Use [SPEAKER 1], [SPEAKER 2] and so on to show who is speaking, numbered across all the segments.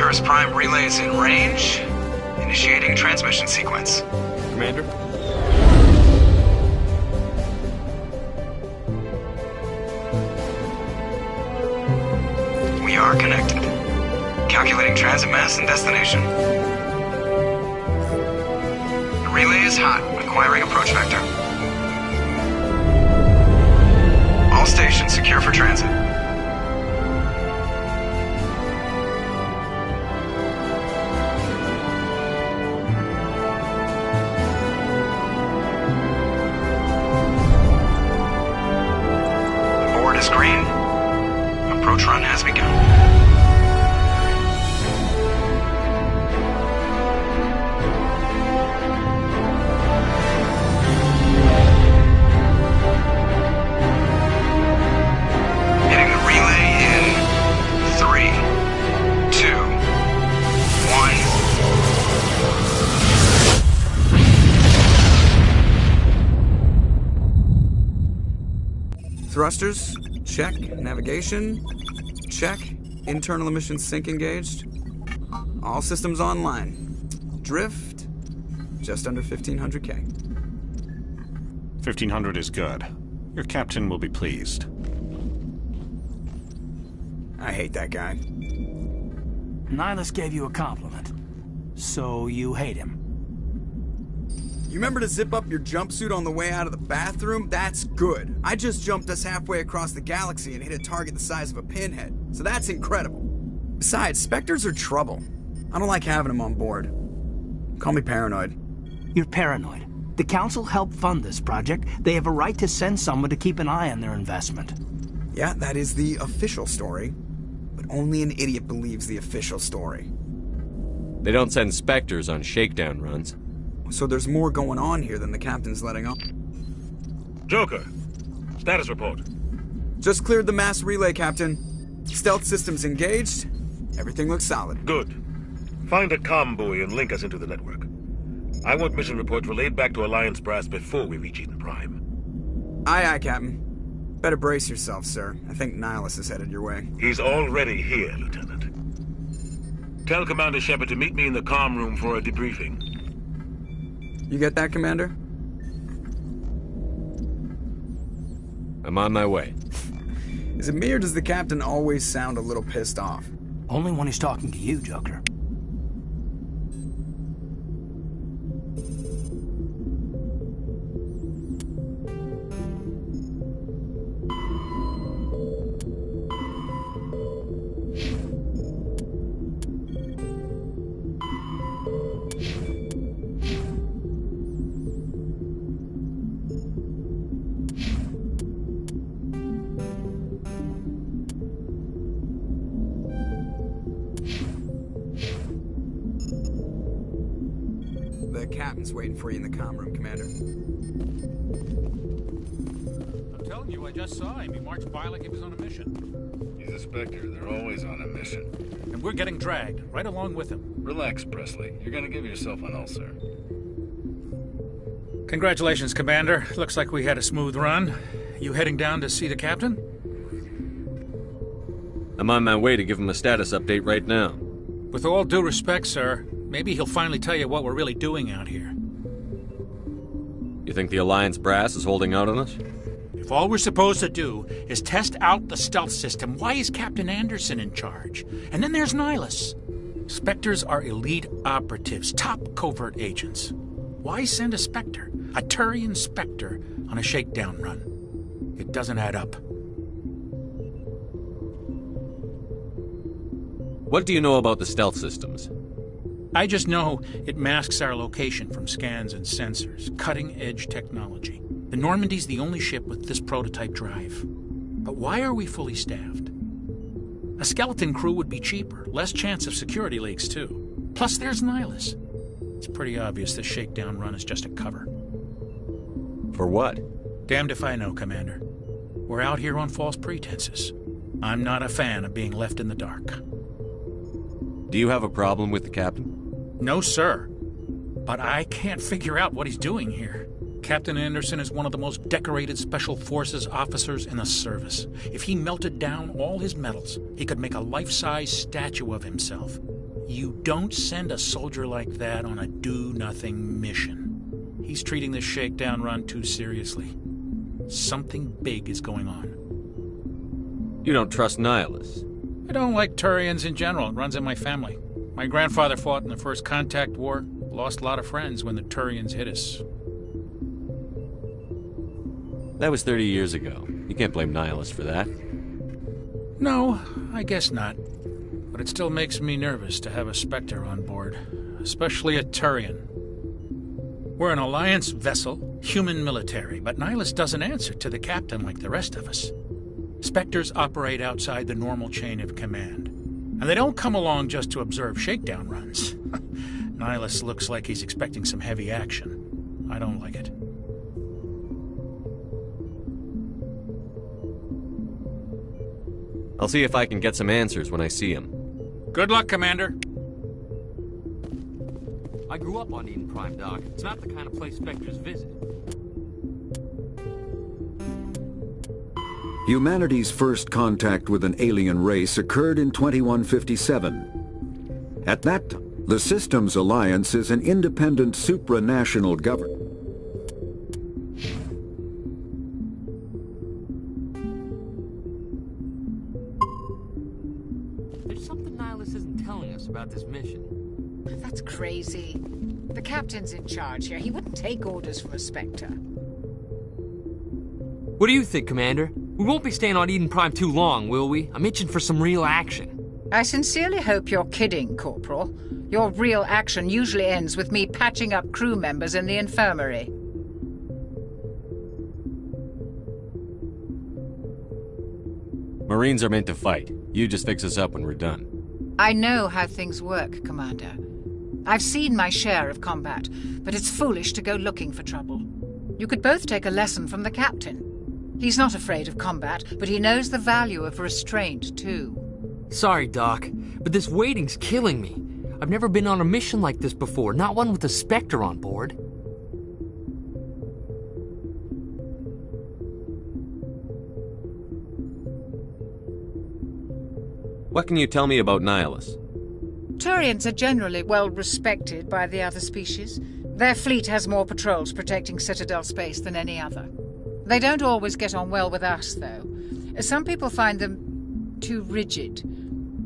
[SPEAKER 1] Cerberus Prime relays in range. Initiating transmission sequence.
[SPEAKER 2] Commander?
[SPEAKER 1] We are connected. Calculating transit mass and destination. The relay is hot, acquiring approach vector. All stations secure for transit. Board is green. Approach run has begun. Hitting the relay in 3, 2, 1.
[SPEAKER 3] Thrusters, check. Navigation, check. Internal emissions sync engaged. All systems online. Drift, just under 1,500K.
[SPEAKER 4] 1,500 is good. Your captain will be pleased.
[SPEAKER 3] I hate that guy.
[SPEAKER 5] Nihilus gave you a compliment. So you hate him.
[SPEAKER 3] You remember to zip up your jumpsuit on the way out of the bathroom? That's good. I just jumped us halfway across the galaxy and hit a target the size of a pinhead, so that's incredible. Besides, Spectres are trouble. I don't like having them on board. Call me paranoid.
[SPEAKER 5] You're paranoid. The Council helped fund this project. They have a right to send someone to keep an eye on their investment.
[SPEAKER 3] Yeah, that is the official story. But only an idiot believes the official story.
[SPEAKER 2] They don't send Spectres on shakedown runs.
[SPEAKER 3] So there's more going on here than the captain's letting on.
[SPEAKER 6] Joker, status report.
[SPEAKER 3] Just cleared the mass relay, Captain. Stealth systems engaged. Everything looks solid.
[SPEAKER 6] Good. Find a comm buoy and link us into the network. I want mission reports relayed back to Alliance Brass before we reach Eden Prime.
[SPEAKER 3] Aye, aye, Captain. Better brace yourself, sir. I think Nihilus is headed your way.
[SPEAKER 6] He's already here, Lieutenant. Tell Commander Shepard to meet me in the comm room for a debriefing.
[SPEAKER 3] You get that, Commander?
[SPEAKER 2] I'm on my way.
[SPEAKER 3] Is it me or does the Captain always sound a little pissed off?
[SPEAKER 5] Only when he's talking to you, Joker.
[SPEAKER 3] The Captain's waiting for you in the comm room, Commander.
[SPEAKER 7] I'm telling you, I just saw him. He marched by like he was on a mission.
[SPEAKER 8] He's a Spectre. They're always on a mission.
[SPEAKER 7] And we're getting dragged, right along with him.
[SPEAKER 8] Relax, Presley. You're gonna give yourself an ulcer.
[SPEAKER 7] Congratulations, Commander. Looks like we had a smooth run. You heading down to see the captain?
[SPEAKER 2] I'm on my way to give him a status update right now.
[SPEAKER 7] With all due respect, sir, maybe he'll finally tell you what we're really doing out here.
[SPEAKER 2] You think the Alliance Brass is holding out on us?
[SPEAKER 7] If all we're supposed to do is test out the stealth system, why is Captain Anderson in charge? And then there's Nihilus. Spectres are elite operatives, top covert agents. Why send a Spectre, a Turian Spectre, on a shakedown run? It doesn't add up.
[SPEAKER 2] What do you know about the stealth systems?
[SPEAKER 7] I just know it masks our location from scans and sensors. Cutting-edge technology. The Normandy's the only ship with this prototype drive. But why are we fully staffed? A skeleton crew would be cheaper, less chance of security leaks, too. Plus, there's Nihilus. It's pretty obvious this shakedown run is just a cover.
[SPEAKER 2] For what?
[SPEAKER 7] Damned if I know, Commander. We're out here on false pretenses. I'm not a fan of being left in the dark.
[SPEAKER 2] Do you have a problem with the captain?
[SPEAKER 7] No, sir. But I can't figure out what he's doing here. Captain Anderson is one of the most decorated Special Forces officers in the service. If he melted down all his medals, he could make a life-size statue of himself. You don't send a soldier like that on a do-nothing mission. He's treating this shakedown run too seriously. Something big is going on.
[SPEAKER 2] You don't trust Nihilus?
[SPEAKER 7] I don't like Turians in general. It runs in my family. My grandfather fought in the First Contact War. Lost a lot of friends when the Turians hit us.
[SPEAKER 2] That was 30 years ago. You can't blame Nihilus for that.
[SPEAKER 7] No, I guess not. But it still makes me nervous to have a Spectre on board. Especially a Turian. We're an Alliance vessel, human military, but Nihilus doesn't answer to the captain like the rest of us. Spectres operate outside the normal chain of command. And they don't come along just to observe shakedown runs. Nihilus looks like he's expecting some heavy action. I don't like it.
[SPEAKER 2] I'll see if I can get some answers when I see him.
[SPEAKER 7] Good luck, Commander.
[SPEAKER 9] I grew up on Eden Prime, Doc. It's not the kind of place Spectres visit.
[SPEAKER 10] Humanity's first contact with an alien race occurred in 2157. At that time, the Systems Alliance is an independent supranational government.
[SPEAKER 9] There's something Nihilus isn't telling us about this mission.
[SPEAKER 11] That's crazy. The captain's in charge here. He wouldn't take orders from a Spectre.
[SPEAKER 9] What do you think, Commander? We won't be staying on Eden Prime too long, will we? I'm itching for some real action.
[SPEAKER 11] I sincerely hope you're kidding, Corporal. Your real action usually ends with me patching up crew members in the infirmary.
[SPEAKER 2] Marines are meant to fight. You just fix us up when we're done.
[SPEAKER 11] I know how things work, Commander. I've seen my share of combat, but it's foolish to go looking for trouble. You could both take a lesson from the captain. He's not afraid of combat, but he knows the value of restraint, too.
[SPEAKER 9] Sorry, Doc, but this waiting's killing me. I've never been on a mission like this before, not one with a Spectre on board.
[SPEAKER 2] What can you tell me about Nihilus?
[SPEAKER 11] Turians are generally well respected by the other species. Their fleet has more patrols protecting Citadel space than any other. They don't always get on well with us, though. Some people find them too rigid.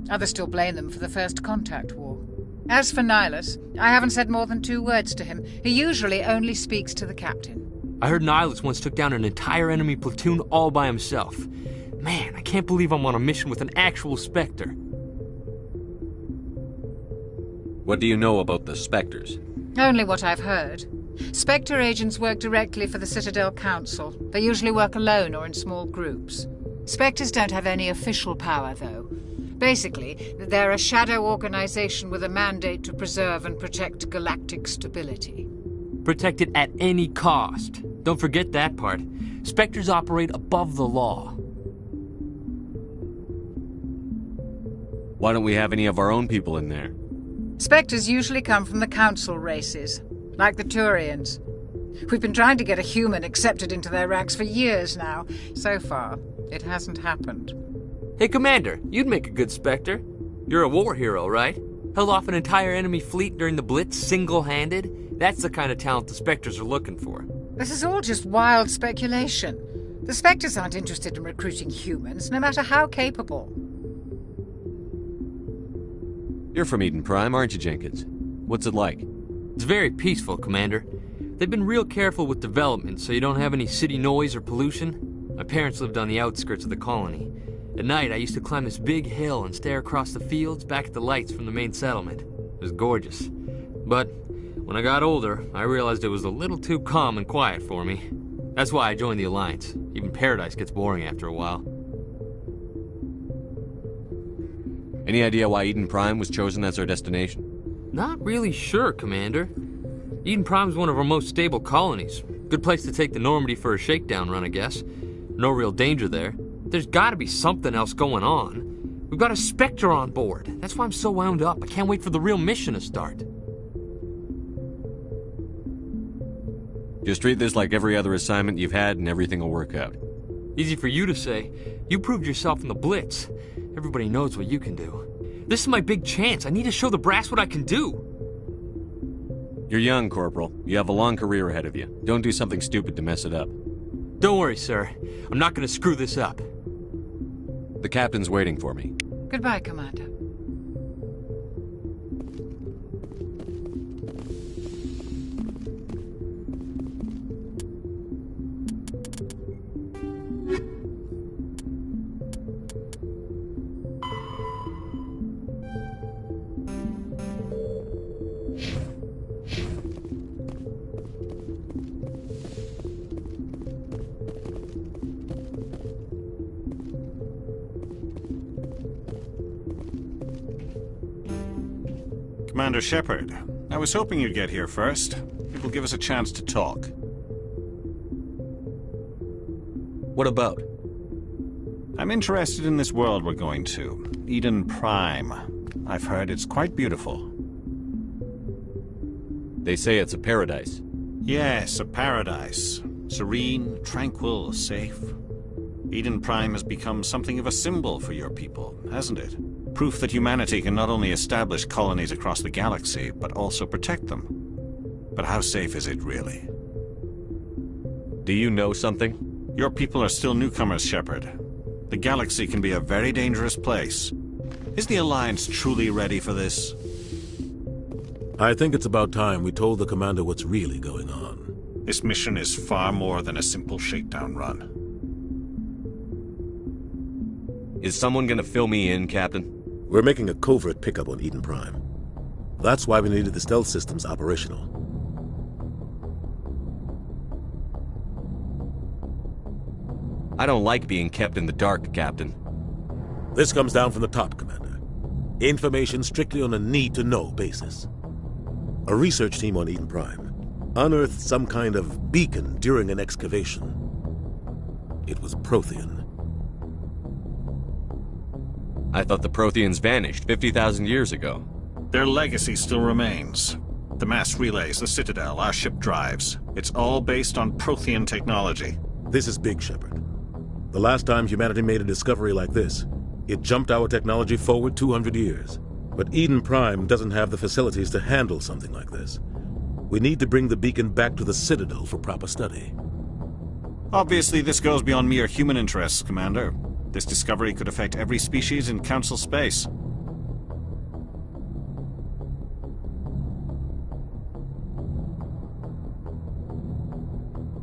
[SPEAKER 11] Others still blame them for the First Contact War. As for Nihilus, I haven't said more than 2 words to him. He usually only speaks to the captain.
[SPEAKER 9] I heard Nihilus once took down an entire enemy platoon all by himself. Man, I can't believe I'm on a mission with an actual Spectre.
[SPEAKER 2] What do you know about the Spectres?
[SPEAKER 11] Only what I've heard. Spectre agents work directly for the Citadel Council. They usually work alone or in small groups. Spectres don't have any official power, though. Basically, they're a shadow organization with a mandate to preserve and protect galactic stability.
[SPEAKER 9] Protect it at any cost. Don't forget that part. Spectres operate above the law.
[SPEAKER 2] Why don't we have any of our own people in there?
[SPEAKER 11] Spectres usually come from the Council races, like the Turians. We've been trying to get a human accepted into their ranks for years now. So far, it hasn't happened.
[SPEAKER 9] Hey, Commander, you'd make a good Spectre. You're a war hero, right? Held off an entire enemy fleet during the Blitz single-handed? That's the kind of talent the Spectres are looking for.
[SPEAKER 11] This is all just wild speculation. The Spectres aren't interested in recruiting humans, no matter how capable.
[SPEAKER 2] You're from Eden Prime, aren't you, Jenkins? What's it like?
[SPEAKER 9] It's very peaceful, Commander. They've been real careful with development, so you don't have any city noise or pollution. My parents lived on the outskirts of the colony. At night, I used to climb this big hill and stare across the fields back at the lights from the main settlement. It was gorgeous. But when I got older, I realized it was a little too calm and quiet for me. That's why I joined the Alliance. Even Paradise gets boring after a while.
[SPEAKER 2] Any idea why Eden Prime was chosen as our destination?
[SPEAKER 9] Not really sure, Commander. Eden Prime's one of our most stable colonies. Good place to take the Normandy for a shakedown run, I guess. No real danger there. There's gotta be something else going on. We've got a Spectre on board. That's why I'm so wound up. I can't wait for the real mission to start.
[SPEAKER 2] Just treat this like every other assignment you've had and everything will work out.
[SPEAKER 9] Easy for you to say. You proved yourself in the Blitz. Everybody knows what you can do. This is my big chance. I need to show the brass what I can do.
[SPEAKER 2] You're young, Corporal. You have a long career ahead of you. Don't do something stupid to mess it up.
[SPEAKER 9] Don't worry, sir. I'm not gonna screw this up.
[SPEAKER 2] The captain's waiting for me.
[SPEAKER 11] Goodbye, Commander.
[SPEAKER 4] Commander Shepard, I was hoping you'd get here first. It will give us a chance to talk.
[SPEAKER 2] What about?
[SPEAKER 4] I'm interested in this world we're going to, Eden Prime. I've heard it's quite beautiful.
[SPEAKER 2] They say it's a paradise.
[SPEAKER 4] Yes, a paradise. Serene, tranquil, safe. Eden Prime has become something of a symbol for your people, hasn't it? Proof that humanity can not only establish colonies across the galaxy, but also protect them. But how safe is it, really?
[SPEAKER 2] Do you know something?
[SPEAKER 4] Your people are still newcomers, Shepard. The galaxy can be a very dangerous place. Is the Alliance truly ready for this?
[SPEAKER 12] I think it's about time we told the Commander what's really going on.
[SPEAKER 4] This mission is far more than a simple shakedown run.
[SPEAKER 2] Is someone gonna fill me in, Captain?
[SPEAKER 12] We're making a covert pickup on Eden Prime. That's why we needed the stealth systems operational.
[SPEAKER 2] I don't like being kept in the dark, Captain.
[SPEAKER 12] This comes down from the top, Commander. Information strictly on a need-to-know basis. A research team on Eden Prime unearthed some kind of beacon during an excavation. It was Prothean.
[SPEAKER 2] I thought the Protheans vanished 50,000 years ago.
[SPEAKER 4] Their legacy still remains. The mass relays, the Citadel, our ship drives. It's all based on Prothean technology.
[SPEAKER 12] This is big, Shepard. The last time humanity made a discovery like this, it jumped our technology forward 200 years. But Eden Prime doesn't have the facilities to handle something like this. We need to bring the beacon back to the Citadel for proper study.
[SPEAKER 4] Obviously, this goes beyond mere human interests, Commander. This discovery could affect every species in Council space.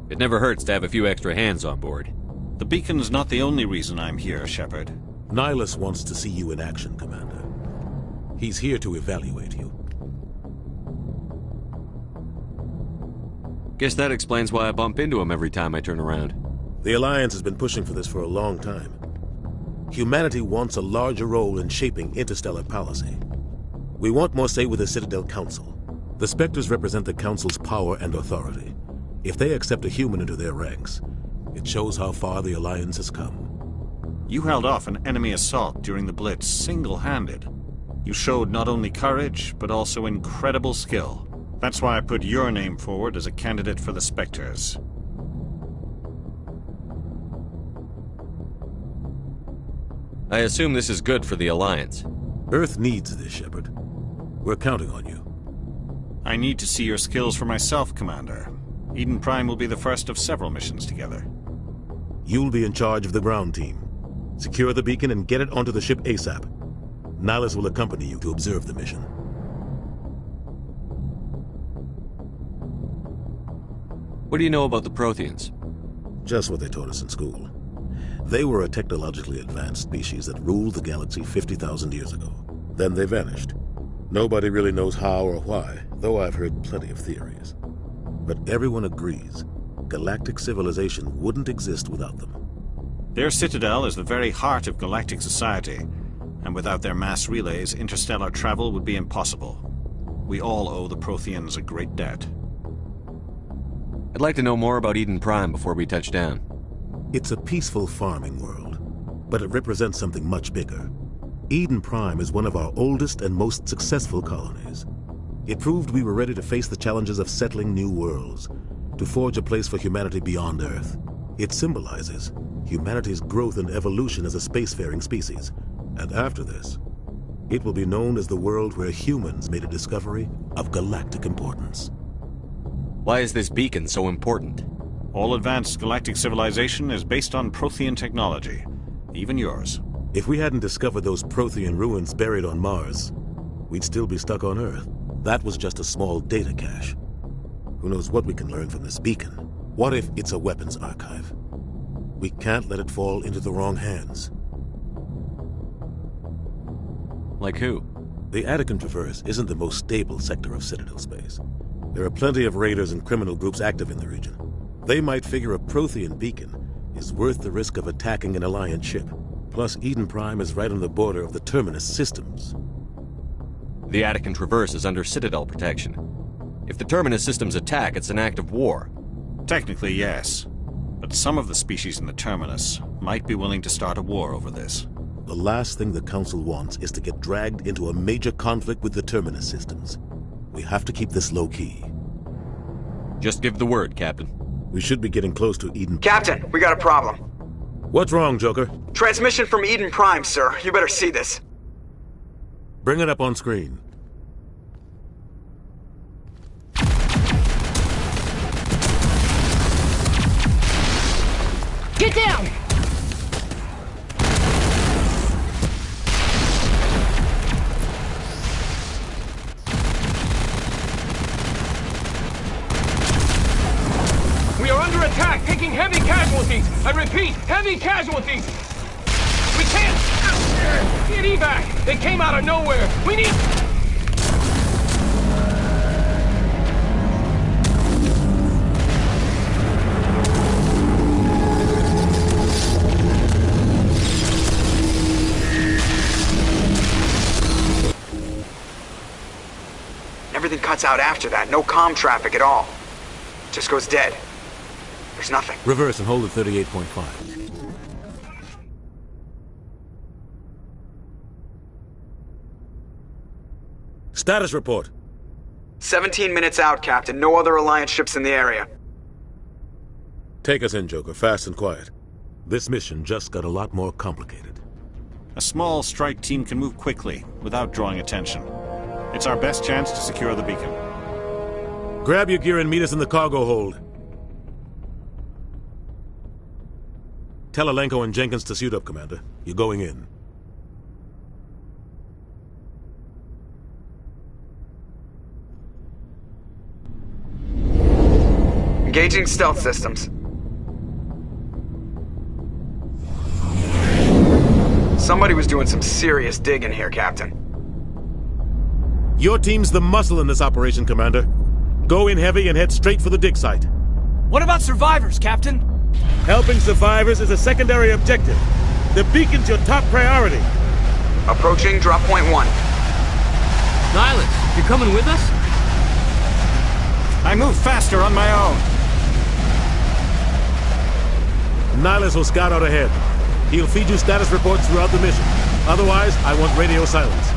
[SPEAKER 2] It never hurts to have a few extra hands on board.
[SPEAKER 4] The beacon's not the only reason I'm here, Shepard.
[SPEAKER 12] Nihilus wants to see you in action, Commander. He's here to evaluate you.
[SPEAKER 2] Guess that explains why I bump into him every time I turn around.
[SPEAKER 12] The Alliance has been pushing for this for a long time. Humanity wants a larger role in shaping interstellar policy. We want more say with the Citadel Council. The Spectres represent the Council's power and authority. If they accept a human into their ranks, it shows how far the Alliance has come.
[SPEAKER 4] You held off an enemy assault during the Blitz single-handed. You showed not only courage, but also incredible skill. That's why I put your name forward as a candidate for the Spectres.
[SPEAKER 2] I assume this is good for the Alliance.
[SPEAKER 12] Earth needs this, Shepard. We're counting on you.
[SPEAKER 4] I need to see your skills for myself, Commander. Eden Prime will be the first of several missions together.
[SPEAKER 12] You'll be in charge of the ground team. Secure the beacon and get it onto the ship ASAP. Nihilus will accompany you to observe the mission.
[SPEAKER 2] What do you know about the Protheans?
[SPEAKER 12] Just what they taught us in school. They were a technologically advanced species that ruled the galaxy 50,000 years ago. Then they vanished. Nobody really knows how or why, though I've heard plenty of theories. But everyone agrees, galactic civilization wouldn't exist without them.
[SPEAKER 4] Their citadel is the very heart of galactic society, and without their mass relays, interstellar travel would be impossible. We all owe the Protheans a great debt.
[SPEAKER 2] I'd like to know more about Eden Prime before we touch down.
[SPEAKER 12] It's a peaceful farming world, but it represents something much bigger. Eden Prime is one of our oldest and most successful colonies. It proved we were ready to face the challenges of settling new worlds, to forge a place for humanity beyond Earth. It symbolizes humanity's growth and evolution as a spacefaring species. And after this, it will be known as the world where humans made a discovery of galactic importance.
[SPEAKER 2] Why is this beacon so important?
[SPEAKER 4] All advanced galactic civilization is based on Prothean technology, even yours.
[SPEAKER 12] If we hadn't discovered those Prothean ruins buried on Mars, we'd still be stuck on Earth. That was just a small data cache. Who knows what we can learn from this beacon? What if it's a weapons archive? We can't let it fall into the wrong hands.
[SPEAKER 2] Like who?
[SPEAKER 12] The Attican Traverse isn't the most stable sector of Citadel space. There are plenty of raiders and criminal groups active in the region. They might figure a Prothean beacon is worth the risk of attacking an Alliance ship. Plus, Eden Prime is right on the border of the Terminus systems.
[SPEAKER 2] The Attican Traverse is under Citadel protection. If the Terminus systems attack, it's an act of war.
[SPEAKER 4] Technically, yes. But some of the species in the Terminus might be willing to start a war over this.
[SPEAKER 12] The last thing the Council wants is to get dragged into a major conflict with the Terminus systems. We have to keep this low-key.
[SPEAKER 2] Just give the word, Captain.
[SPEAKER 12] We should be getting close to Eden...
[SPEAKER 3] Captain, we got a problem.
[SPEAKER 12] What's wrong, Joker?
[SPEAKER 3] Transmission from Eden Prime, sir. You better see this.
[SPEAKER 12] Bring it up on screen.
[SPEAKER 13] Get down!
[SPEAKER 14] We are under attack, taking heavy casualties. I repeat, heavy casualties. We can't get evac. They came out of nowhere. We need...
[SPEAKER 3] Everything cuts out after that. No comm traffic at all. Just goes dead. There's nothing.
[SPEAKER 12] Reverse and hold at 38.5. Status report.
[SPEAKER 3] 17 minutes out, Captain. No other Alliance ships in the area.
[SPEAKER 12] Take us in, Joker. Fast and quiet. This mission just got a lot more complicated.
[SPEAKER 4] A small strike team can move quickly, without drawing attention. It's our best chance to secure the beacon.
[SPEAKER 12] Grab your gear and meet us in the cargo hold. Tell Alenko and Jenkins to suit up, Commander. You're going in.
[SPEAKER 3] Engaging stealth systems. Somebody was doing some serious digging here, Captain.
[SPEAKER 12] Your team's the muscle in this operation, Commander. Go in heavy and head straight for the dig site.
[SPEAKER 5] What about survivors, Captain?
[SPEAKER 12] Helping survivors is a secondary objective. The beacon's your top priority.
[SPEAKER 3] Approaching drop point 1.
[SPEAKER 9] Nihilus, you coming with us?
[SPEAKER 4] I move faster on my own.
[SPEAKER 12] Nihilus will scout out ahead. He'll feed you status reports throughout the mission. Otherwise, I want radio silence.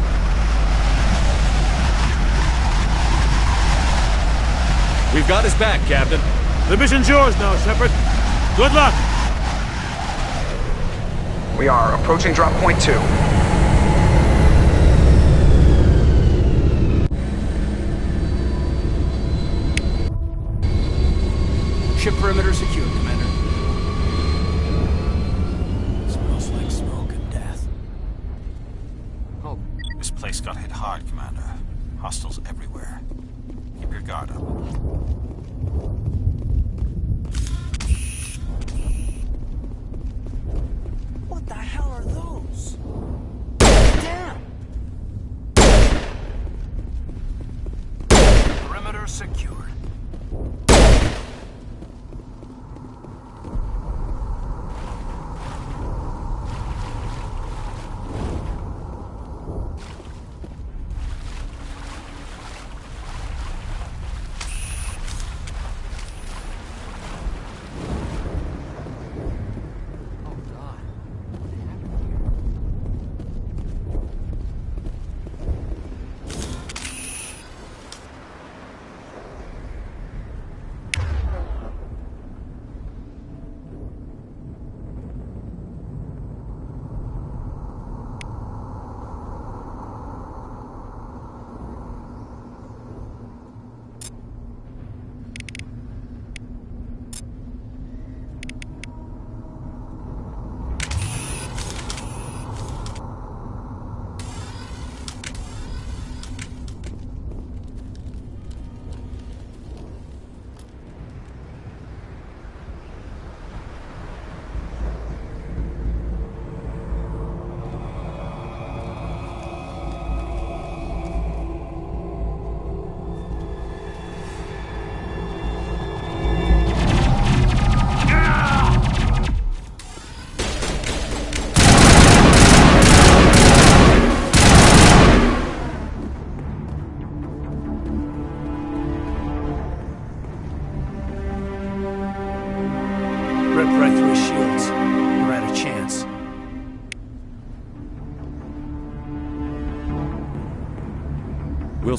[SPEAKER 2] We've got his back, Captain.
[SPEAKER 12] The mission's yours now, Shepard. Good luck!
[SPEAKER 3] We are approaching drop point 2.
[SPEAKER 5] Ship perimeter secure, Commander. Smells like smoke and death.
[SPEAKER 4] Oh, this place got hit hard, Commander. Hostiles everywhere. Keep your guard up.
[SPEAKER 5] What the hell are those? Damn! Perimeter secured.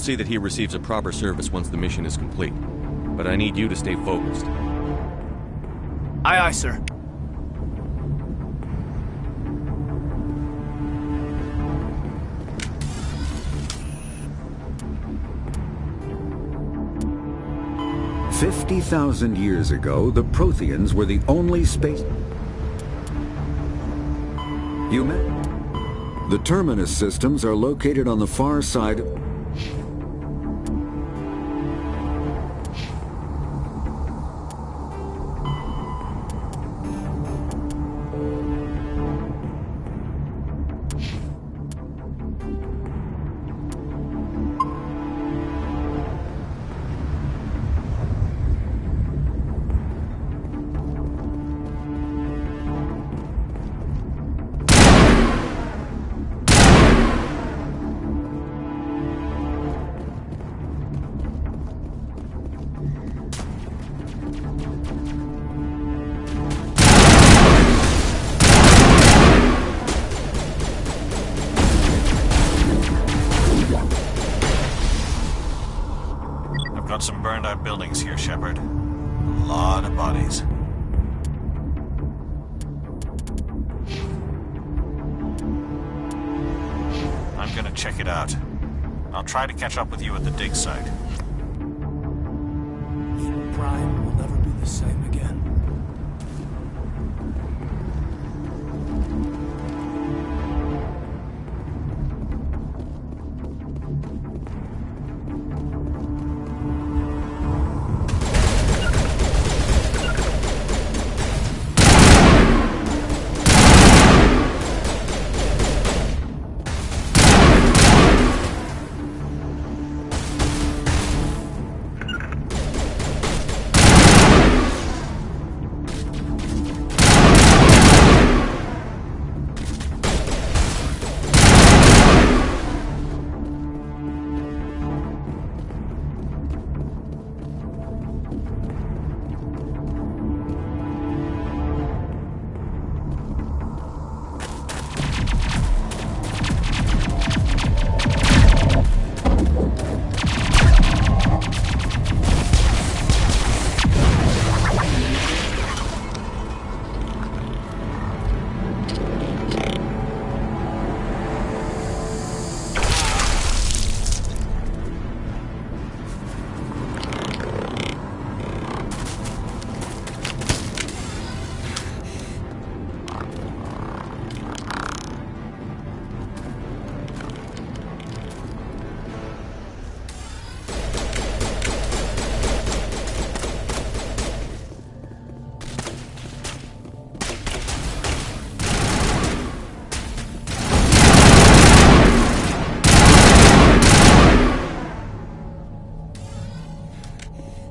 [SPEAKER 2] see that he receives a proper service once the mission is complete. But I need you to stay focused.
[SPEAKER 5] Aye, aye, sir.
[SPEAKER 10] "50,000 years ago, the Protheans were the only space... The Terminus systems are located on the far side of...
[SPEAKER 4] Got some burned out buildings here, Shepard. A lot of bodies. I'm gonna check it out. I'll try to catch up with you at the dig site.
[SPEAKER 5] Eden Prime will never be the same again.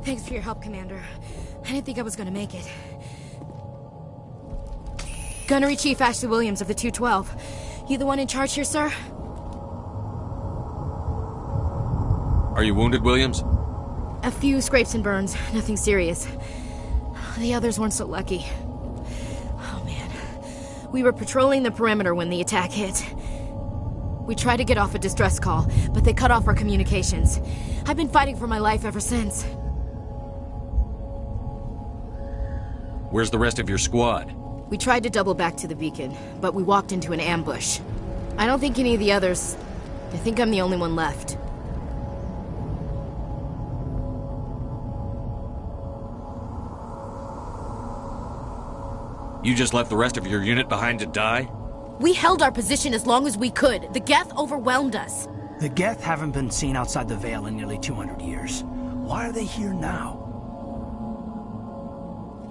[SPEAKER 13] Thanks for your help, Commander. I didn't think I was gonna make it. Gunnery Chief Ashley Williams of the 212. You the one in charge here, sir?
[SPEAKER 2] Are you wounded, Williams?
[SPEAKER 13] A few scrapes and burns, nothing serious. The others weren't so lucky. Oh man. We were patrolling the perimeter when the attack hit. We tried to get off a distress call, but they cut off our communications. I've been fighting for my life ever since.
[SPEAKER 2] Where's the rest of your squad?
[SPEAKER 13] We tried to double back to the beacon, but we walked into an ambush. I don't think any of the others... I think I'm the only one left.
[SPEAKER 2] You just left the rest of your unit behind to die?
[SPEAKER 13] We held our position as long as we could. The Geth overwhelmed us.
[SPEAKER 5] The Geth haven't been seen outside the Veil in nearly 200 years. Why are they here now?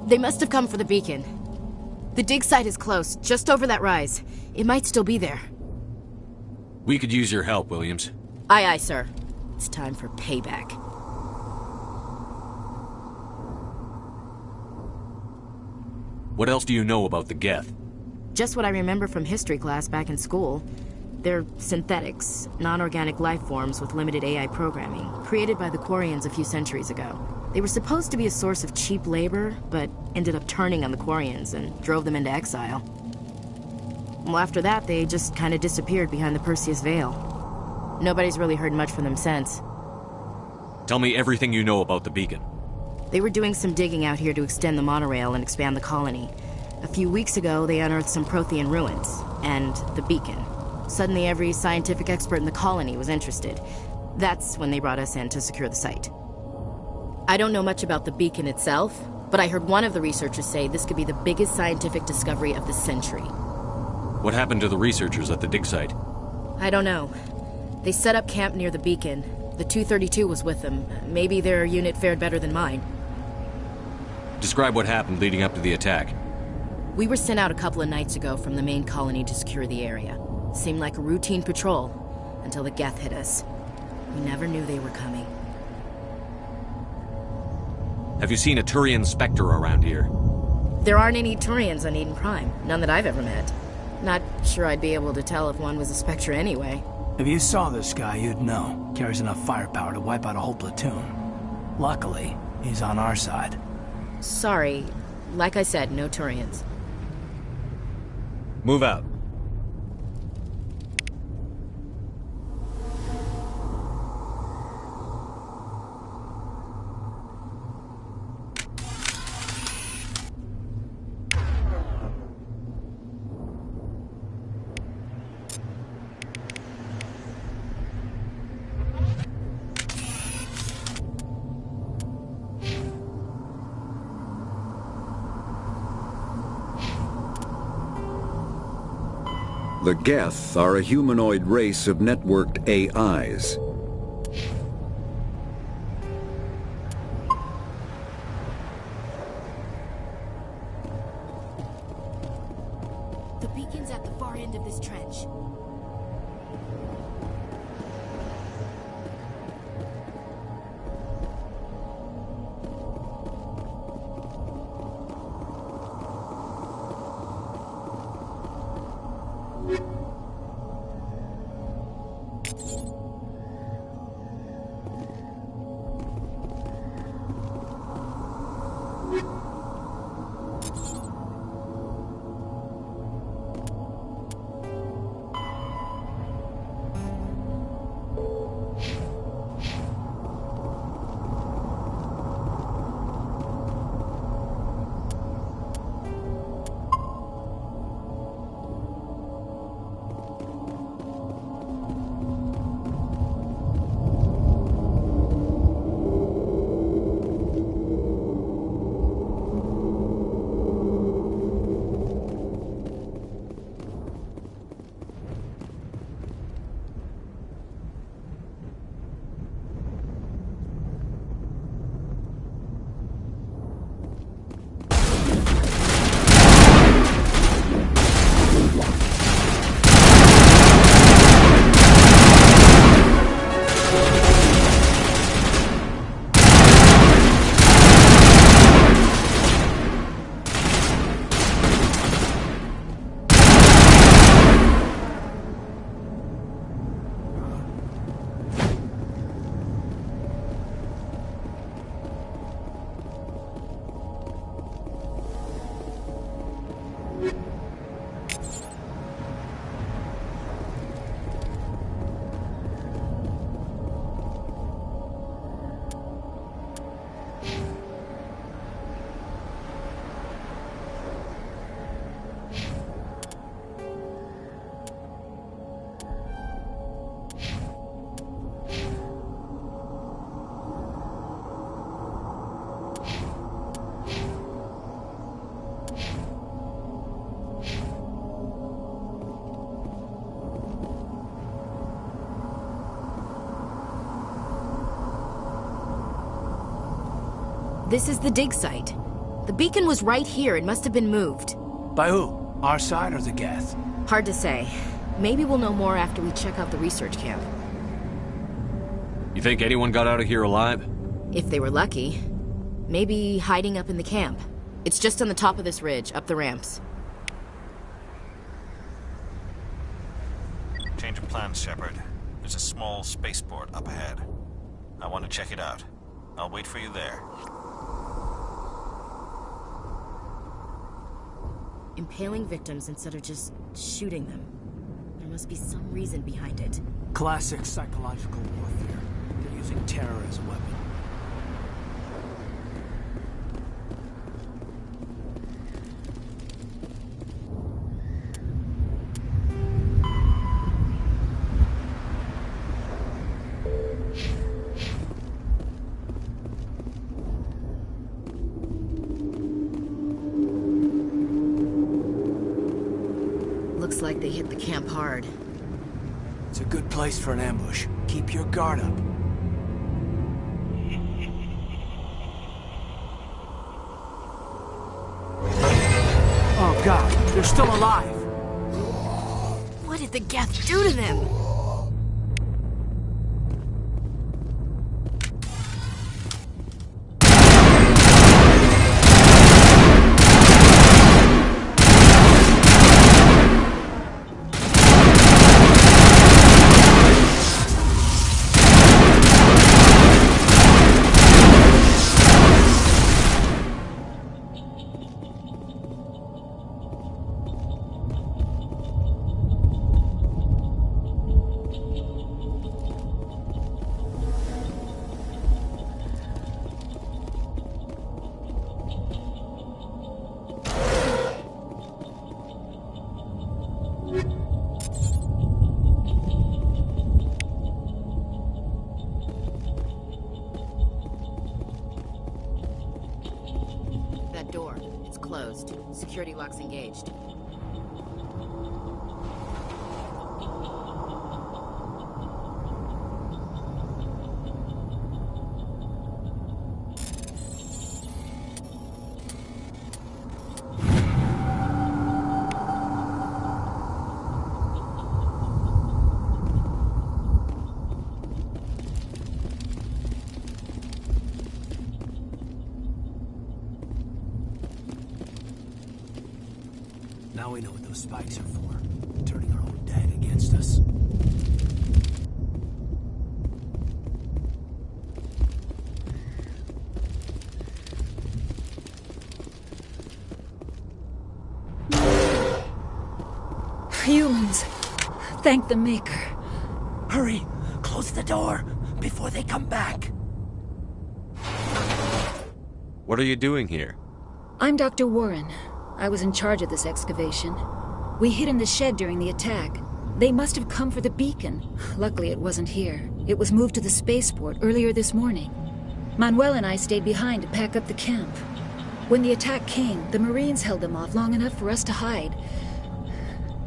[SPEAKER 13] They must have come for the beacon. The dig site is close, just over that rise. It might still be there.
[SPEAKER 2] We could use your help, Williams.
[SPEAKER 13] Aye, aye, sir. It's time for payback.
[SPEAKER 2] What else do you know about the Geth?
[SPEAKER 13] Just what I remember from history class back in school. They're synthetics, non-organic life forms with limited AI programming, created by the Quarians a few centuries ago. They were supposed to be a source of cheap labor, but ended up turning on the Quarians and drove them into exile. Well, after that, they just kind of disappeared behind the Perseus Veil. Nobody's really heard much from them since.
[SPEAKER 2] Tell me everything you know about the beacon.
[SPEAKER 13] They were doing some digging out here to extend the monorail and expand the colony. A few weeks ago, they unearthed some Prothean ruins, and the beacon. Suddenly, every scientific expert in the colony was interested. That's when they brought us in to secure the site. I don't know much about the beacon itself, but I heard one of the researchers say this could be the biggest scientific discovery of the century.
[SPEAKER 2] What happened to the researchers at the dig site?
[SPEAKER 13] I don't know. They set up camp near the beacon. The 232 was with them. Maybe their unit fared better than mine.
[SPEAKER 2] Describe what happened leading up to the attack.
[SPEAKER 13] We were sent out a couple of nights ago from the main colony to secure the area. Seemed like a routine patrol, until the Geth hit us. We never knew they were coming.
[SPEAKER 2] Have you seen a Turian Spectre around here?
[SPEAKER 13] There aren't any Turians on Eden Prime. None that I've ever met. Not sure I'd be able to tell if one was a Spectre anyway.
[SPEAKER 5] If you saw this guy, you'd know. Carries enough firepower to wipe out a whole platoon. Luckily, he's on our side.
[SPEAKER 13] Sorry. Like I said, no Turians.
[SPEAKER 2] Move out.
[SPEAKER 10] The Geth are a humanoid race of networked AIs.
[SPEAKER 13] The beacon's at the far end of this trench. This is the dig site. The beacon was right here. It must have been moved.
[SPEAKER 5] By who? Our side or the Geth?
[SPEAKER 13] Hard to say. Maybe we'll know more after we check out the research camp.
[SPEAKER 2] You think anyone got out of here alive?
[SPEAKER 13] If they were lucky. Maybe hiding up in the camp. It's just on the top of this ridge, up the ramps.
[SPEAKER 4] Change of plans, Shepard. There's a small spaceport up ahead. I want to check it out. I'll wait for you there.
[SPEAKER 13] Impaling victims instead of just shooting them. There must be some reason behind it.
[SPEAKER 5] Classic psychological warfare. They're using terror as a weapon.
[SPEAKER 13] Looks like they hit the camp hard.
[SPEAKER 5] It's a good place for an ambush. Keep your guard up. Oh god, they're still alive!
[SPEAKER 13] What did the Geth do to them? That door, it's closed. Security lock's engaged.
[SPEAKER 5] Now we know what those spikes are for. Turning our own dead against us.
[SPEAKER 15] Humans. Thank the Maker.
[SPEAKER 5] Hurry! Close the door before they come back.
[SPEAKER 2] What are you doing here?
[SPEAKER 15] I'm Dr. Warren. I was in charge of this excavation. We hid in the shed during the attack. They must have come for the beacon. Luckily, it wasn't here. It was moved to the spaceport earlier this morning. Manuel and I stayed behind to pack up the camp. When the attack came, the Marines held them off long enough for us to hide.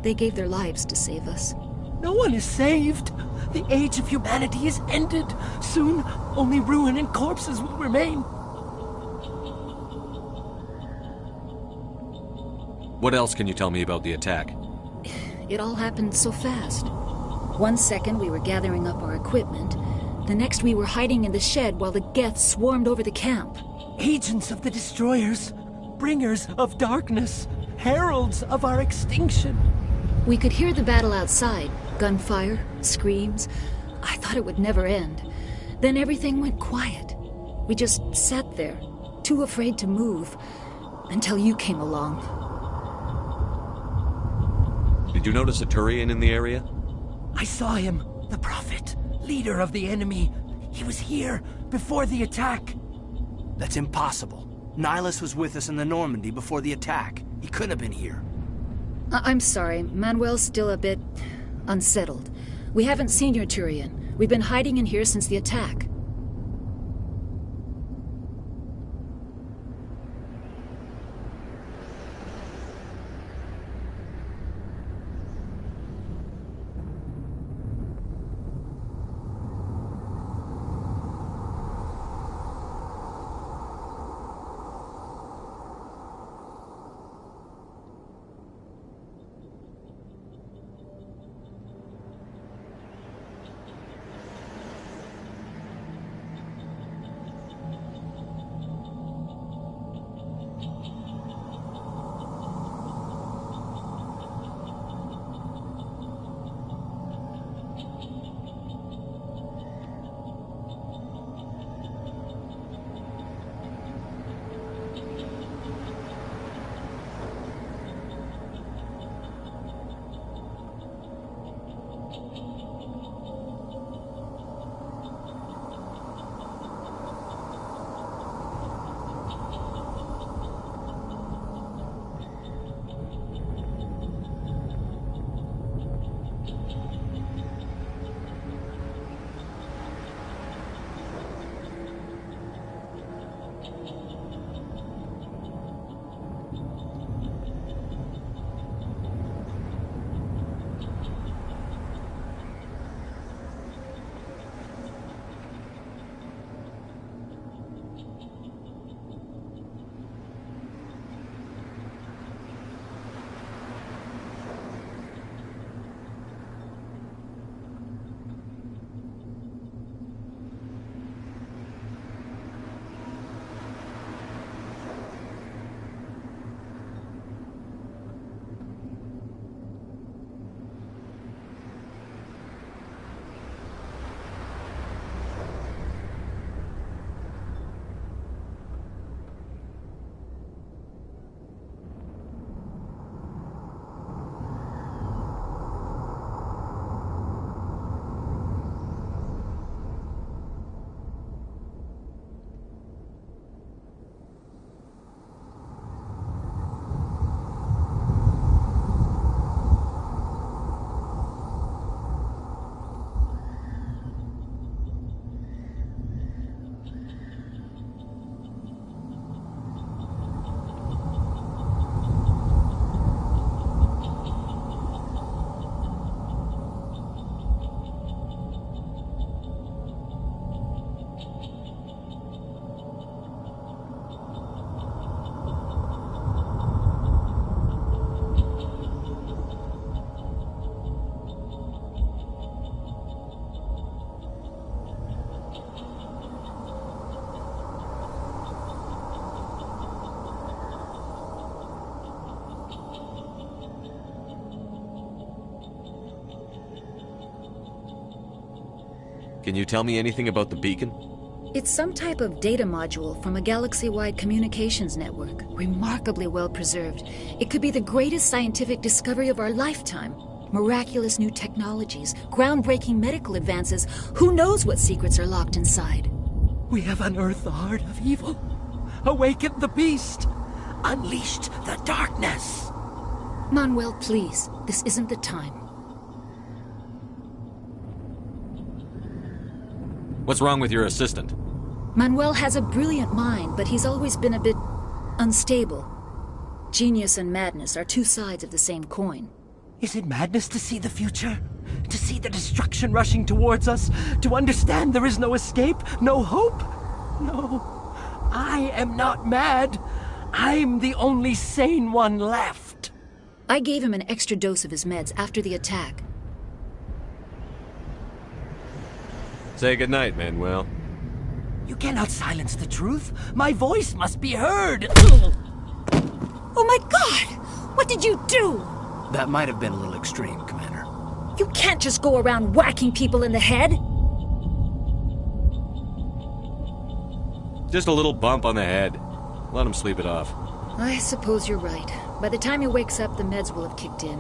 [SPEAKER 15] They gave their lives to save us.
[SPEAKER 5] No one is saved. The age of humanity is ended. Soon, only ruin and corpses will remain.
[SPEAKER 2] What else can you tell me about the attack?
[SPEAKER 15] It all happened so fast. 1 second we were gathering up our equipment. The next we were hiding in the shed while the Geth swarmed over the camp.
[SPEAKER 5] Agents of the Destroyers. Bringers of darkness. Heralds of our extinction.
[SPEAKER 15] We could hear the battle outside. Gunfire, screams. I thought it would never end. Then everything went quiet. We just sat there, too afraid to move, until you came along.
[SPEAKER 2] Did you notice a Turian in the area?
[SPEAKER 5] I saw him. The Prophet. Leader of the enemy. He was here before the attack.
[SPEAKER 16] That's impossible. Nihilus was with us in the Normandy before the attack. He couldn't have been here.
[SPEAKER 15] I'm sorry. Manuel's still a bit unsettled. We haven't seen your Turian. We've been hiding in here since the attack.
[SPEAKER 2] Can you tell me anything about the beacon?
[SPEAKER 15] It's some type of data module from a galaxy-wide communications network. Remarkably well preserved. It could be the greatest scientific discovery of our lifetime. Miraculous new technologies, groundbreaking medical advances. Who knows what secrets are locked inside?
[SPEAKER 16] We have unearthed the heart of evil, awakened the beast, unleashed the darkness.
[SPEAKER 15] Manuel, please. This isn't the time.
[SPEAKER 2] What's wrong with your assistant?
[SPEAKER 15] Manuel has a brilliant mind, but he's always been a bit unstable. Genius and madness are two sides of the same coin.
[SPEAKER 16] Is it madness to see the future? To see the destruction rushing towards us? To understand there is no escape? No hope? No. I am not mad. I'm the only sane one left.
[SPEAKER 15] I gave him an extra dose of his meds after the attack.
[SPEAKER 2] Say goodnight, Manuel.
[SPEAKER 16] You cannot silence the truth. My voice must be heard.
[SPEAKER 15] Oh my God! What did you do?
[SPEAKER 5] That might have been a little extreme, Commander.
[SPEAKER 15] You can't just go around whacking people in the head.
[SPEAKER 2] Just a little bump on the head. Let him sleep it off.
[SPEAKER 15] I suppose you're right. By the time he wakes up, the meds will have kicked in.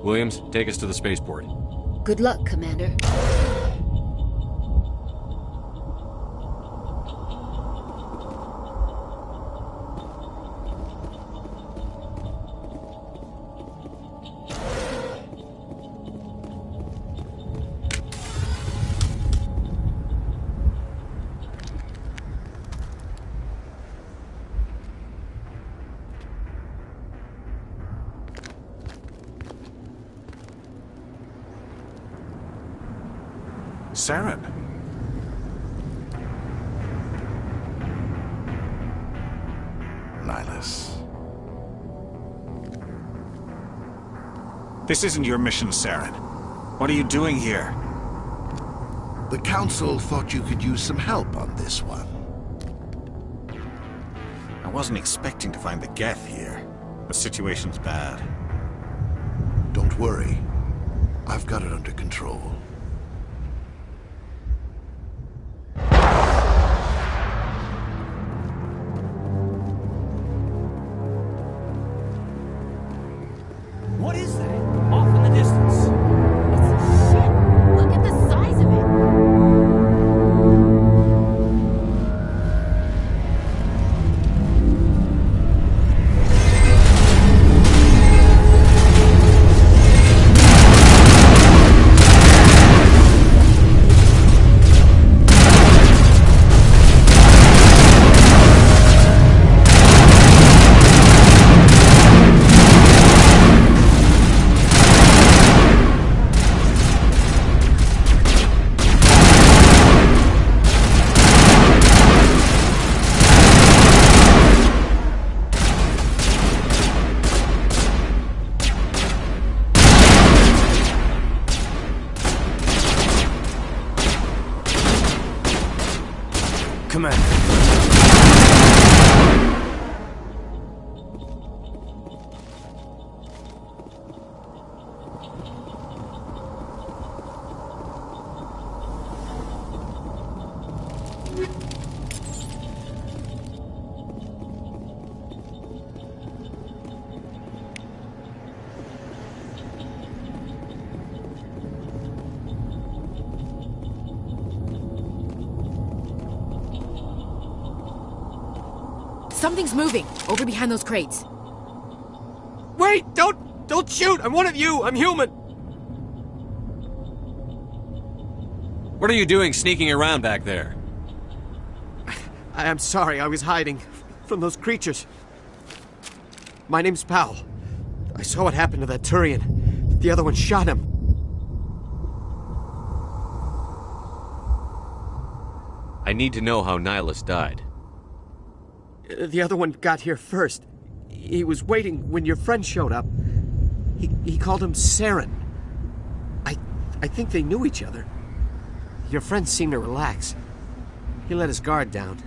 [SPEAKER 2] Williams, take us to the spaceport.
[SPEAKER 15] Good luck, Commander.
[SPEAKER 12] Saren.
[SPEAKER 17] Nihilus.
[SPEAKER 4] This isn't your mission, Saren. What are you doing here?
[SPEAKER 17] The Council thought you could use some help on this one.
[SPEAKER 4] I wasn't expecting to find the Geth here. The situation's bad.
[SPEAKER 17] Don't worry. I've got it under control.
[SPEAKER 16] What is that? Off in the distance.
[SPEAKER 13] It's a ship. Look at the size of it.
[SPEAKER 18] Something's moving, over behind those crates.
[SPEAKER 19] Wait! Don't shoot! I'm one of you! I'm human!
[SPEAKER 2] What are you doing sneaking around back there?
[SPEAKER 19] I'm sorry, I was hiding from those creatures. My name's Powell. I saw what happened to that Turian. The other one shot him.
[SPEAKER 2] I need to know how Nihilus died.
[SPEAKER 19] The other one got here first. He was waiting when your friend showed up. He called him Saren. I think they knew each other. Your friend seemed to relax. He let his guard down.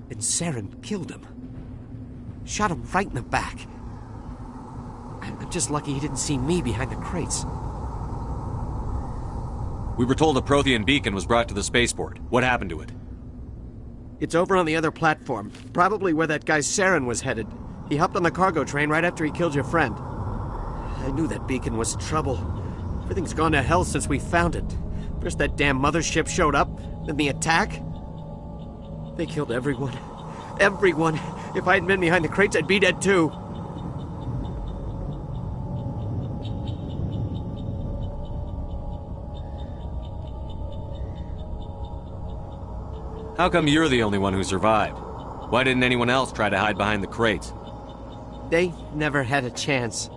[SPEAKER 19] And Saren killed him. Shot him right in the back. I'm just lucky he didn't see me behind the crates.
[SPEAKER 2] We were told a Prothean beacon was brought to the spaceport. What happened to it?
[SPEAKER 19] It's over on the other platform, probably where that guy Saren was headed. He hopped on the cargo train right after he killed your friend. I knew that beacon was trouble. Everything's gone to hell since we found it. First that damn mothership showed up, then the attack. They killed everyone. Everyone. If I hadn't been behind the crates, I'd be dead too.
[SPEAKER 2] How come you're the only one who survived? Why didn't anyone else try to hide behind the crates?
[SPEAKER 19] They never had a chance.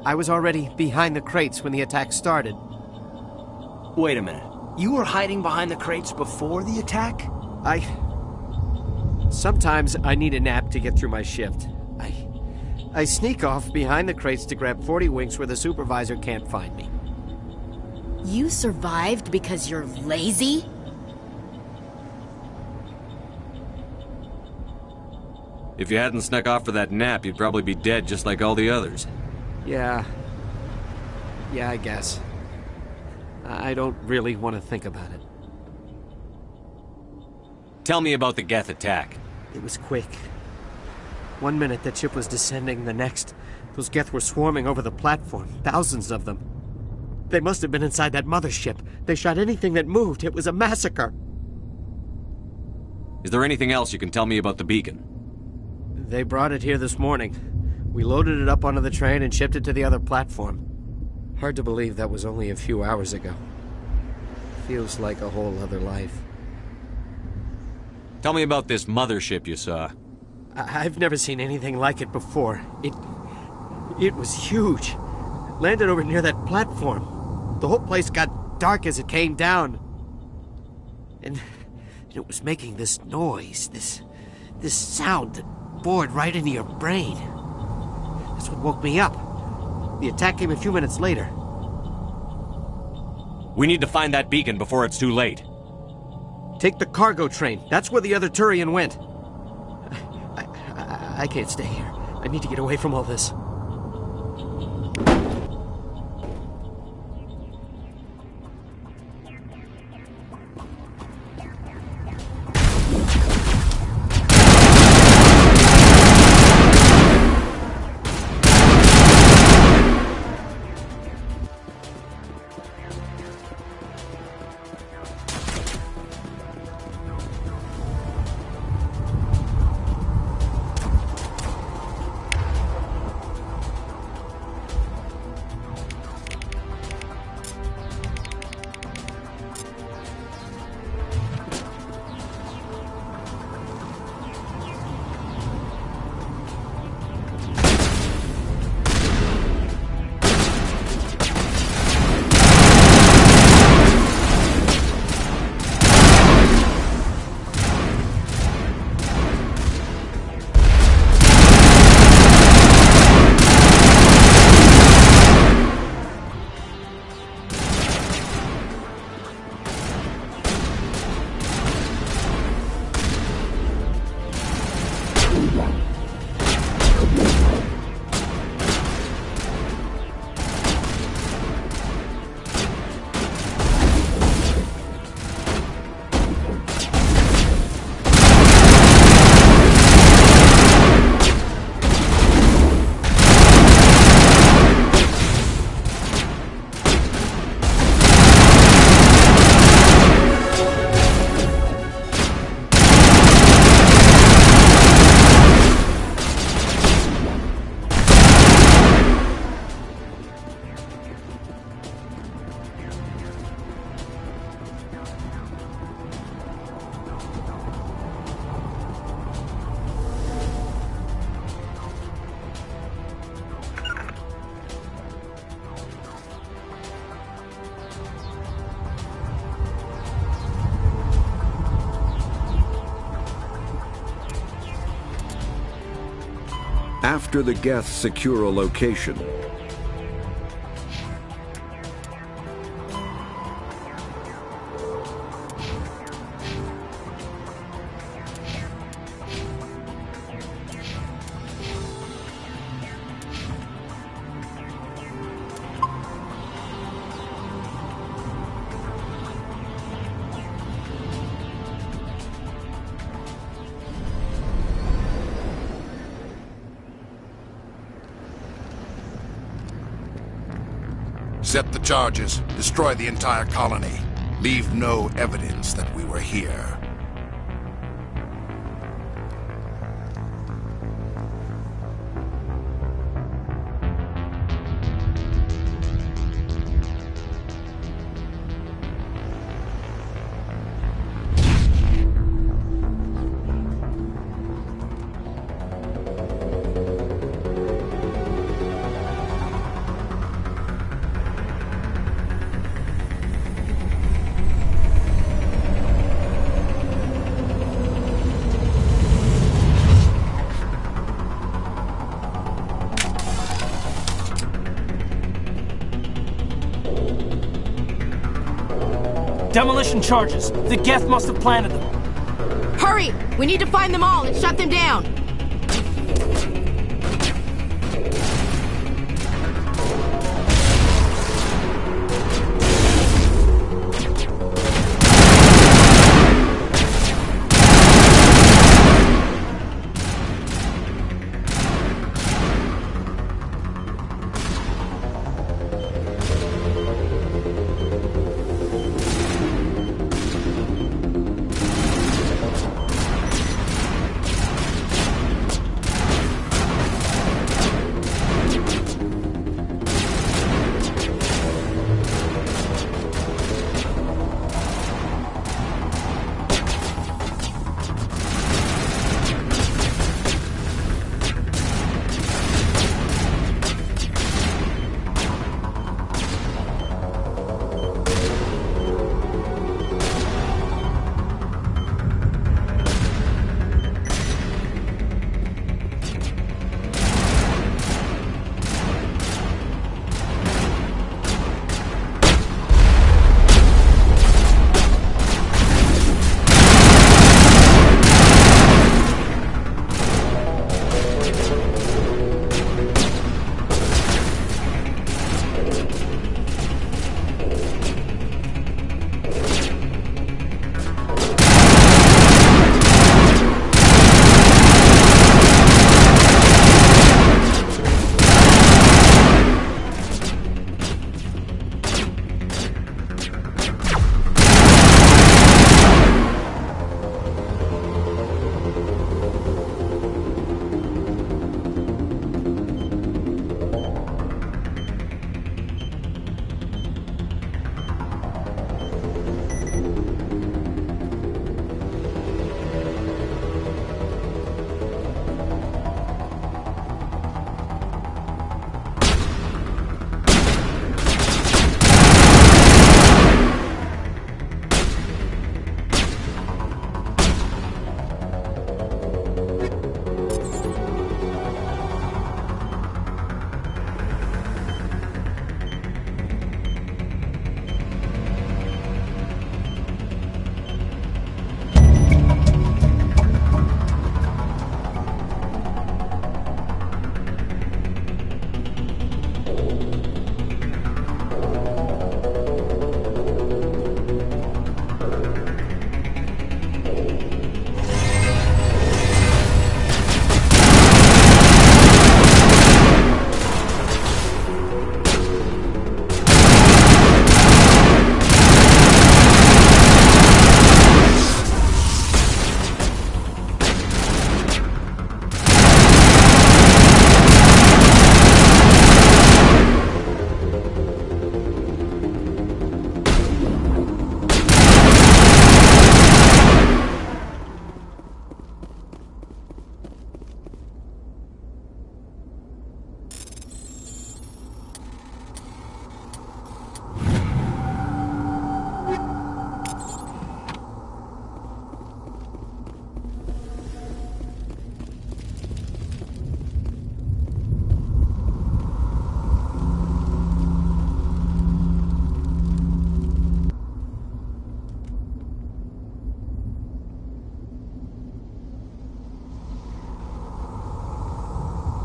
[SPEAKER 19] I was already behind the crates when the attack started.
[SPEAKER 5] Wait a minute. You were hiding behind the crates before the attack?
[SPEAKER 19] Sometimes I need a nap to get through my shift. I sneak off behind the crates to grab 40 winks where the supervisor can't find me.
[SPEAKER 18] You survived because you're lazy?
[SPEAKER 2] If you hadn't snuck off for that nap, you'd probably be dead just like all the others.
[SPEAKER 19] Yeah, I guess. I don't really want to think about it.
[SPEAKER 2] Tell me about the Geth attack.
[SPEAKER 19] It was quick. 1 minute that ship was descending, the next, those Geth were swarming over the platform, thousands of them. They must have been inside that mothership. They shot anything that moved. It was a massacre.
[SPEAKER 2] Is there anything else you can tell me about the beacon?
[SPEAKER 19] They brought it here this morning. We loaded it up onto the train and shipped it to the other platform. Hard to believe that was only a few hours ago. Feels like a whole other life.
[SPEAKER 2] Tell me about this mothership you saw.
[SPEAKER 19] I've never seen anything like it before. It was huge. Landed over near that platform. The whole place got dark as it came down. And it was making this noise, this sound that bored right into your brain. That's what woke me up. The attack came a few minutes later.
[SPEAKER 2] We need to find that beacon before it's too late.
[SPEAKER 19] Take the cargo train. That's where the other Turian went. I can't stay here. I need to get away from all this.
[SPEAKER 10] After the Geth secure a location,
[SPEAKER 17] Accept the charges. Destroy the entire colony. Leave no evidence that we were here.
[SPEAKER 16] Demolition charges. The Geth must have planted them.
[SPEAKER 18] Hurry! We need to find them all and shut them down.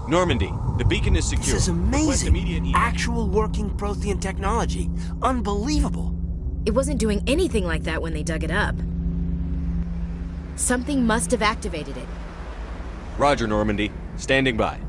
[SPEAKER 2] Normandy, the beacon is secure.
[SPEAKER 5] This is amazing. Actual working Prothean technology. Unbelievable.
[SPEAKER 13] It wasn't doing anything like that when they dug it up. Something must have activated it.
[SPEAKER 2] Roger, Normandy. Standing by.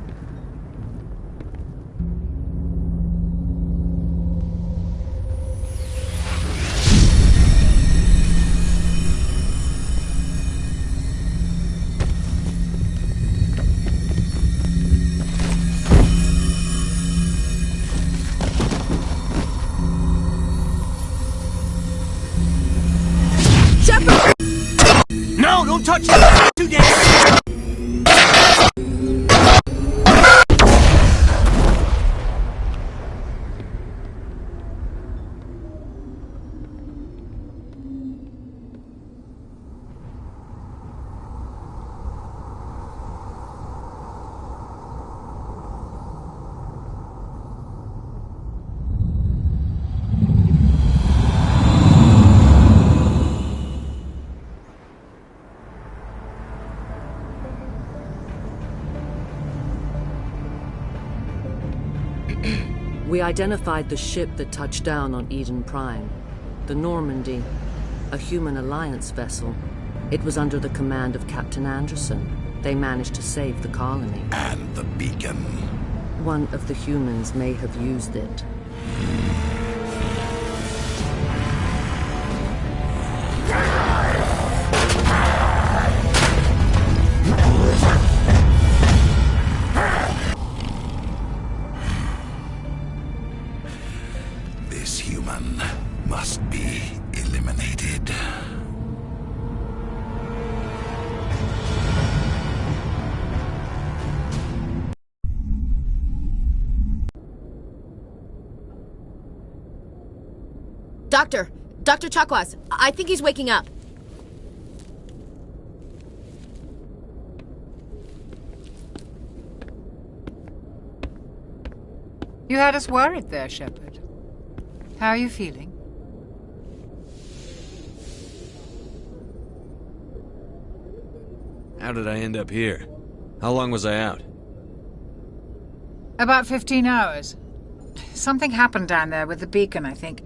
[SPEAKER 16] No, don't touch it! Too damn!
[SPEAKER 20] We identified the ship that touched down on Eden Prime. The Normandy, a human alliance vessel. It was under the command of Captain Anderson. They managed to save the colony.
[SPEAKER 17] And the beacon.
[SPEAKER 20] One of the humans may have used it.
[SPEAKER 17] This human must be eliminated.
[SPEAKER 18] Dr. Chakwas, I think he's waking up.
[SPEAKER 11] You had us worried there, Shepard. How are you feeling?
[SPEAKER 2] How did I end up here? How long was I out?
[SPEAKER 11] About 15 hours. Something happened down there with the beacon, I think.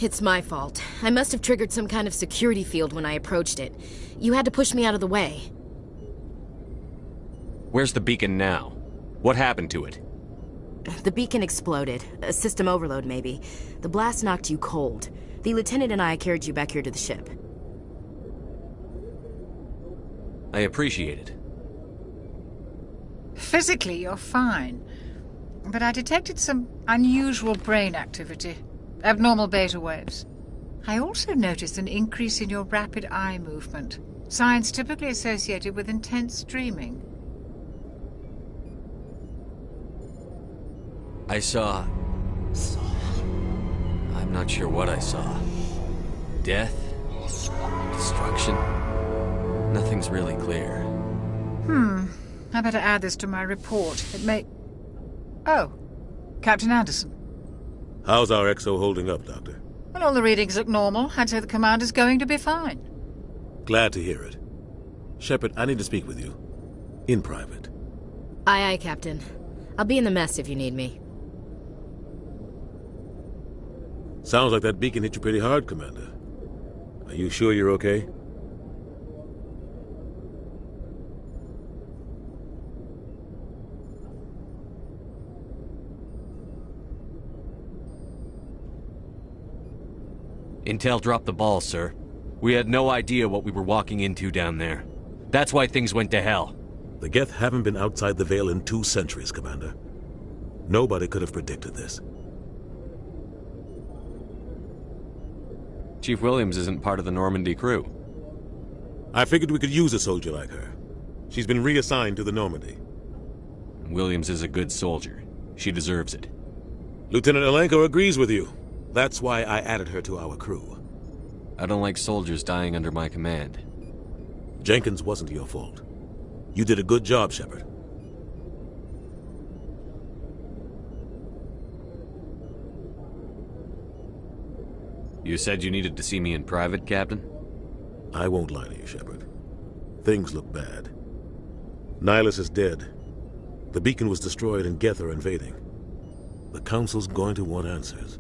[SPEAKER 18] It's my fault. I must have triggered some kind of security field when I approached it. You had to push me out of the way.
[SPEAKER 2] Where's the beacon now? What happened to it?
[SPEAKER 18] The beacon exploded. A system overload, maybe. The blast knocked you cold. The lieutenant and I carried you back here to the ship.
[SPEAKER 2] I appreciate it.
[SPEAKER 11] Physically, you're fine. But I detected some unusual brain activity. Abnormal beta waves. I also noticed an increase in your rapid eye movement. Signs typically associated with intense dreaming.
[SPEAKER 2] I saw... I'm not sure what I saw. Death? Destruction? Nothing's really clear.
[SPEAKER 11] I better add this to my report. It may... Oh, Captain Anderson.
[SPEAKER 12] How's our XO holding up, Doctor?
[SPEAKER 11] Well, all the readings look normal. I'd say the commander's going to be fine.
[SPEAKER 12] Glad to hear it. Shepard, I need to speak with you. In private.
[SPEAKER 18] Aye, aye, Captain. I'll be in the mess if you need me.
[SPEAKER 12] Sounds like that beacon hit you pretty hard, Commander. Are you sure you're okay?
[SPEAKER 2] Intel dropped the ball, sir. We had no idea what we were walking into down there. That's why things went to hell.
[SPEAKER 12] The Geth haven't been outside the Veil in 2 centuries, Commander. Nobody could have predicted this.
[SPEAKER 2] Chief Williams isn't part of the Normandy crew.
[SPEAKER 12] I figured we could use a soldier like her. She's been reassigned to the Normandy.
[SPEAKER 2] Williams is a good soldier. She deserves it.
[SPEAKER 12] Lieutenant Alenko agrees with you. That's why I added her to our crew.
[SPEAKER 2] I don't like soldiers dying under my command.
[SPEAKER 12] Jenkins wasn't your fault. You did a good job, Shepard.
[SPEAKER 2] You said you needed to see me in private, Captain?
[SPEAKER 12] I won't lie to you, Shepard. Things look bad. Nihilus is dead. The beacon was destroyed and Geth are invading. The Council's going to want answers.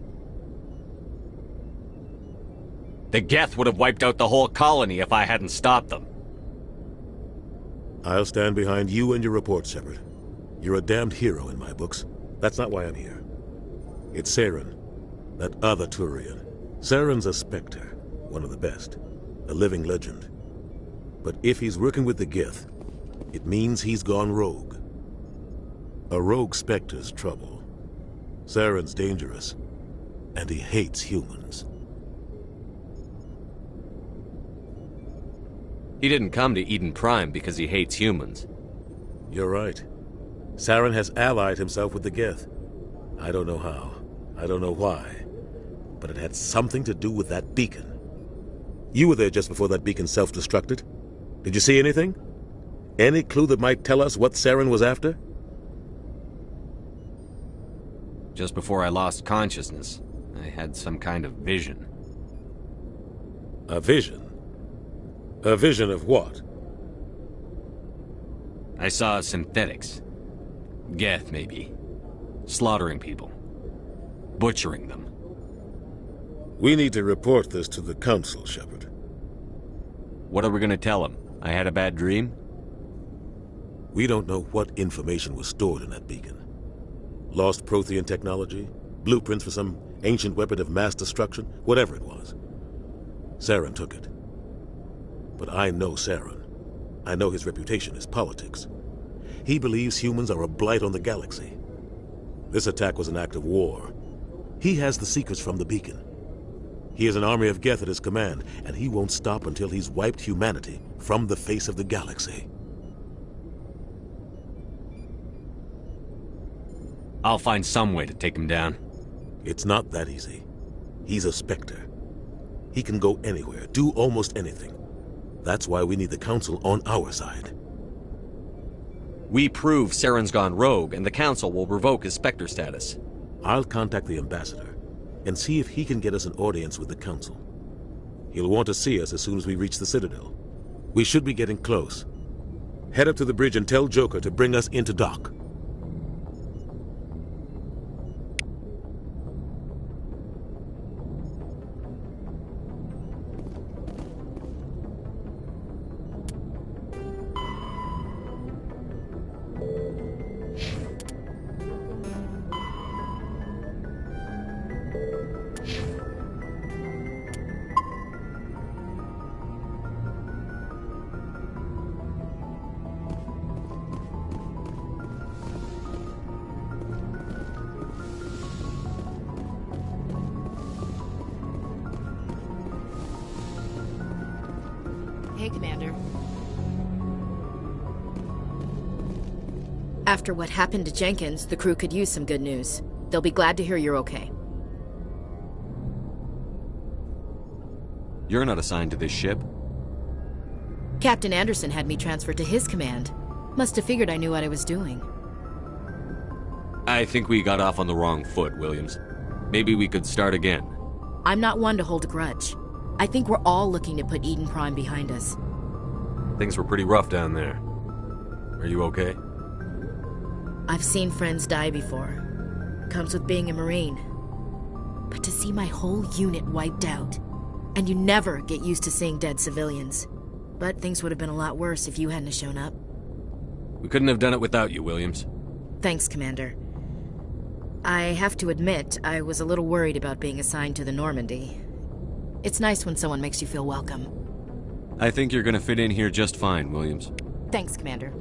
[SPEAKER 2] The Geth would have wiped out the whole colony if I hadn't stopped them.
[SPEAKER 12] I'll stand behind you and your report, Shepard. You're a damned hero in my books. That's not why I'm here. It's Saren, that other Turian. Saren's a Spectre, one of the best, a living legend. But if he's working with the Geth, it means he's gone rogue. A rogue Spectre's trouble. Saren's dangerous, and he hates humans.
[SPEAKER 2] He didn't come to Eden Prime because he hates humans.
[SPEAKER 12] You're right. Saren has allied himself with the Geth. I don't know how. I don't know why. But it had something to do with that beacon. You were there just before that beacon self-destructed. Did you see anything? Any clue that might tell us what Saren was after?
[SPEAKER 2] Just before I lost consciousness, I had some kind of vision.
[SPEAKER 12] A vision? A vision of what?
[SPEAKER 2] I saw synthetics. Geth, maybe. Slaughtering people. Butchering them.
[SPEAKER 12] We need to report this to the Council, Shepard.
[SPEAKER 2] What are we gonna tell them? I had a bad dream?
[SPEAKER 12] We don't know what information was stored in that beacon. Lost Prothean technology? Blueprints for some ancient weapon of mass destruction? Whatever it was. Saren took it. But I know Saren. I know his reputation is politics. He believes humans are a blight on the galaxy. This attack was an act of war. He has the secrets from the beacon. He has an army of Geth at his command, and he won't stop until he's wiped humanity from the face of the galaxy.
[SPEAKER 2] I'll find some way to take him down.
[SPEAKER 12] It's not that easy. He's a Spectre. He can go anywhere, do almost anything. That's why we need the Council on our side.
[SPEAKER 2] We prove Saren's gone rogue, and the Council will revoke his Spectre status.
[SPEAKER 12] I'll contact the Ambassador and see if he can get us an audience with the Council. He'll want to see us as soon as we reach the Citadel. We should be getting close. Head up to the bridge and tell Joker to bring us into dock.
[SPEAKER 18] Hey, Commander. After what happened to Jenkins, the crew could use some good news. They'll be glad to hear you're okay.
[SPEAKER 2] You're not assigned to this ship.
[SPEAKER 18] Captain Anderson had me transferred to his command. Must have figured I knew what I was doing.
[SPEAKER 2] I think we got off on the wrong foot, Williams. Maybe we could start again.
[SPEAKER 18] I'm not one to hold a grudge. I think we're all looking to put Eden Prime behind us.
[SPEAKER 2] Things were pretty rough down there. Are you okay?
[SPEAKER 18] I've seen friends die before. Comes with being a Marine. But to see my whole unit wiped out, and you never get used to seeing dead civilians. But things would have been a lot worse if you hadn't shown up.
[SPEAKER 2] We couldn't have done it without you, Williams.
[SPEAKER 18] Thanks, Commander. I have to admit, I was a little worried about being assigned to the Normandy. It's nice when someone makes you feel welcome.
[SPEAKER 2] I think you're gonna fit in here just fine, Williams.
[SPEAKER 18] Thanks, Commander.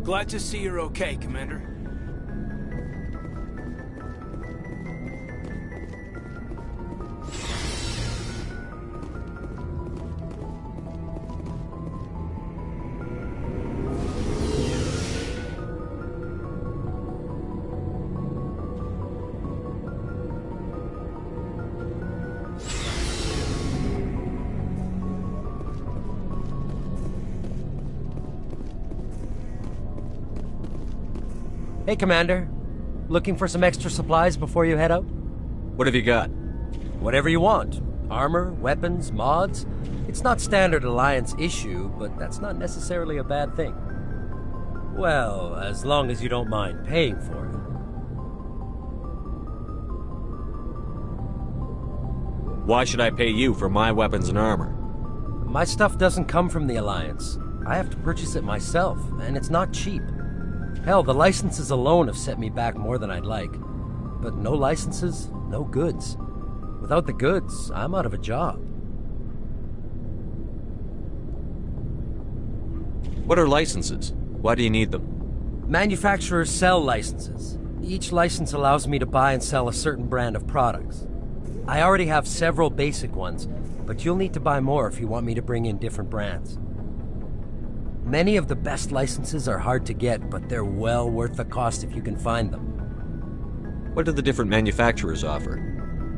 [SPEAKER 5] Glad to see you're okay, Commander.
[SPEAKER 16] Hey, Commander. Looking for some extra supplies before you head out?
[SPEAKER 2] What have you got?
[SPEAKER 16] Whatever you want. Armor, weapons, mods. It's not standard Alliance issue, but that's not necessarily a bad thing. Well, as long as you don't mind paying for it.
[SPEAKER 2] Why should I pay you for my weapons and armor?
[SPEAKER 16] My stuff doesn't come from the Alliance. I have to purchase it myself, and it's not cheap. Hell, the licenses alone have set me back more than I'd like. But no licenses, no goods. Without the goods, I'm out of a job.
[SPEAKER 2] What are licenses? Why do you need them?
[SPEAKER 16] Manufacturers sell licenses. Each license allows me to buy and sell a certain brand of products. I already have several basic ones, but you'll need to buy more if you want me to bring in different brands. Many of the best licenses are hard to get, but they're well worth the cost if you can find them.
[SPEAKER 2] What do the different manufacturers offer?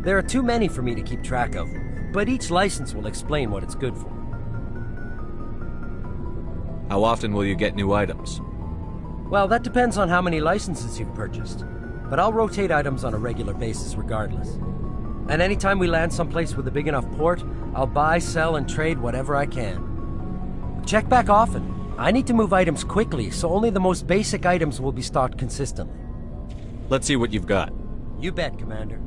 [SPEAKER 16] There are too many for me to keep track of, but each license will explain what it's good for.
[SPEAKER 2] How often will you get new items?
[SPEAKER 16] Well, that depends on how many licenses you've purchased, but I'll rotate items on a regular basis regardless. And anytime we land someplace with a big enough port, I'll buy, sell, and trade whatever I can. Check back often. I need to move items quickly, so only the most basic items will be stocked consistently.
[SPEAKER 2] Let's see what you've got.
[SPEAKER 16] You bet, Commander.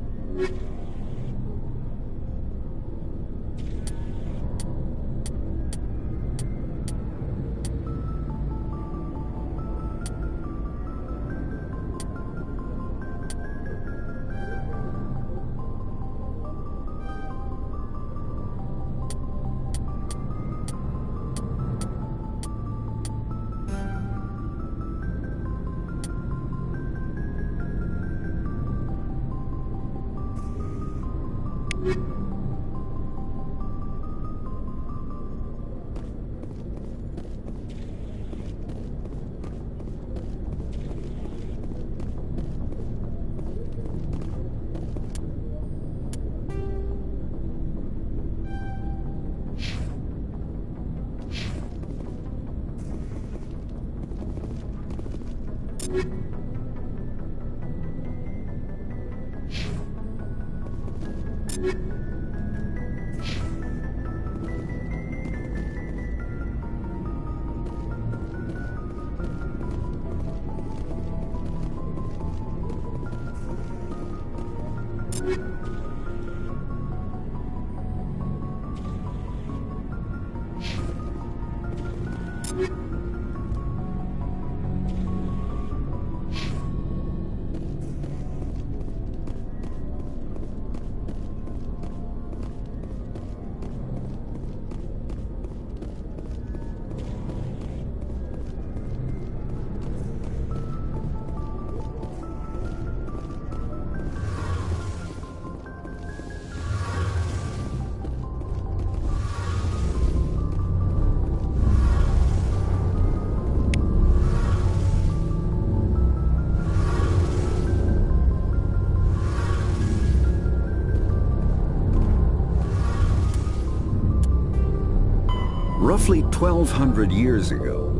[SPEAKER 10] Roughly 1,200 years ago,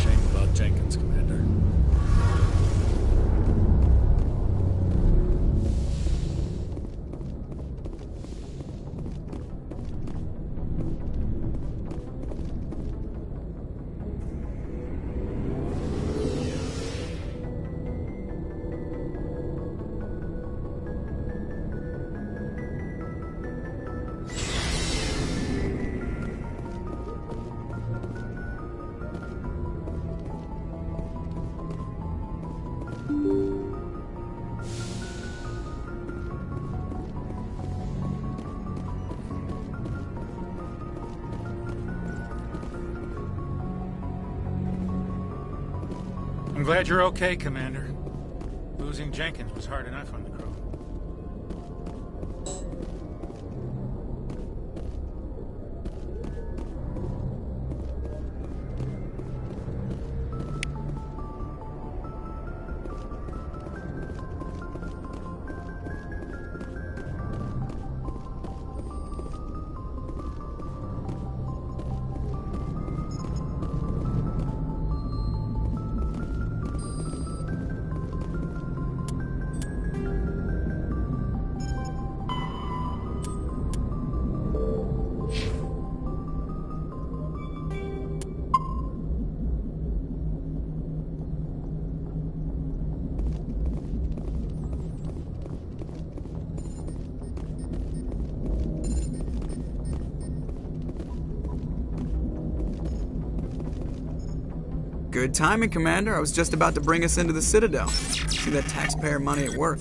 [SPEAKER 8] Shame about Jenkins, Commander.
[SPEAKER 7] I'm glad you're okay, Commander. Losing Jenkins was hard enough on the crew.
[SPEAKER 3] Good timing, Commander. I was just about to bring us into the Citadel. See that taxpayer money at work.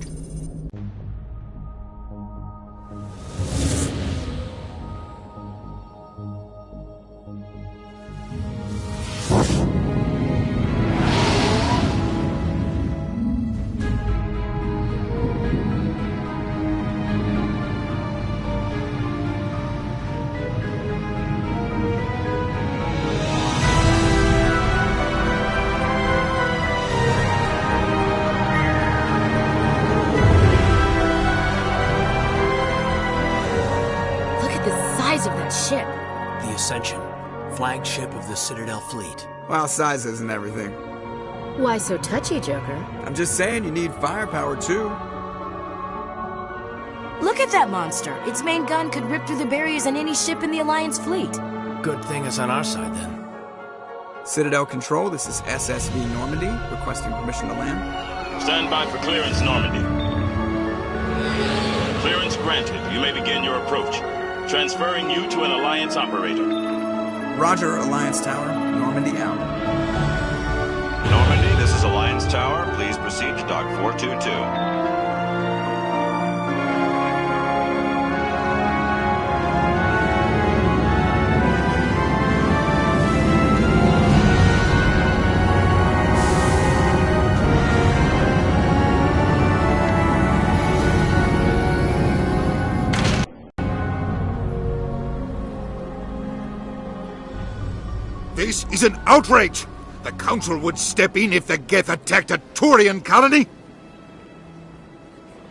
[SPEAKER 5] Ascension, flagship of the Citadel fleet.
[SPEAKER 3] Well, size isn't everything.
[SPEAKER 18] Why so touchy, Joker?
[SPEAKER 3] I'm just saying you need firepower, too.
[SPEAKER 18] Look at that monster. Its main gun could rip through the barriers in any ship in the Alliance fleet.
[SPEAKER 5] Good thing it's on our side, then.
[SPEAKER 3] Citadel Control, this is SSV Normandy, requesting permission to land.
[SPEAKER 21] Stand by for clearance, Normandy. Clearance granted. You may begin your approach. Transferring you to an Alliance operator.
[SPEAKER 3] Roger, Alliance Tower. Normandy out.
[SPEAKER 21] Normandy, this is Alliance Tower. Please proceed to Dock 422.
[SPEAKER 17] This is an outrage! The Council would step in if the Geth attacked a Turian colony?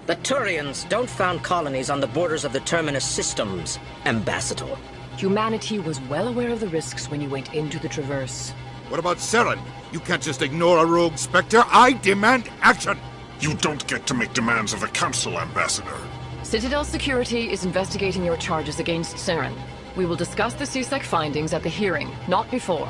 [SPEAKER 22] The Turians don't found colonies on the borders of the Terminus systems, Ambassador.
[SPEAKER 23] Humanity was well aware of the risks when you went into the Traverse.
[SPEAKER 17] What about Saren? You can't just ignore a rogue Spectre. I demand action!
[SPEAKER 24] You don't get to make demands of the Council, Ambassador.
[SPEAKER 23] Citadel Security is investigating your charges against Saren. We will discuss the CSEC findings at the hearing, not before.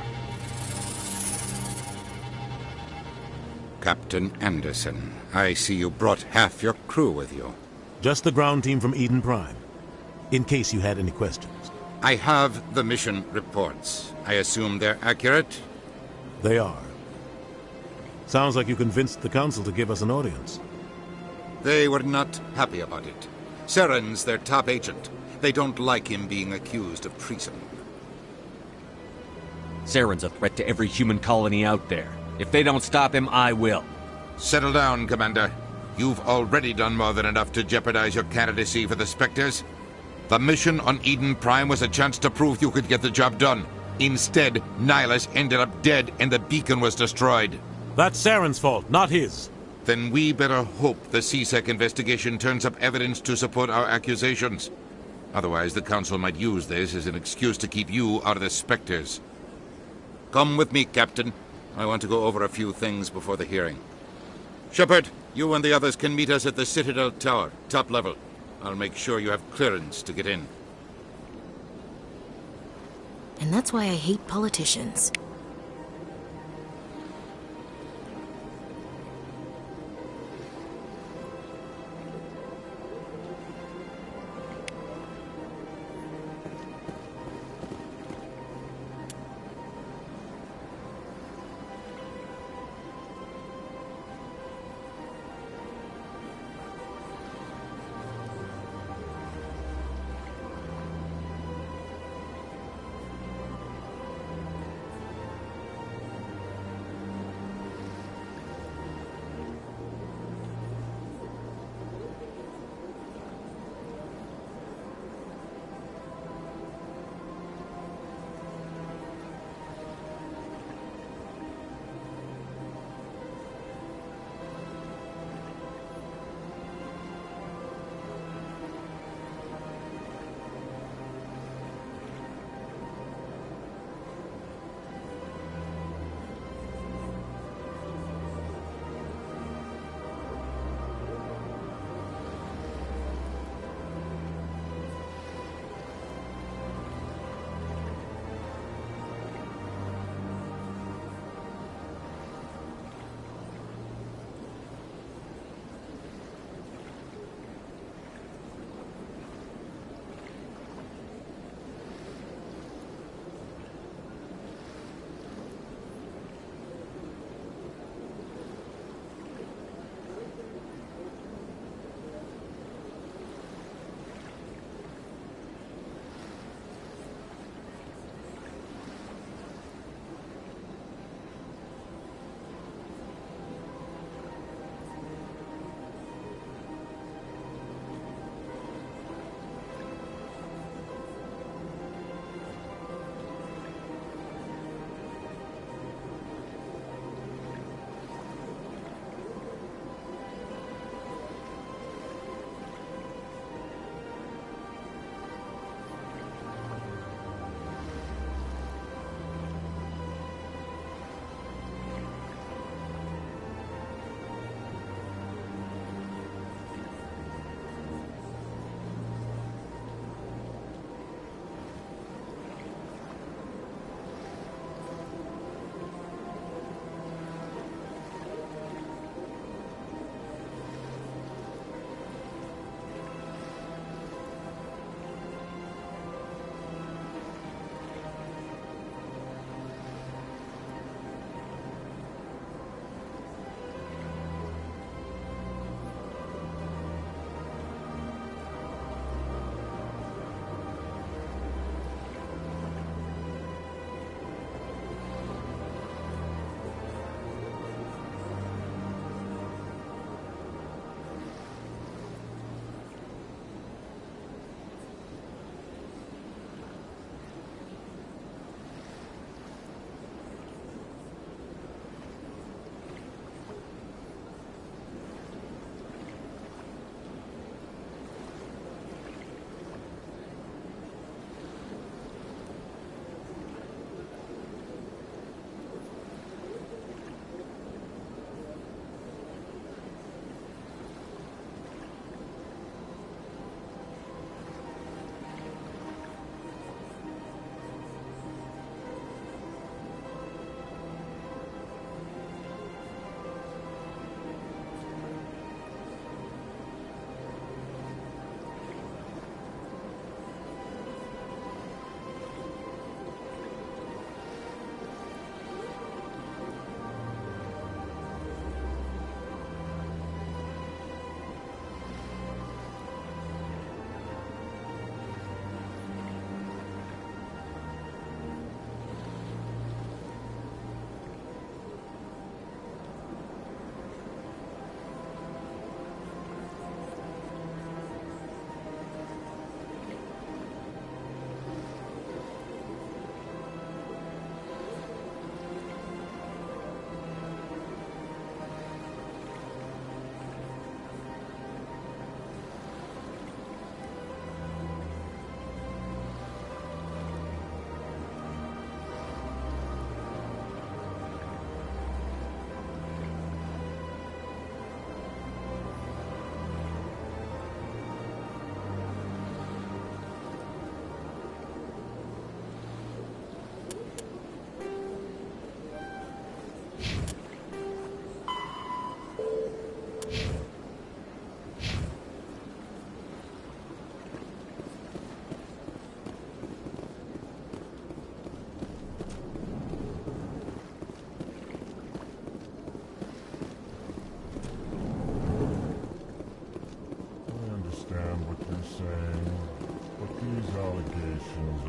[SPEAKER 17] Captain Anderson, I see you brought half your crew with you.
[SPEAKER 12] Just the ground team from Eden Prime, in case you had any questions.
[SPEAKER 17] I have the mission reports. I assume they're accurate?
[SPEAKER 12] They are. Sounds like you convinced the Council to give us an audience.
[SPEAKER 17] They were not happy about it. Saren's their top agent. They don't like him being accused of treason.
[SPEAKER 2] Saren's a threat to every human colony out there. If they don't stop him, I will.
[SPEAKER 17] Settle down, Commander. You've already done more than enough to jeopardize your candidacy for the Spectres. The mission on Eden Prime was a chance to prove you could get the job done. Instead, Nihilus ended up dead and the beacon was destroyed.
[SPEAKER 12] That's Saren's fault, not his.
[SPEAKER 17] Then we better hope the CSEC investigation turns up evidence to support our accusations. Otherwise, the Council might use this as an excuse to keep you out of the Spectres. Come with me, Captain. I want to go over a few things before the hearing. Shepard, you and the others can meet us at the Citadel Tower, top level. I'll make sure you have clearance to get in.
[SPEAKER 18] And that's why I hate politicians.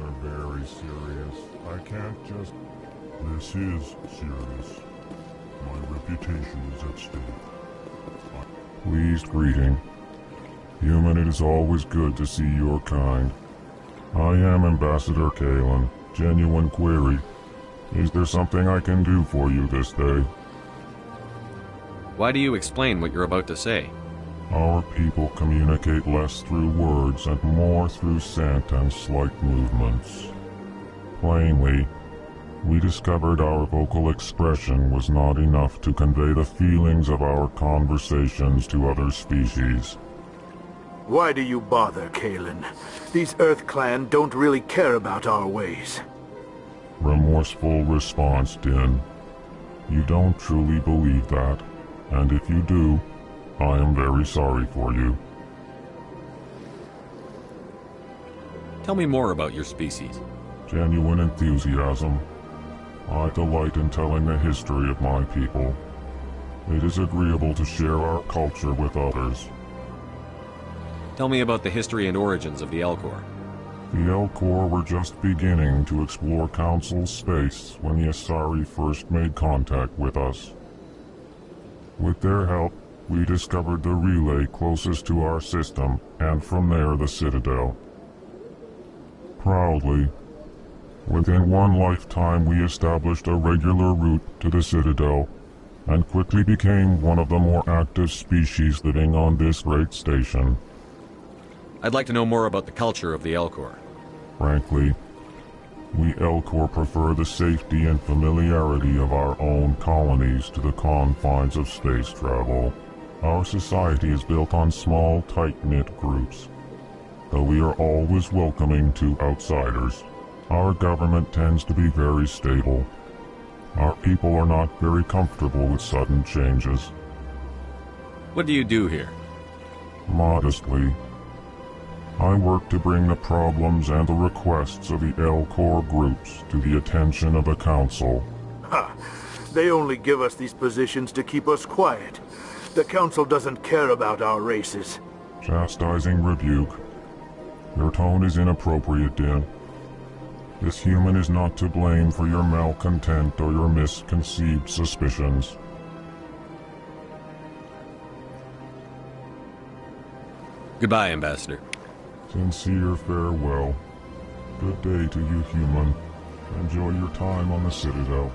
[SPEAKER 1] are very serious. I can't just... This is serious. My reputation is at stake. Pleased greeting. Human, it is always good to see your kind. I am Ambassador Kalen. Genuine query. Is there something I can do for you this day?
[SPEAKER 2] Why do you explain what you're about to say?
[SPEAKER 1] Our people communicate less through words and more through scent and slight movements. Plainly, we discovered our vocal expression was not enough to convey the feelings of our conversations to other species.
[SPEAKER 6] Why do you bother, Kalen? These Earth Clan don't really care about our ways.
[SPEAKER 1] Remorseful response, Din. You don't truly believe that, and if you do, I am very sorry for you.
[SPEAKER 2] Tell me more about your species.
[SPEAKER 1] Genuine enthusiasm. I delight in telling the history of my people. It is agreeable to share our culture with others.
[SPEAKER 2] Tell me about the history and origins of the Elcor.
[SPEAKER 1] The Elcor were just beginning to explore Council space when the Asari first made contact with us. With their help, we discovered the relay closest to our system, and from there the Citadel. Proudly, within one lifetime we established a regular route to the Citadel, and quickly became one of the more active species living on this great station.
[SPEAKER 2] I'd like to know more about the culture of the Elcor.
[SPEAKER 1] Frankly, we Elcor prefer the safety and familiarity of our own colonies to the confines of space travel. Our society is built on small, tight-knit groups. Though we are always welcoming to outsiders, our government tends to be very stable. Our people are not very comfortable with sudden changes.
[SPEAKER 2] What do you do here?
[SPEAKER 1] Modestly, I work to bring the problems and the requests of the Elcor groups to the attention of the Council.
[SPEAKER 6] Ha! They only give us these positions to keep us quiet. The Council doesn't care about our races.
[SPEAKER 1] Chastising rebuke. Your tone is inappropriate, Din. This human is not to blame for your malcontent or your misconceived suspicions.
[SPEAKER 2] Goodbye, Ambassador.
[SPEAKER 1] Sincere farewell. Good day to you, human. Enjoy your time on the Citadel.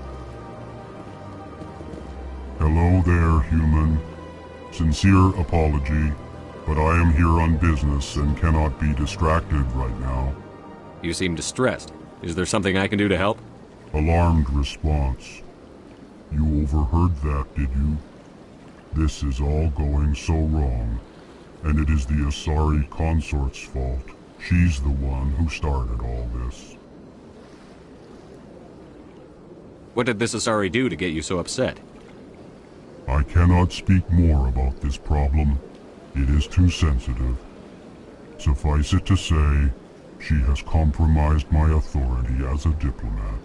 [SPEAKER 1] Hello there, human. Sincere apology, but I am here on business and cannot be distracted right now.
[SPEAKER 2] You seem distressed. Is there something I can do to help?
[SPEAKER 1] Alarmed response. You overheard that, did you? This is all going so wrong, and it is the Asari consort's fault. She's the one who started all this.
[SPEAKER 2] What did this Asari do to get you so upset?
[SPEAKER 1] I cannot speak more about this problem. It is too sensitive. Suffice it to say, she has compromised my authority as a diplomat.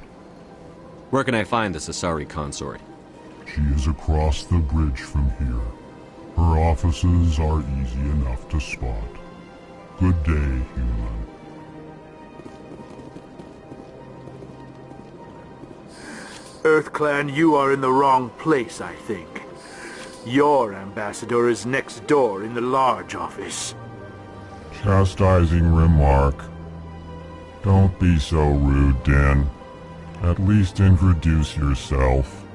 [SPEAKER 2] Where can I find this Asari consort?
[SPEAKER 1] She is across the bridge from here. Her offices are easy enough to spot. Good day, human.
[SPEAKER 6] Earth Clan, you are in the wrong place, I think. Your ambassador is next door in the large office.
[SPEAKER 1] Chastising remark. Don't be so rude, Din. At least introduce yourself.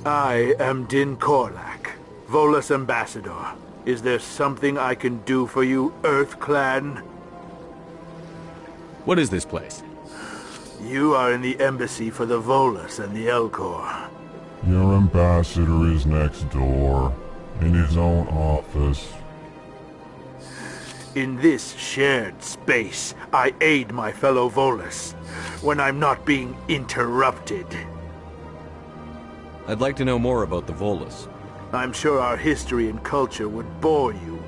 [SPEAKER 6] I am Din Korlak, Volus ambassador. Is there something I can do for you, Earth Clan?
[SPEAKER 2] What is this place?
[SPEAKER 6] You are in the embassy for the Volus and the Elcor.
[SPEAKER 1] Your ambassador is next door, in his own office.
[SPEAKER 6] In this shared space, I aid my fellow Volus, when I'm not being interrupted.
[SPEAKER 2] I'd like to know more about the Volus.
[SPEAKER 6] I'm sure our history and culture would bore you,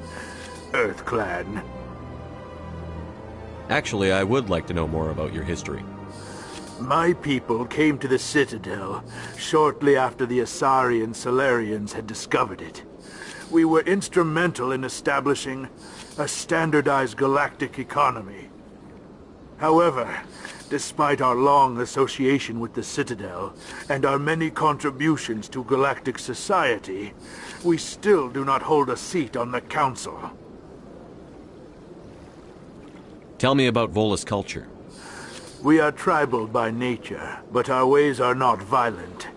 [SPEAKER 6] Earth Clan.
[SPEAKER 2] Actually, I would like to know more about your history.
[SPEAKER 6] My people came to the Citadel shortly after the Asari and Salarians had discovered it. we were instrumental in establishing a standardized galactic economy. However, despite our long association with the Citadel and our many contributions to galactic society, we still do not hold a seat on the Council.
[SPEAKER 2] Tell me about Volus culture.
[SPEAKER 6] We are tribal by nature, but our ways are not violent.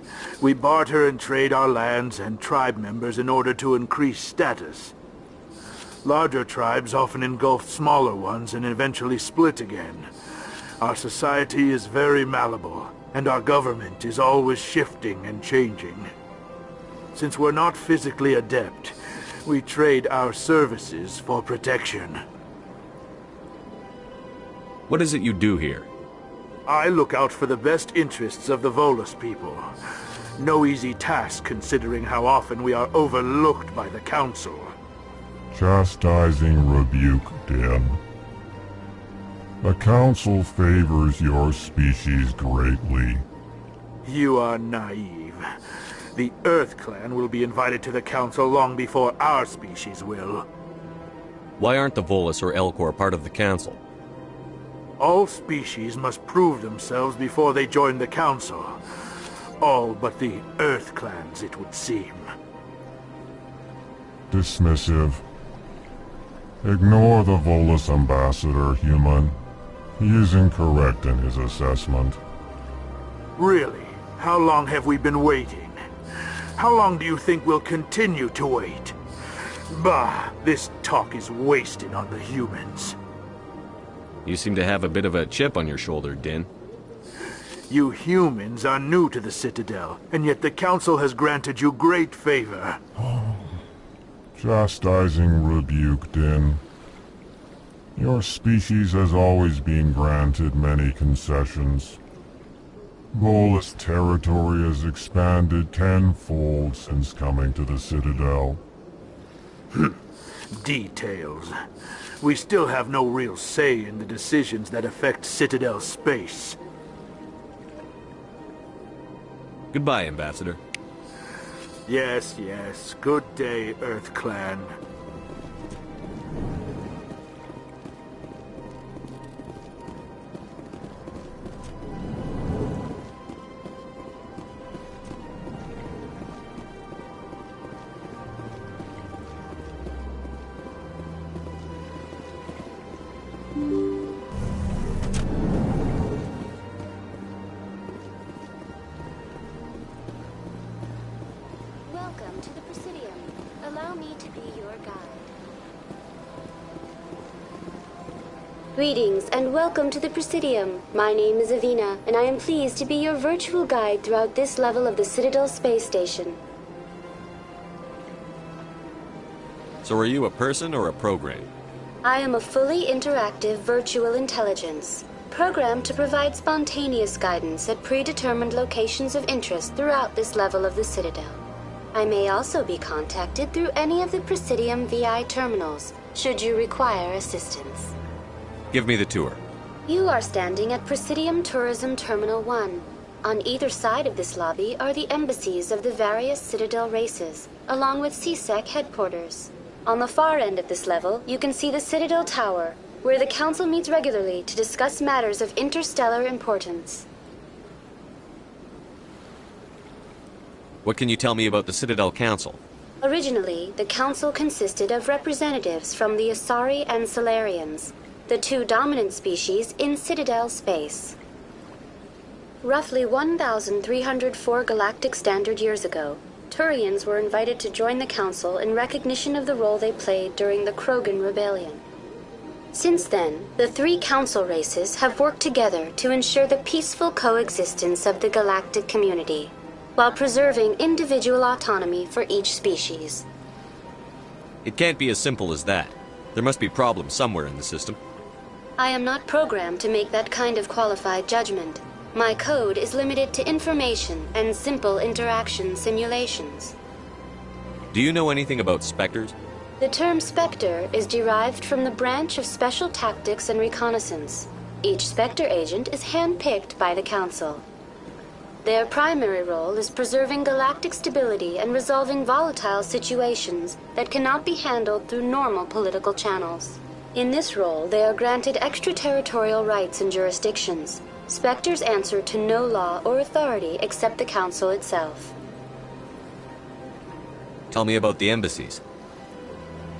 [SPEAKER 6] We barter and trade our lands and tribe members in order to increase status. Larger tribes often engulf smaller ones and eventually split again. Our society is very malleable, and our government is always shifting and changing. Since we're not physically adept, we trade our services for protection.
[SPEAKER 2] What is it you do here?
[SPEAKER 6] I look out for the best interests of the Volus people. No easy task considering how often we are overlooked by the Council.
[SPEAKER 1] Chastising rebuke, Din. The Council favors your species greatly.
[SPEAKER 6] You are naive. The Earth Clan will be invited to the Council long before our species will.
[SPEAKER 2] Why aren't the Volus or Elcor part of the Council?
[SPEAKER 6] All species must prove themselves before they join the Council. All but the Earth Clans, it would seem.
[SPEAKER 1] Dismissive. Ignore the Volus ambassador, human. He is incorrect in his assessment.
[SPEAKER 6] Really? How long have we been waiting? How long do you think we'll continue to wait? Bah, this talk is wasted on the humans.
[SPEAKER 2] You seem to have a bit of a chip on your shoulder, Din.
[SPEAKER 6] You humans are new to the Citadel, and yet the Council has granted you great favor.
[SPEAKER 1] Chastising rebuke, Din. Your species has always been granted many concessions. Volus territory has expanded tenfold since coming to the Citadel.
[SPEAKER 6] Details. We still have no real say in the decisions that affect Citadel space.
[SPEAKER 2] Goodbye, Ambassador.
[SPEAKER 6] Yes, yes. Good day, Earth Clan.
[SPEAKER 4] Welcome to the Presidium. Allow me to be your guide. Greetings and welcome to the Presidium. My name is Avina, and I am pleased to be your virtual guide throughout this level of the Citadel Space Station.
[SPEAKER 2] So are you a person or a program?
[SPEAKER 4] I am a fully interactive virtual intelligence, programmed to provide spontaneous guidance at predetermined locations of interest throughout this level of the Citadel. I may also be contacted through any of the Presidium VI terminals, should you require assistance.
[SPEAKER 2] Give me the tour.
[SPEAKER 4] You are standing at Presidium Tourism Terminal 1. On either side of this lobby are the embassies of the various Citadel races, along with CSEC headquarters. On the far end of this level, you can see the Citadel Tower, where the Council meets regularly to discuss matters of interstellar importance.
[SPEAKER 2] What can you tell me about the Citadel Council?
[SPEAKER 4] Originally, the Council consisted of representatives from the Asari and Solarians, the two dominant species in Citadel space. Roughly 1,304 galactic standard years ago, Turians were invited to join the Council in recognition of the role they played during the Krogan Rebellion. Since then, the three Council races have worked together to ensure the peaceful coexistence of the galactic community, while preserving individual autonomy for each species.
[SPEAKER 2] It can't be as simple as that. There must be problems somewhere in the system.
[SPEAKER 4] I am not programmed to make that kind of qualified judgment. My code is limited to information and simple interaction simulations.
[SPEAKER 2] Do you know anything about Spectres?
[SPEAKER 4] The term Spectre is derived from the branch of Special Tactics and Reconnaissance. Each Spectre agent is handpicked by the Council. Their primary role is preserving galactic stability and resolving volatile situations that cannot be handled through normal political channels. In this role, they are granted extraterritorial rights and jurisdictions. Spectres answer to no law or authority except the Council itself.
[SPEAKER 2] Tell me about the embassies.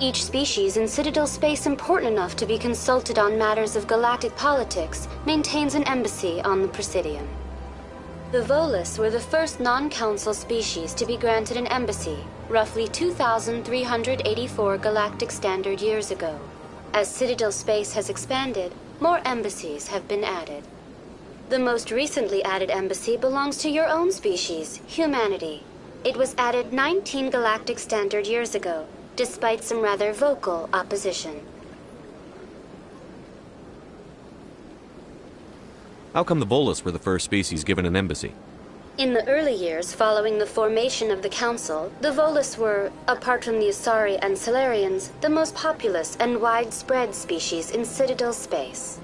[SPEAKER 4] Each species in Citadel space important enough to be consulted on matters of galactic politics maintains an embassy on the Presidium. The Volus were the first non-council species to be granted an embassy, roughly 2,384 galactic standard years ago. As Citadel space has expanded, more embassies have been added. The most recently added embassy belongs to your own species, humanity. It was added 19 galactic standard years ago, despite some rather vocal opposition.
[SPEAKER 2] How come the Volus were the first species given an embassy?
[SPEAKER 4] In the early years following the formation of the Council, the Volus were, apart from the Asari and Salarians, the most populous and widespread species in Citadel space.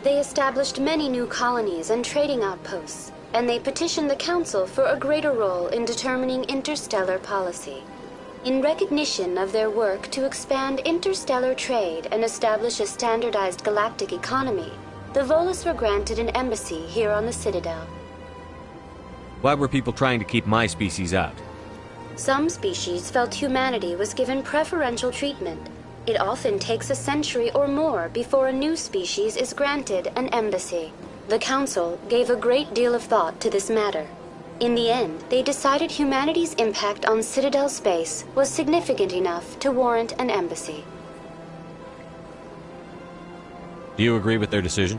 [SPEAKER 4] They established many new colonies and trading outposts, and they petitioned the Council for a greater role in determining interstellar policy. In recognition of their work to expand interstellar trade and establish a standardized galactic economy, the Volus were granted an embassy here on the Citadel.
[SPEAKER 2] Why were people trying to keep my species out?
[SPEAKER 4] Some species felt humanity was given preferential treatment. It often takes a century or more before a new species is granted an embassy. The Council gave a great deal of thought to this matter. In the end, they decided humanity's impact on Citadel space was significant enough to warrant an embassy.
[SPEAKER 2] Do you agree with their decision?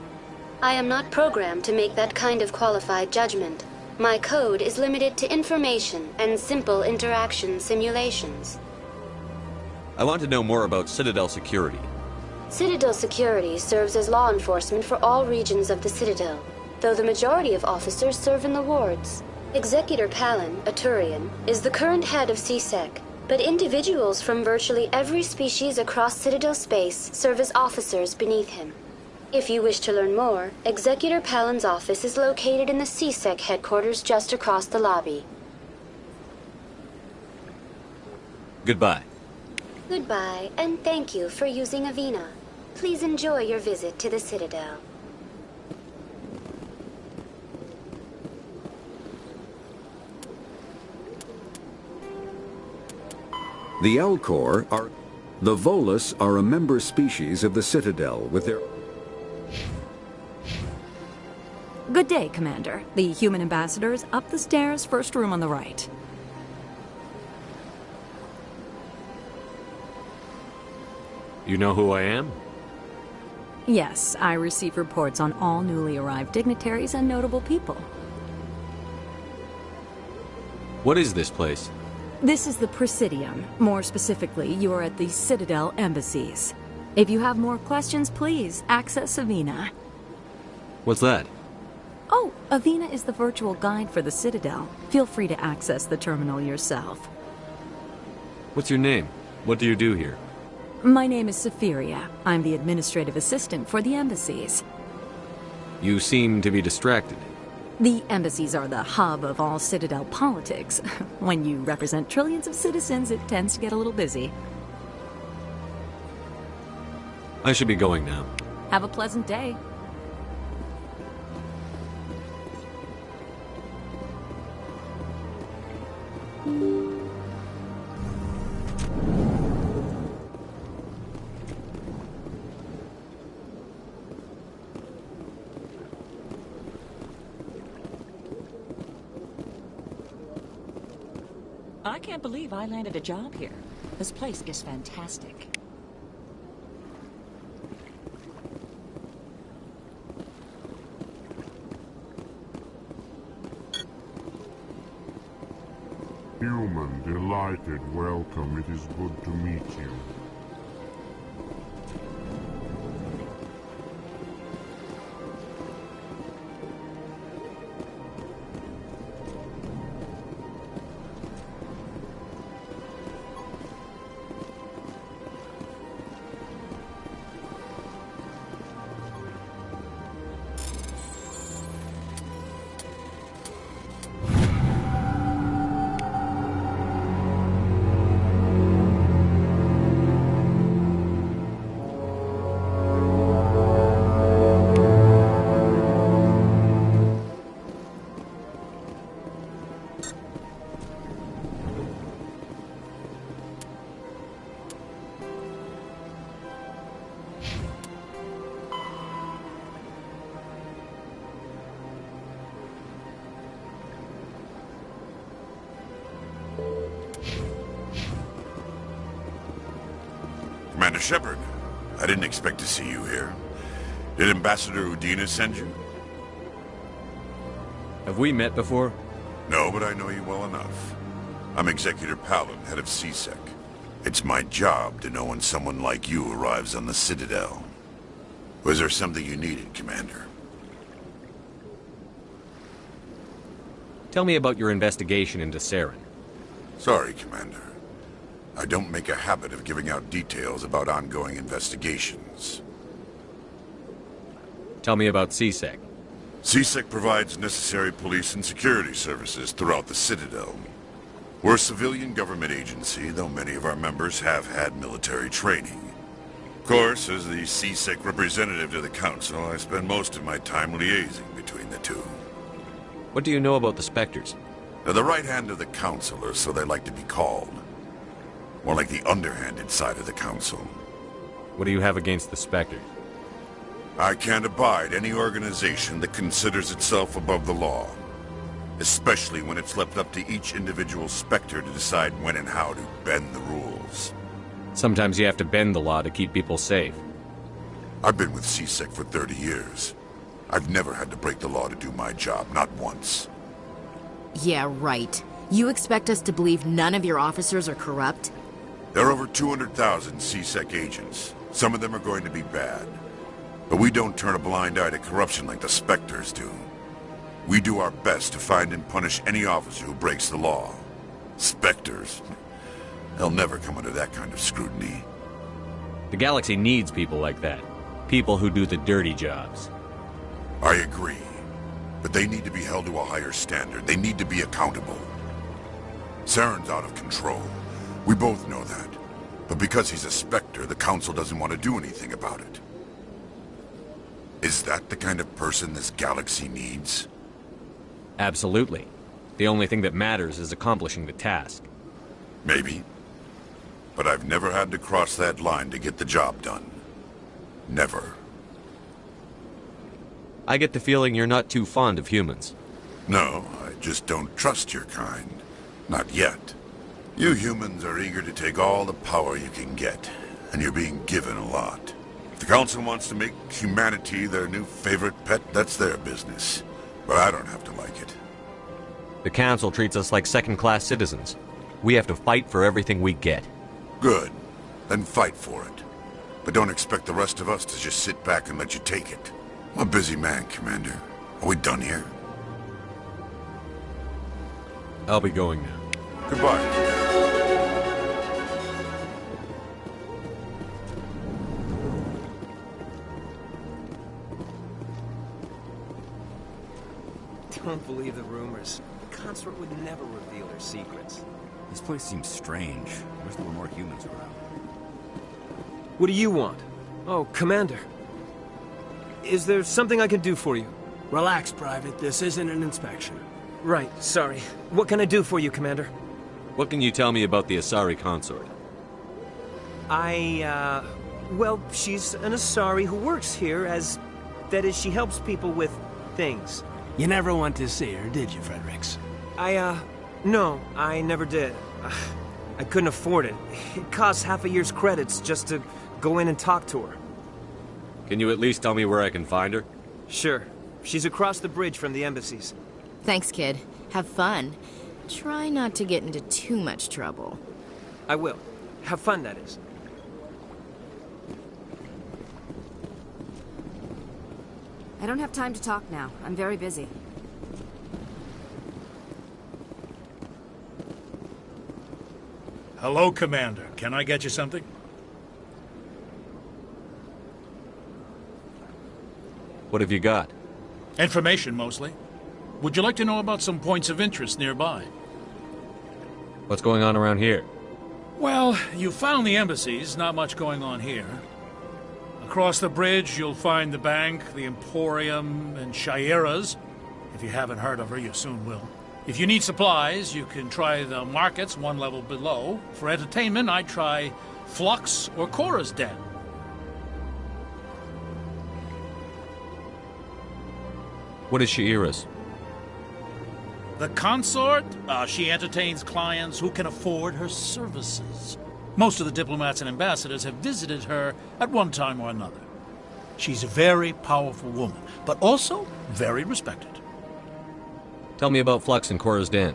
[SPEAKER 4] I am not programmed to make that kind of qualified judgment. My code is limited to information and simple interaction simulations.
[SPEAKER 2] I want to know more about Citadel security.
[SPEAKER 4] Citadel security serves as law enforcement for all regions of the Citadel, though the majority of officers serve in the wards. Executor Palin, a Turian, is the current head of CSEC, but individuals from virtually every species across Citadel space serve as officers beneath him. If you wish to learn more, Executor Palin's office is located in the CSEC headquarters just across the lobby.
[SPEAKER 2] Goodbye.
[SPEAKER 4] Goodbye, and thank you for using Avina. Please enjoy your visit to the Citadel.
[SPEAKER 10] The Elcor are... The Volus are a member species of the Citadel with their...
[SPEAKER 9] Good day, Commander. The human ambassador is up the stairs, first room on the right.
[SPEAKER 2] You know who I am?
[SPEAKER 9] Yes, I receive reports on all newly arrived dignitaries and notable people.
[SPEAKER 2] What is this place?
[SPEAKER 9] This is the Presidium. More specifically, you are at the Citadel embassies. If you have more questions, please access Avina.
[SPEAKER 2] What's that?
[SPEAKER 9] Oh, Avina is the virtual guide for the Citadel. Feel free to access the terminal yourself.
[SPEAKER 2] What's your name? What do you do here?
[SPEAKER 9] My name is Safiria. I'm the administrative assistant for the embassies.
[SPEAKER 2] You seem to be distracted.
[SPEAKER 9] The embassies are the hub of all Citadel politics. When you represent trillions of citizens, it tends to get a little busy.
[SPEAKER 2] I should be going now.
[SPEAKER 9] Have a pleasant day.
[SPEAKER 14] I can't believe I landed a job here. This place is fantastic.
[SPEAKER 1] Human, delighted, welcome. It is good to meet you.
[SPEAKER 13] Commander Shepard, I didn't expect to see you here. Did Ambassador Udina send you?
[SPEAKER 15] Have we met before?
[SPEAKER 13] No, but I know you well enough. I'm Executor Palin, head of C-Sec. It's my job to know when someone like you arrives on the Citadel. Was there something you needed, Commander?
[SPEAKER 15] Tell me about your investigation into Saren.
[SPEAKER 13] Sorry, Commander. I don't make a habit of giving out details about ongoing investigations.
[SPEAKER 15] Tell me about C-Sec.
[SPEAKER 13] C-Sec provides necessary police and security services throughout the Citadel. We're a civilian government agency, though many of our members have had military training. Of course, as the C-Sec representative to the Council, I spend most of my time liaising between the two.
[SPEAKER 15] What do you know about the Spectres?
[SPEAKER 13] They're the right hand of the Council, or so they like to be called. More like the underhanded side of the Council.
[SPEAKER 15] What do you have against the Spectres?
[SPEAKER 13] I can't abide any organization that considers itself above the law. Especially when it's left up to each individual Spectre to decide when and how to bend the rules.
[SPEAKER 15] Sometimes you have to bend the law to keep people safe.
[SPEAKER 13] I've been with C-Sec for 30 years. I've never had to break the law to do my job, not once.
[SPEAKER 18] Yeah, right. You expect us to believe none of your officers are corrupt?
[SPEAKER 13] There are over 200,000 C-Sec agents. Some of them are going to be bad. But we don't turn a blind eye to corruption like the Spectres do. We do our best to find and punish any officer who breaks the law. Spectres. They'll never come under that kind of scrutiny.
[SPEAKER 15] The Galaxy needs people like that. People who do the dirty jobs.
[SPEAKER 13] I agree. But they need to be held to a higher standard. They need to be accountable. Saren's out of control. We both know that. But because he's a Spectre, the Council doesn't want to do anything about it. Is that the kind of person this galaxy needs?
[SPEAKER 15] Absolutely. The only thing that matters is accomplishing the task.
[SPEAKER 13] Maybe. But I've never had to cross that line to get the job done. Never.
[SPEAKER 15] I get the feeling you're not too fond of humans.
[SPEAKER 13] No, I just don't trust your kind. Not yet. You humans are eager to take all the power you can get, and you're being given a lot. If the Council wants to make humanity their new favorite pet, that's their business. But I don't have to like it.
[SPEAKER 15] The Council treats us like second-class citizens. We have to fight for everything we get.
[SPEAKER 13] Good. Then fight for it. But don't expect the rest of us to just sit back and let you take it. I'm a busy man, Commander. Are we done here?
[SPEAKER 15] I'll be going now.
[SPEAKER 13] Goodbye.
[SPEAKER 19] Don't believe the rumors. The consort would never reveal their secrets.
[SPEAKER 20] This place seems strange. I wish there were more humans around.
[SPEAKER 19] What do you want? Oh, Commander. Is there something I can do for you?
[SPEAKER 5] Relax, Private. This isn't an inspection.
[SPEAKER 19] Right, sorry. What can I do for you, Commander?
[SPEAKER 15] What can you tell me about the Asari consort?
[SPEAKER 19] Well, she's an Asari who works here as... That is, she helps people with things.
[SPEAKER 5] You never went to see her, did you, Fredericks?
[SPEAKER 19] No, I never did. I couldn't afford it. It costs half a year's credits just to go in and talk to her.
[SPEAKER 15] Can you at least tell me where I can find her?
[SPEAKER 19] Sure. She's across the bridge from the embassies.
[SPEAKER 18] Thanks, kid. Have fun. Try not to get into too much trouble.
[SPEAKER 19] I will. Have fun, that is.
[SPEAKER 25] I don't have time to talk now. I'm very busy.
[SPEAKER 7] Hello, Commander. Can I get you something?
[SPEAKER 15] What have you got?
[SPEAKER 7] Information, mostly. Would you like to know about some points of interest nearby?
[SPEAKER 15] What's going on around here?
[SPEAKER 7] Well, you found the embassies. Not much going on here. Across the bridge, you'll find the bank, the Emporium, and Shayera's. If you haven't heard of her, you soon will. If you need supplies, you can try the markets one level below. For entertainment, I'd try Flux or Cora's Den.
[SPEAKER 15] What is Shayera's?
[SPEAKER 7] The consort? She entertains clients who can afford her services. Most of the diplomats and ambassadors have visited her at one time or another. She's a very powerful woman, but also very respected.
[SPEAKER 15] Tell me about Flux and Cora's Den.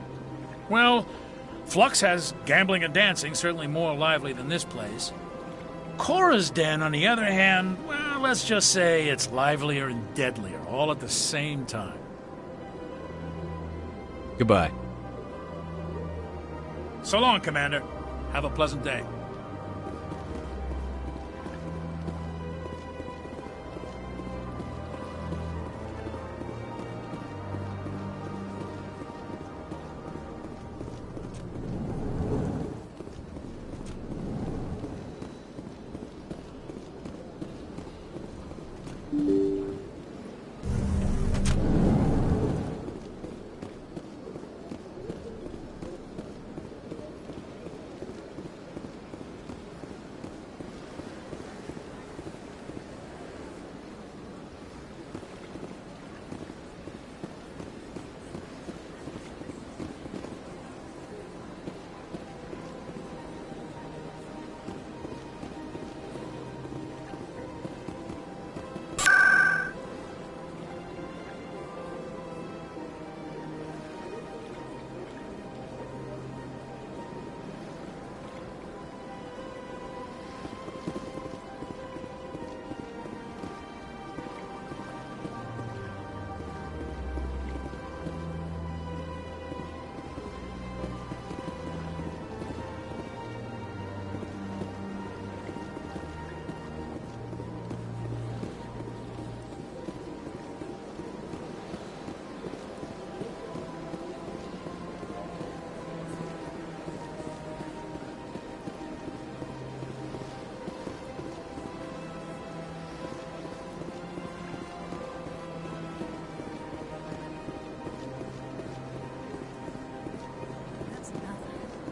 [SPEAKER 7] Well, Flux has gambling and dancing, certainly more lively than this place. Cora's Den, on the other hand, well, let's just say it's livelier and deadlier, all at the same time.
[SPEAKER 15] Goodbye.
[SPEAKER 7] So long, Commander. Have a pleasant day.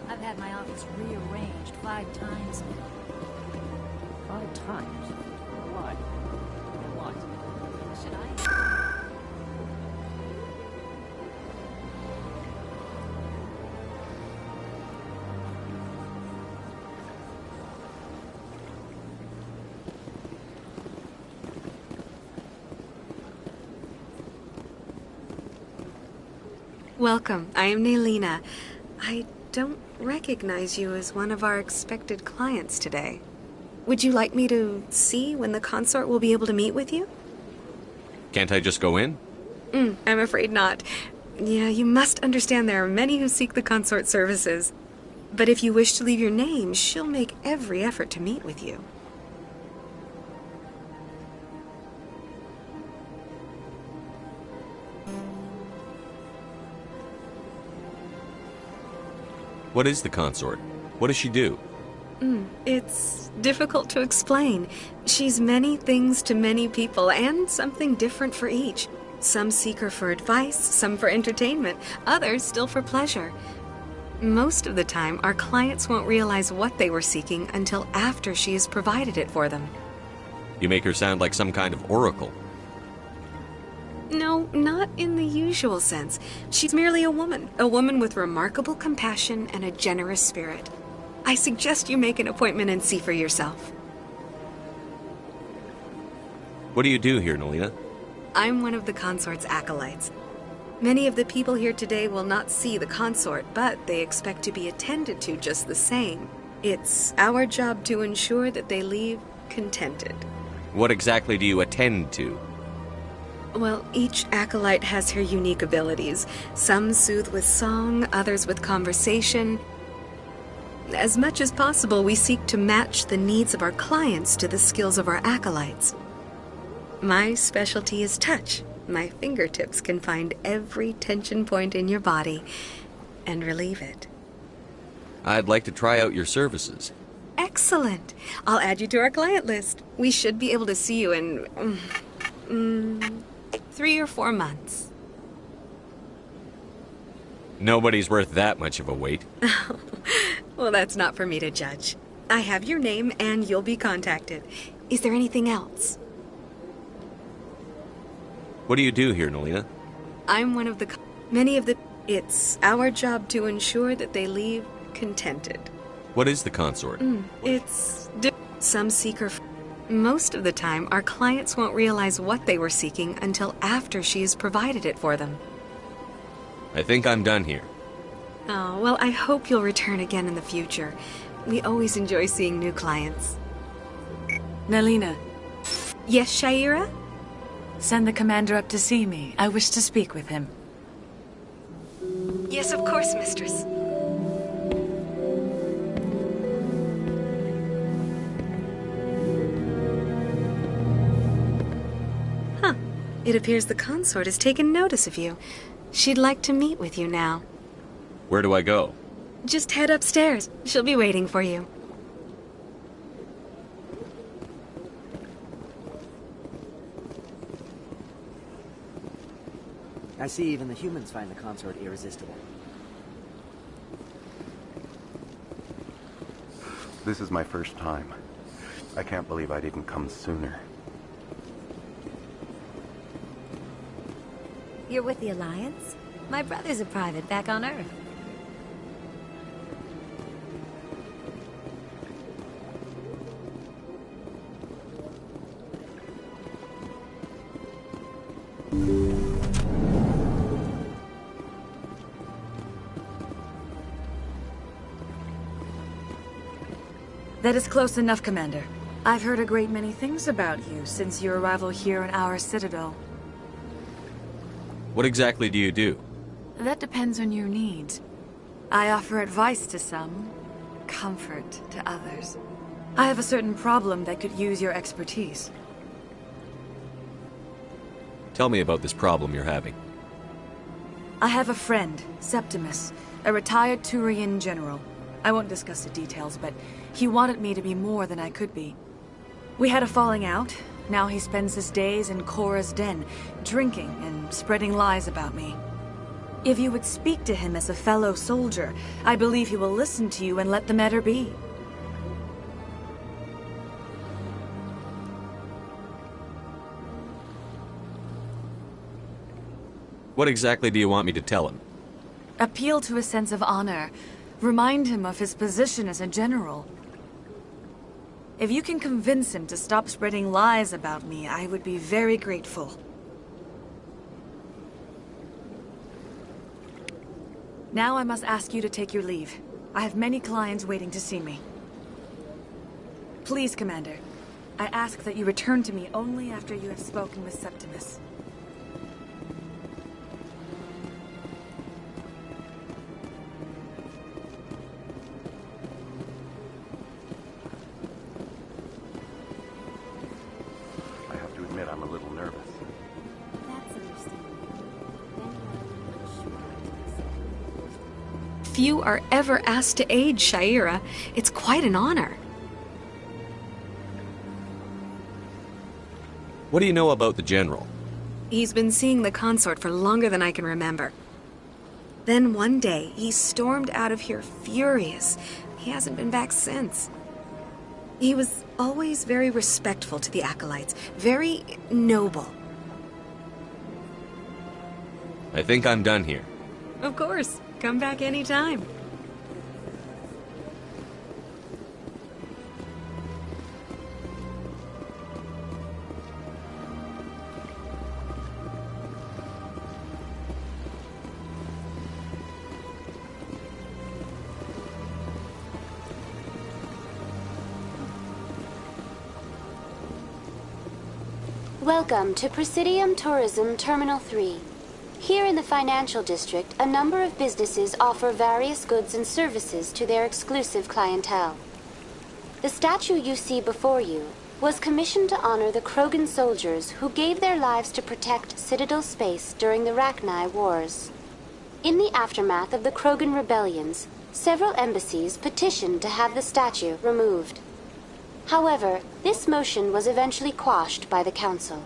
[SPEAKER 25] I've had my office rearranged 5 times.
[SPEAKER 14] 5 times? Why? What?
[SPEAKER 25] Should I?
[SPEAKER 3] Welcome. I am Nelina. I don't recognize you as one of our expected clients today. Would you like me to see when the consort will be able to meet with you?
[SPEAKER 15] Can't I just go in?
[SPEAKER 3] I'm afraid not. Yeah, you must understand there are many who seek the consort services. But if you wish to leave your name, she'll make every effort to meet with you.
[SPEAKER 15] What is the consort? What does she do?
[SPEAKER 3] It's difficult to explain. She's many things to many people, and something different for each. Some seek her for advice, some for entertainment, others still for pleasure. Most of the time, our clients won't realize what they were seeking until after she has provided it for them.
[SPEAKER 15] You make her sound like some kind of oracle.
[SPEAKER 3] No, not in the usual sense. She's merely a woman with remarkable compassion and a generous spirit. I suggest you make an appointment and see for yourself.
[SPEAKER 15] What do you do here, Nelina?
[SPEAKER 3] I'm one of the consort's acolytes. Many of the people here today will not see the consort, but they expect to be attended to just the same. It's our job to ensure that they leave contented.
[SPEAKER 15] What exactly do you attend to?
[SPEAKER 3] Well, each acolyte has her unique abilities. Some soothe with song, others with conversation. As much as possible, we seek to match the needs of our clients to the skills of our acolytes. My specialty is touch. My fingertips can find every tension point in your body and relieve it.
[SPEAKER 15] I'd like to try out your services.
[SPEAKER 3] Excellent. I'll add you to our client list. We should be able to see you in 3 or 4 months.
[SPEAKER 15] Nobody's worth that much of a wait.
[SPEAKER 3] Well, that's not for me to judge. I have your name and you'll be contacted. Is there anything else?
[SPEAKER 15] What do you do here, Nelina?
[SPEAKER 3] I'm one of the... It's our job to ensure that they leave contented.
[SPEAKER 15] What is the consort?
[SPEAKER 3] It's some seeker. Most of the time, our clients won't realize what they were seeking until after she has provided it for them.
[SPEAKER 15] I think I'm done here.
[SPEAKER 3] Oh, well, I hope you'll return again in the future. We always enjoy seeing new clients.
[SPEAKER 8] Nalina.
[SPEAKER 3] Yes, Sha'ira?
[SPEAKER 8] Send the commander up to see me. I wish to speak with him.
[SPEAKER 3] Yes, of course, mistress. Huh. It appears the consort has taken notice of you. She'd like to meet with you now.
[SPEAKER 15] Where do I go?
[SPEAKER 3] Just head upstairs. She'll be waiting for you.
[SPEAKER 11] I see even the humans find the consort irresistible.
[SPEAKER 16] This is my first time. I can't believe I didn't come sooner.
[SPEAKER 21] You're with the Alliance? My brother's a private back on Earth.
[SPEAKER 8] That is close enough, Commander. I've heard a great many things about you since your arrival here in our citadel.
[SPEAKER 15] What exactly do you do?
[SPEAKER 8] That depends on your needs. I offer advice to some, comfort to others. I have a certain problem that could use your expertise.
[SPEAKER 15] Tell me about this problem you're having.
[SPEAKER 8] I have a friend, Septimus, a retired Turian general. I won't discuss the details, but he wanted me to be more than I could be. We had a falling out. Now he spends his days in Korra's den, drinking and spreading lies about me. If you would speak to him as a fellow soldier, I believe he will listen to you and let the matter be.
[SPEAKER 15] What exactly do you want me to tell him?
[SPEAKER 8] Appeal to his sense of honor. Remind him of his position as a general. If you can convince him to stop spreading lies about me, I would be very grateful. Now I must ask you to take your leave. I have many clients waiting to see me. Please, Commander. I ask that you return to me only after you have spoken with Septimus.
[SPEAKER 16] I'm a little nervous.
[SPEAKER 21] That's understandable.
[SPEAKER 3] Few are ever asked to aid Sha'ira. It's quite an honor.
[SPEAKER 15] What do you know about the General?
[SPEAKER 3] He's been seeing the consort for longer than I can remember. Then one day, he stormed out of here furious. He hasn't been back since. He was always very respectful to the Acolytes, very noble.
[SPEAKER 15] I think I'm done here.
[SPEAKER 3] Of course. Come back anytime.
[SPEAKER 4] Welcome to Presidium Tourism Terminal 3. Here in the financial district, a number of businesses offer various goods and services to their exclusive clientele. The statue you see before you was commissioned to honor the Krogan soldiers who gave their lives to protect Citadel space during the Rachni Wars. In the aftermath of the Krogan rebellions, several embassies petitioned to have the statue removed. However, this motion was eventually quashed by the Council.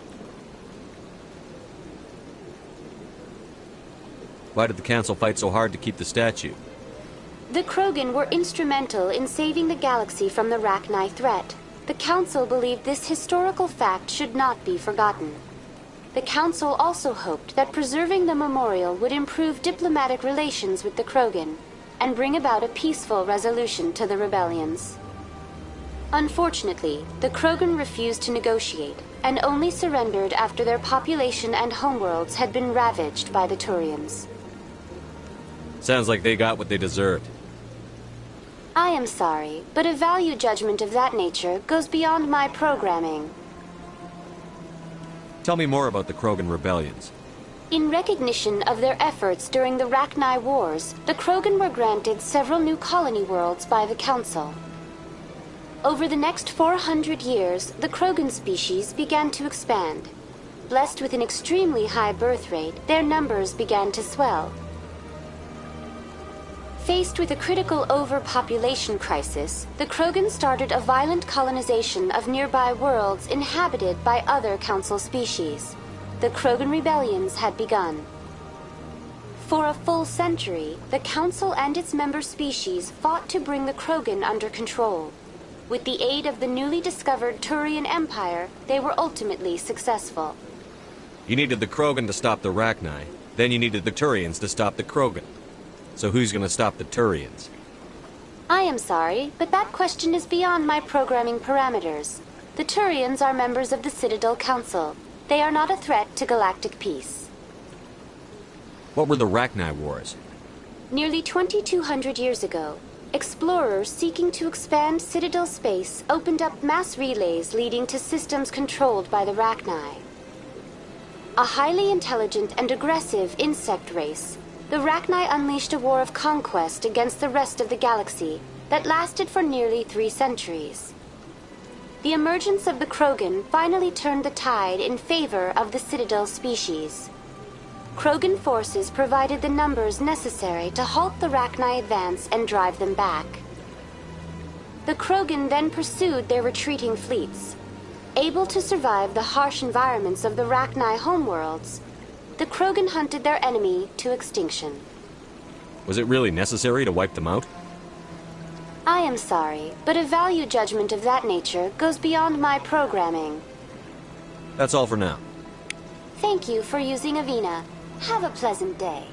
[SPEAKER 15] Why did the Council fight so hard to keep the statue?
[SPEAKER 4] The Krogan were instrumental in saving the galaxy from the Rachni threat. The Council believed this historical fact should not be forgotten. The Council also hoped that preserving the memorial would improve diplomatic relations with the Krogan. and bring about a peaceful resolution to the rebellions. Unfortunately, the Krogan refused to negotiate, and only surrendered after their population and homeworlds had been ravaged by the Turians.
[SPEAKER 15] Sounds like they got what they deserved.
[SPEAKER 4] I am sorry, but a value judgment of that nature goes beyond my programming.
[SPEAKER 15] Tell me more about the Krogan rebellions.
[SPEAKER 4] In recognition of their efforts during the Rachni Wars, the Krogan were granted several new colony worlds by the Council. Over the next 400 years, the Krogan species began to expand. Blessed with an extremely high birth rate, their numbers began to swell. Faced with a critical overpopulation crisis, the Krogan started a violent colonization of nearby worlds inhabited by other Council species. The Krogan rebellions had begun. For a full century, the Council and its member species fought to bring the Krogan under control. With the aid of the newly discovered Turian Empire, they were ultimately successful.
[SPEAKER 15] You needed the Krogan to stop the Rachni, then you needed the Turians to stop the Krogan. So who's gonna stop the Turians?
[SPEAKER 4] I am sorry, but that question is beyond my programming parameters. The Turians are members of the Citadel Council. They are not a threat to galactic peace.
[SPEAKER 15] What were the Rachni Wars?
[SPEAKER 4] Nearly 2,200 years ago, explorers seeking to expand Citadel space opened up mass relays leading to systems controlled by the Rachni. A highly intelligent and aggressive insect race, the Rachni unleashed a war of conquest against the rest of the galaxy that lasted for nearly 3 centuries. The emergence of the Krogan finally turned the tide in favor of the Citadel species. Krogan forces provided the numbers necessary to halt the Rachni advance and drive them back. The Krogan then pursued their retreating fleets. Able to survive the harsh environments of the Rachni homeworlds, the Krogan hunted their enemy to extinction.
[SPEAKER 15] Was it really necessary to wipe them out?
[SPEAKER 4] I am sorry, but a value judgment of that nature goes beyond my programming.
[SPEAKER 15] That's all for now.
[SPEAKER 4] Thank you for using Avina. Have a pleasant day.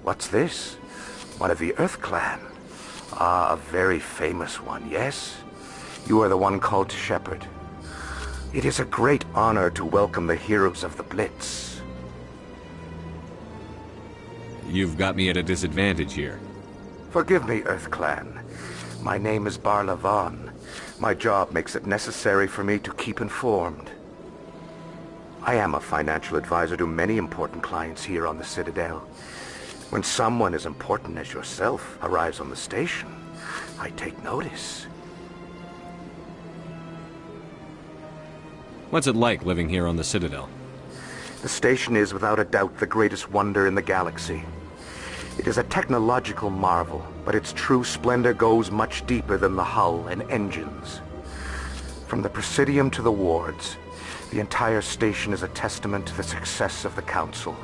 [SPEAKER 16] What's this? One of the Earth Clan. Ah, a very famous one, yes? You are the one called Shepard. It is a great honor to welcome the heroes of the Blitz.
[SPEAKER 15] You've got me at a disadvantage here.
[SPEAKER 16] Forgive me, Earth Clan. My name is Barla Vaughn. My job makes it necessary for me to keep informed. I am a financial advisor to many important clients here on the Citadel. When someone as important as yourself arrives on the station, I take notice.
[SPEAKER 15] What's it like living here on the Citadel?
[SPEAKER 16] The station is without a doubt the greatest wonder in the galaxy. It is a technological marvel, but its true splendor goes much deeper than the hull and engines. From the Presidium to the wards, the entire station is a testament to the success of the Council.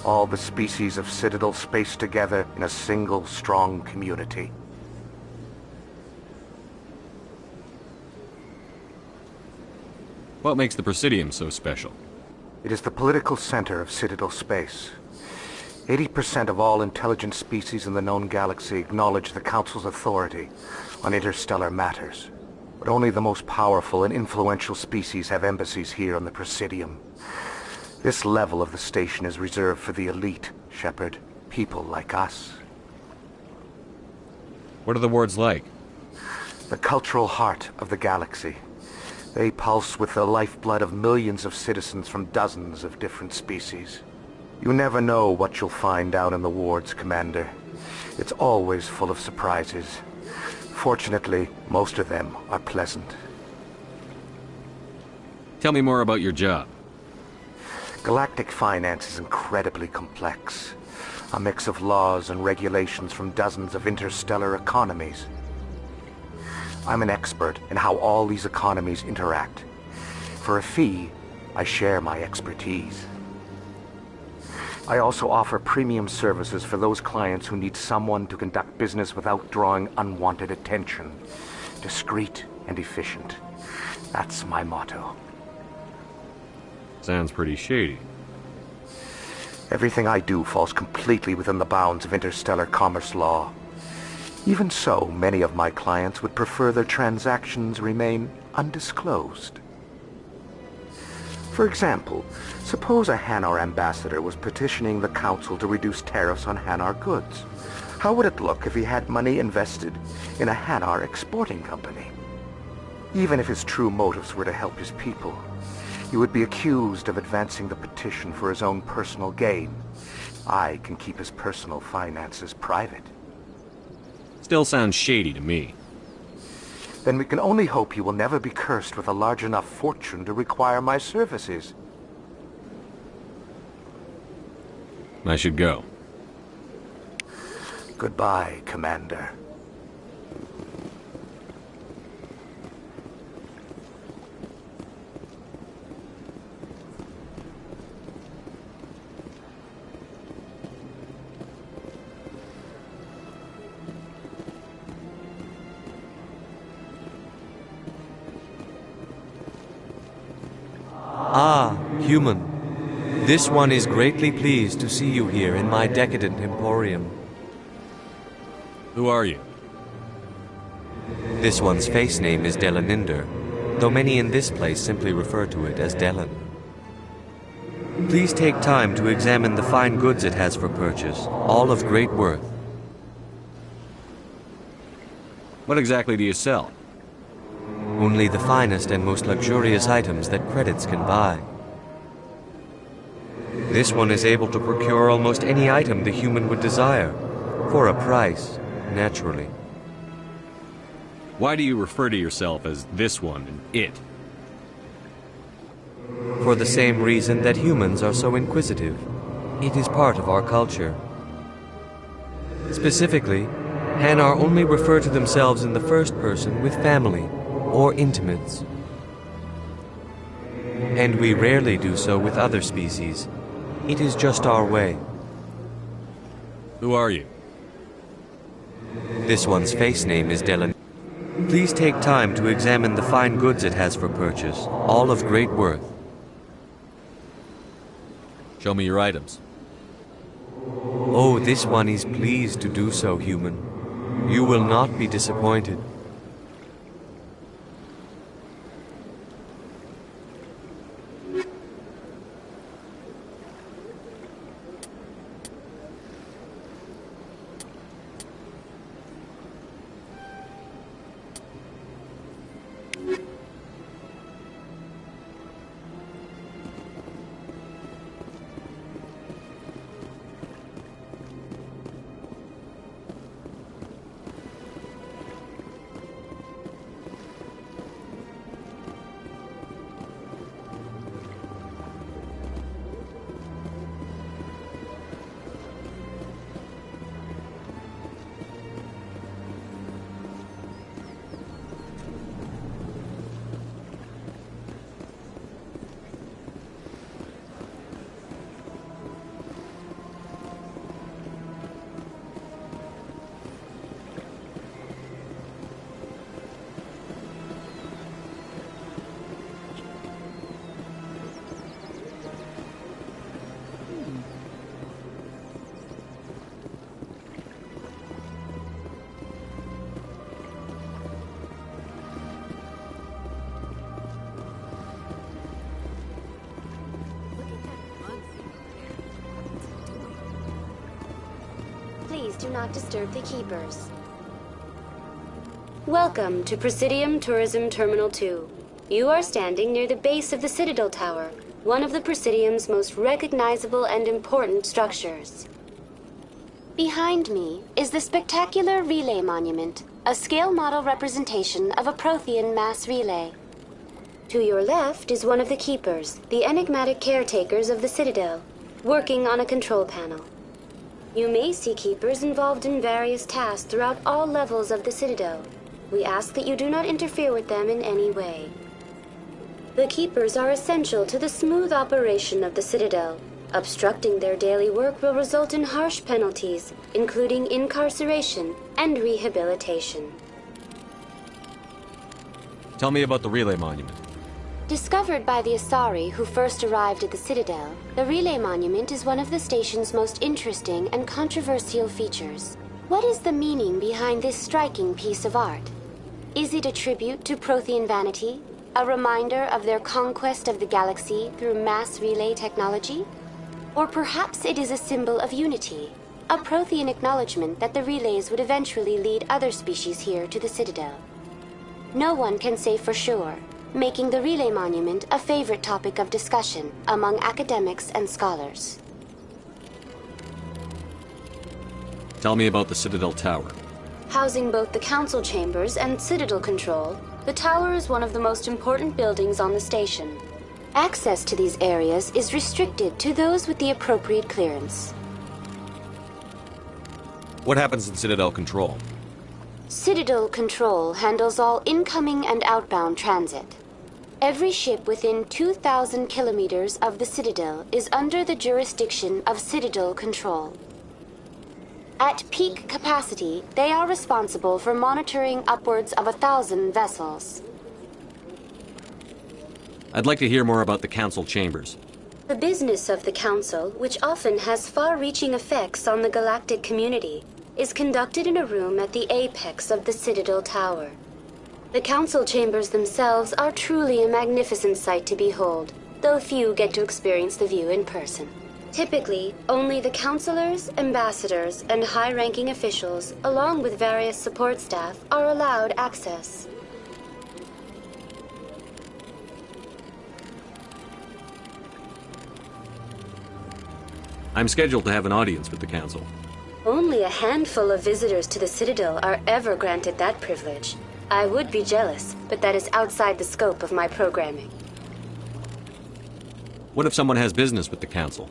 [SPEAKER 16] All the species of Citadel spaced together in a single strong community.
[SPEAKER 15] What makes the Presidium so special?
[SPEAKER 16] It is the political center of Citadel space. 80% of all intelligent species in the known galaxy acknowledge the Council's authority on interstellar matters. But only the most powerful and influential species have embassies here on the Presidium. This level of the station is reserved for the elite, Shepard. People like us.
[SPEAKER 15] What are the wards like?
[SPEAKER 16] The cultural heart of the galaxy. They pulse with the lifeblood of millions of citizens from dozens of different species. You never know what you'll find down in the wards, Commander. It's always full of surprises. Fortunately, most of them are pleasant.
[SPEAKER 15] Tell me more about your job.
[SPEAKER 16] Galactic finance is incredibly complex. A mix of laws and regulations from dozens of interstellar economies. I'm an expert in how all these economies interact. For a fee, I share my expertise. I also offer premium services for those clients who need someone to conduct business without drawing unwanted attention. Discreet and efficient. That's my motto.
[SPEAKER 15] Sounds pretty shady.
[SPEAKER 16] Everything I do falls completely within the bounds of interstellar commerce law. Even so, many of my clients would prefer their transactions remain undisclosed. For example, suppose a Hanar ambassador was petitioning the Council to reduce tariffs on Hanar goods. How would it look if he had money invested in a Hanar exporting company? Even if his true motives were to help his people, he would be accused of advancing the petition for his own personal gain. I can keep his personal finances private.
[SPEAKER 15] Still sounds shady to me.
[SPEAKER 16] Then we can only hope he will never be cursed with a large enough fortune to require my services.
[SPEAKER 15] I should go.
[SPEAKER 16] Goodbye, Commander.
[SPEAKER 12] Ah, human. This one is greatly pleased to see you here in my decadent emporium.
[SPEAKER 15] Who are you?
[SPEAKER 12] This one's face name is Delaninder, though many in this place simply refer to it as Delan. Please take time to examine the fine goods it has for purchase, all of great worth.
[SPEAKER 15] What exactly do you sell?
[SPEAKER 12] Only the finest and most luxurious items that credits can buy. This one is able to procure almost any item the human would desire, for a price, naturally.
[SPEAKER 15] Why do you refer to yourself as this one and it?
[SPEAKER 12] For the same reason that humans are so inquisitive. It is part of our culture. Specifically, Hanar only refer to themselves in the first person with family or intimates. And we rarely do so with other species. It is just our way.
[SPEAKER 15] Who are you?
[SPEAKER 12] This one's face name is Delan. Please take time to examine the fine goods it has for purchase, all of great worth.
[SPEAKER 15] Show me your items.
[SPEAKER 12] Oh, this one is pleased to do so, human. You will not be disappointed.
[SPEAKER 4] do not disturb the keepers. Welcome to Presidium Tourism Terminal 2. You are standing near the base of the Citadel Tower, one of the Presidium's most recognizable and important structures. Behind me is the spectacular Relay Monument, a scale model representation of a Prothean mass relay. To your left is one of the keepers, the enigmatic caretakers of the Citadel, working on a control panel. You may see keepers involved in various tasks throughout all levels of the Citadel. We ask that you do not interfere with them in any way. The keepers are essential to the smooth operation of the Citadel. Obstructing their daily work will result in harsh penalties, including incarceration and rehabilitation.
[SPEAKER 15] Tell me about the Relay Monument.
[SPEAKER 4] Discovered by the Asari who first arrived at the Citadel, the Relay Monument is one of the station's most interesting and controversial features. What is the meaning behind this striking piece of art? Is it a tribute to Prothean vanity? A reminder of their conquest of the galaxy through mass relay technology? Or perhaps it is a symbol of unity, a Prothean acknowledgement that the relays would eventually lead other species here to the Citadel. No one can say for sure, making the Relay Monument a favorite topic of discussion among academics and scholars.
[SPEAKER 15] Tell me about the Citadel Tower.
[SPEAKER 4] Housing both the council chambers and Citadel control, the tower is one of the most important buildings on the station. Access to these areas is restricted to those with the appropriate clearance.
[SPEAKER 15] What happens in Citadel Control?
[SPEAKER 4] Citadel Control handles all incoming and outbound transit. Every ship within 2,000 kilometers of the Citadel is under the jurisdiction of Citadel Control. At peak capacity, they are responsible for monitoring upwards of 1,000 vessels.
[SPEAKER 15] I'd like to hear more about the Council Chambers.
[SPEAKER 4] The business of the Council, which often has far-reaching effects on the galactic community, is conducted in a room at the apex of the Citadel Tower. The Council Chambers themselves are truly a magnificent sight to behold, though few get to experience the view in person. Typically, only the councilors, ambassadors, and high-ranking officials, along with various support staff, are allowed access.
[SPEAKER 15] I'm scheduled to have an audience with the Council.
[SPEAKER 4] Only a handful of visitors to the Citadel are ever granted that privilege. I would be jealous, but that is outside the scope of my programming.
[SPEAKER 15] What if someone has business with the Council?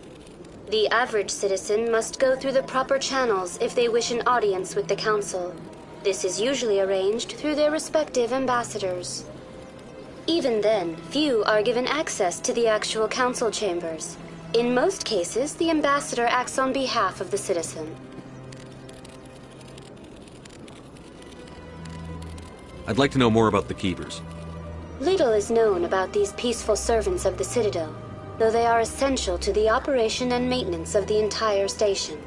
[SPEAKER 4] The average citizen must go through the proper channels if they wish an audience with the Council. This is usually arranged through their respective ambassadors. Even then, few are given access to the actual Council chambers. In most cases, the ambassador acts on behalf of the citizen.
[SPEAKER 15] I'd like to know more about the Keepers.
[SPEAKER 4] Little is known about these peaceful servants of the Citadel, though they are essential to the operation and maintenance of the entire station.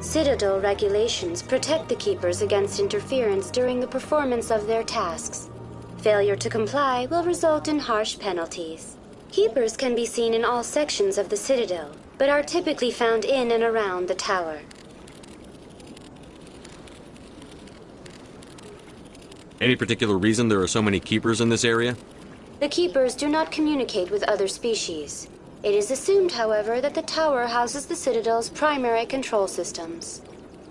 [SPEAKER 4] Citadel regulations protect the Keepers against interference during the performance of their tasks. Failure to comply will result in harsh penalties. Keepers can be seen in all sections of the Citadel, but are typically found in and around the tower.
[SPEAKER 15] Any particular reason there are so many Keepers in this area?
[SPEAKER 4] The Keepers do not communicate with other species. It is assumed, however, that the tower houses the Citadel's primary control systems.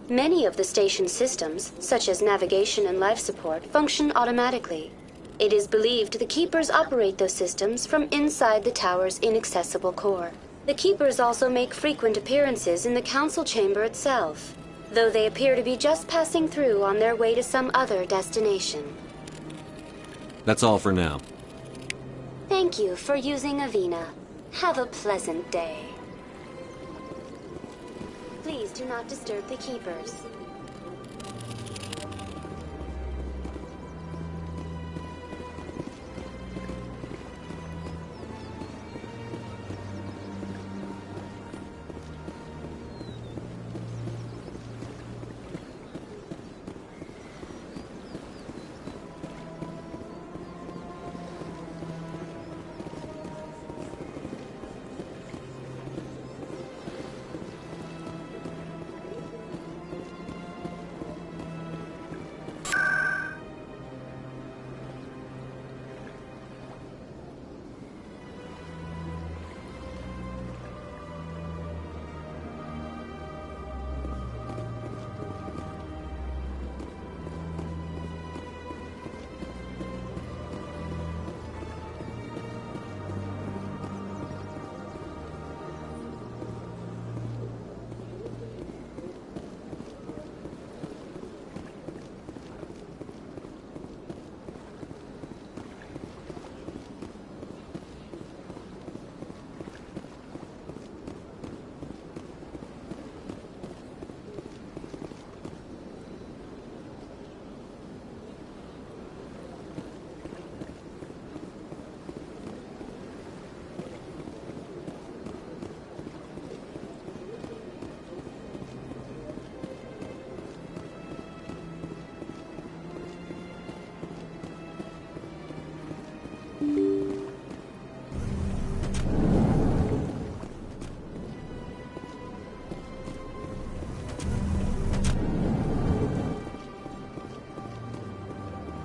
[SPEAKER 4] Many of the station's systems, such as navigation and life support, function automatically. It is believed the Keepers operate those systems from inside the tower's inaccessible core. The Keepers also make frequent appearances in the Council chamber itself, though they appear to be just passing through on their way to some other destination.
[SPEAKER 15] That's all for now.
[SPEAKER 4] Thank you for using Avina. Have a pleasant day. Please do not disturb the Keepers.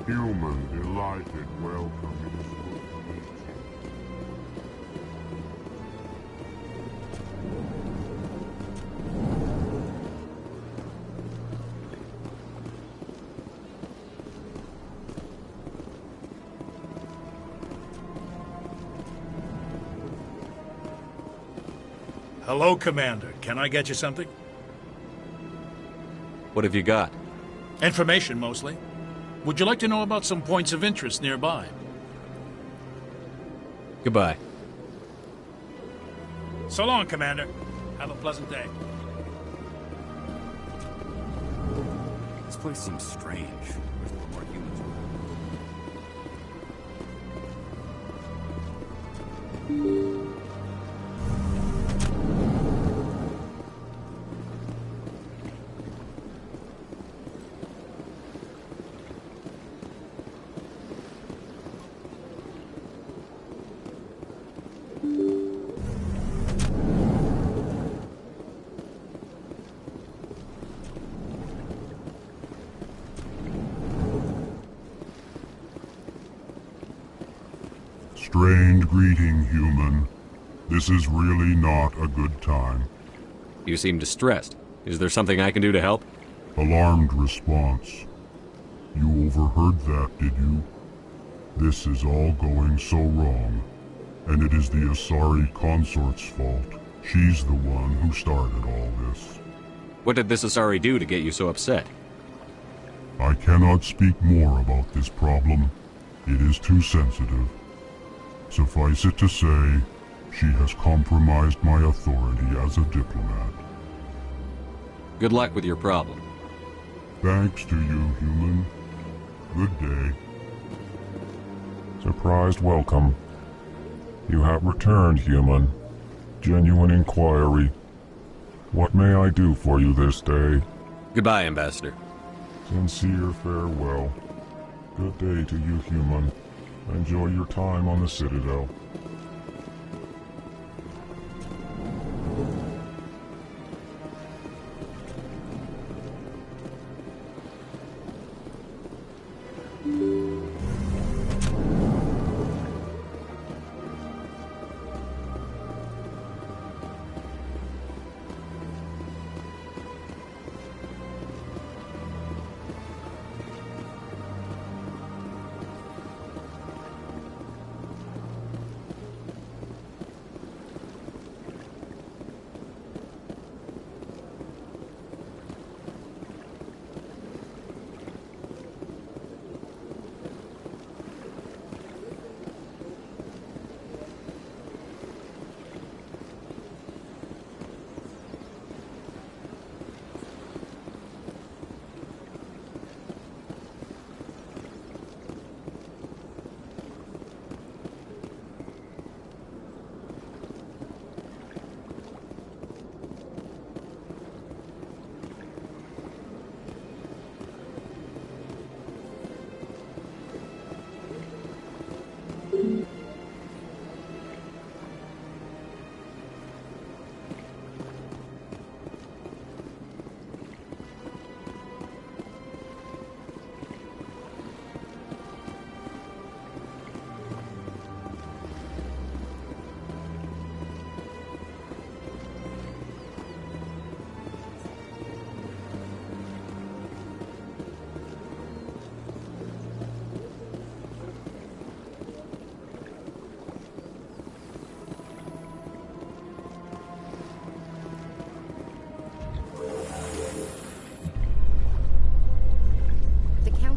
[SPEAKER 1] Human, delighted, welcome. It is good to meet you.
[SPEAKER 7] Hello, Commander. Can I get you something?
[SPEAKER 15] What have you got?
[SPEAKER 7] Information, mostly. Would you like to know about some points of interest nearby?
[SPEAKER 15] Goodbye.
[SPEAKER 7] So long, Commander. Have a pleasant day.
[SPEAKER 20] This place seems strange. There's a little more humans around.
[SPEAKER 1] Strained greeting, human. This is really not a good time.
[SPEAKER 15] You seem distressed. Is there something I can do to help?
[SPEAKER 1] Alarmed response. You overheard that, did you? This is all going so wrong. And it is the Asari consort's fault. She's the one who started all this.
[SPEAKER 15] What did this Asari do to get you so upset?
[SPEAKER 1] I cannot speak more about this problem. It is too sensitive. Suffice it to say, she has compromised my authority as a diplomat.
[SPEAKER 15] Good luck with your problem.
[SPEAKER 1] Thanks to you, human. Good day.
[SPEAKER 6] Surprised welcome. You have returned, human. Genuine inquiry. What may I do for you this day?
[SPEAKER 15] Goodbye, Ambassador.
[SPEAKER 6] Sincere farewell. Good day to you, human. Enjoy your time on the Citadel.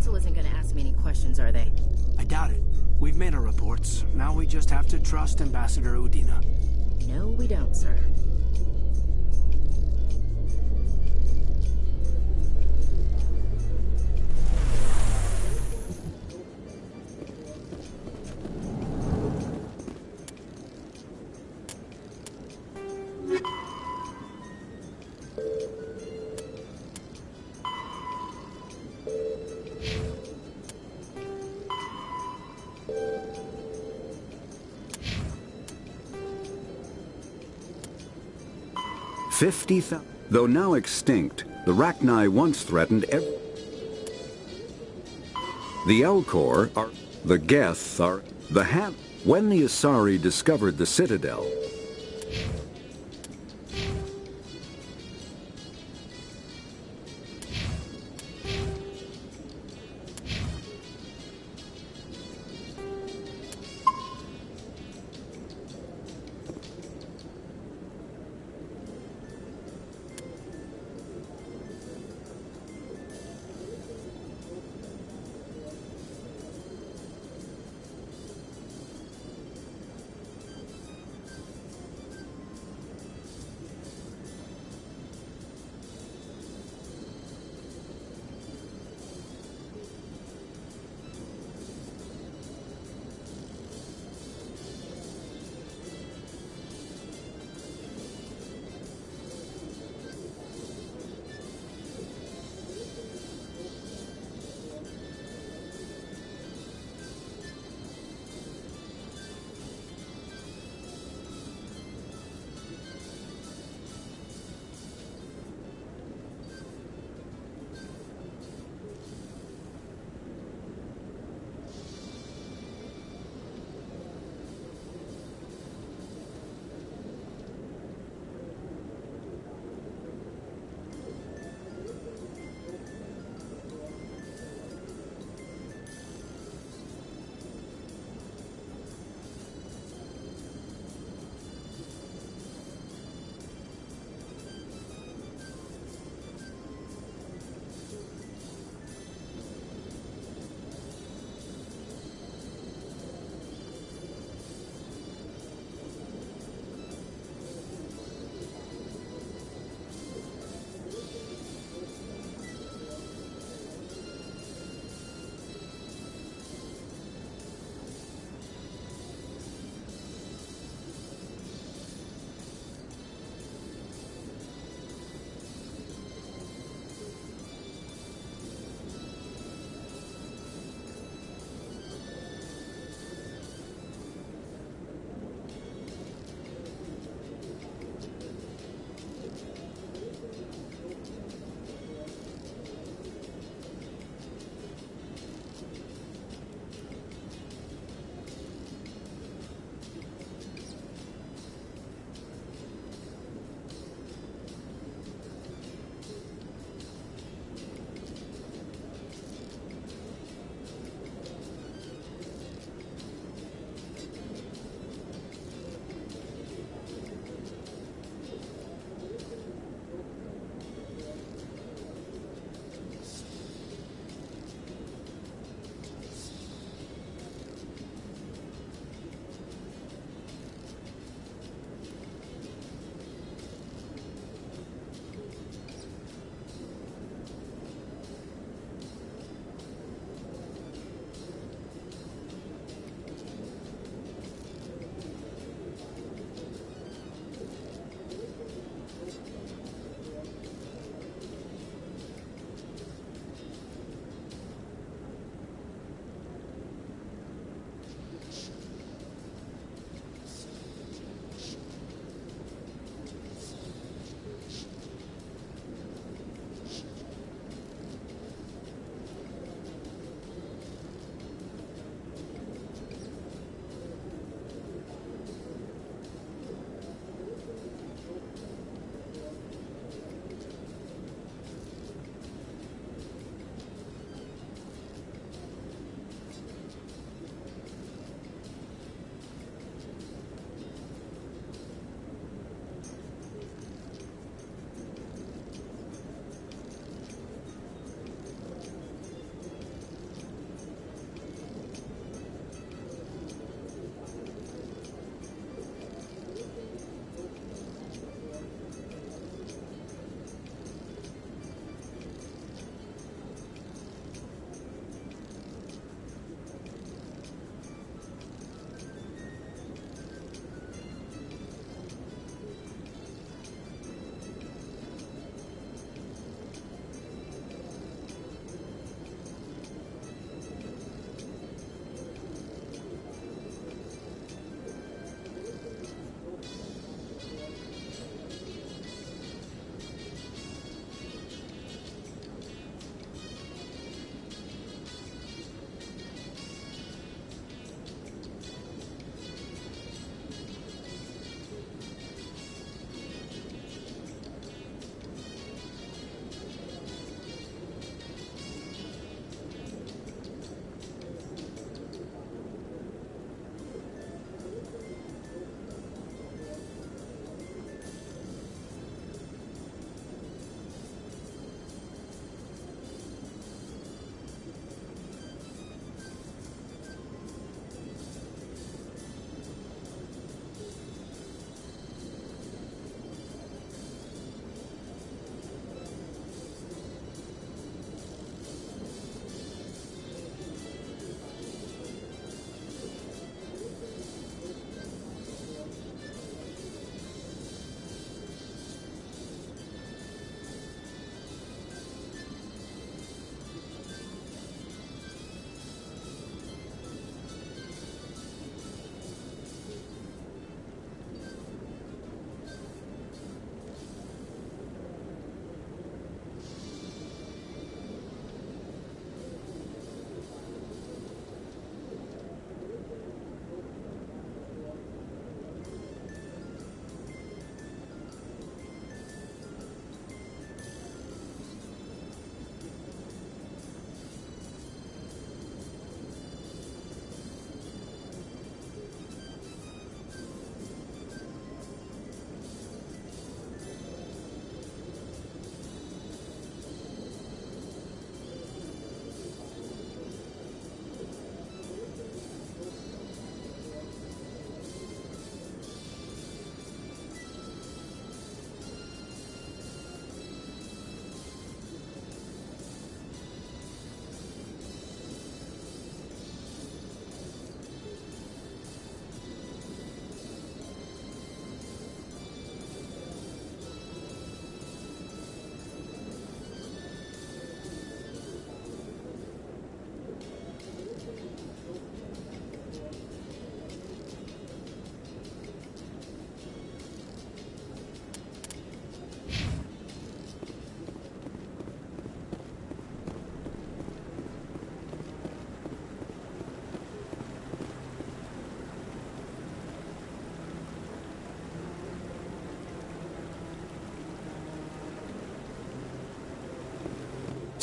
[SPEAKER 18] Isn't going to ask me any questions, are they?
[SPEAKER 5] I doubt it. We've made our reports. Now we just have to trust Ambassador Udina.
[SPEAKER 18] No, we don't, sir.
[SPEAKER 10] Though now extinct, the Rachni once threatened The Elcor are... The Geth are... The Han... When the Asari discovered the Citadel,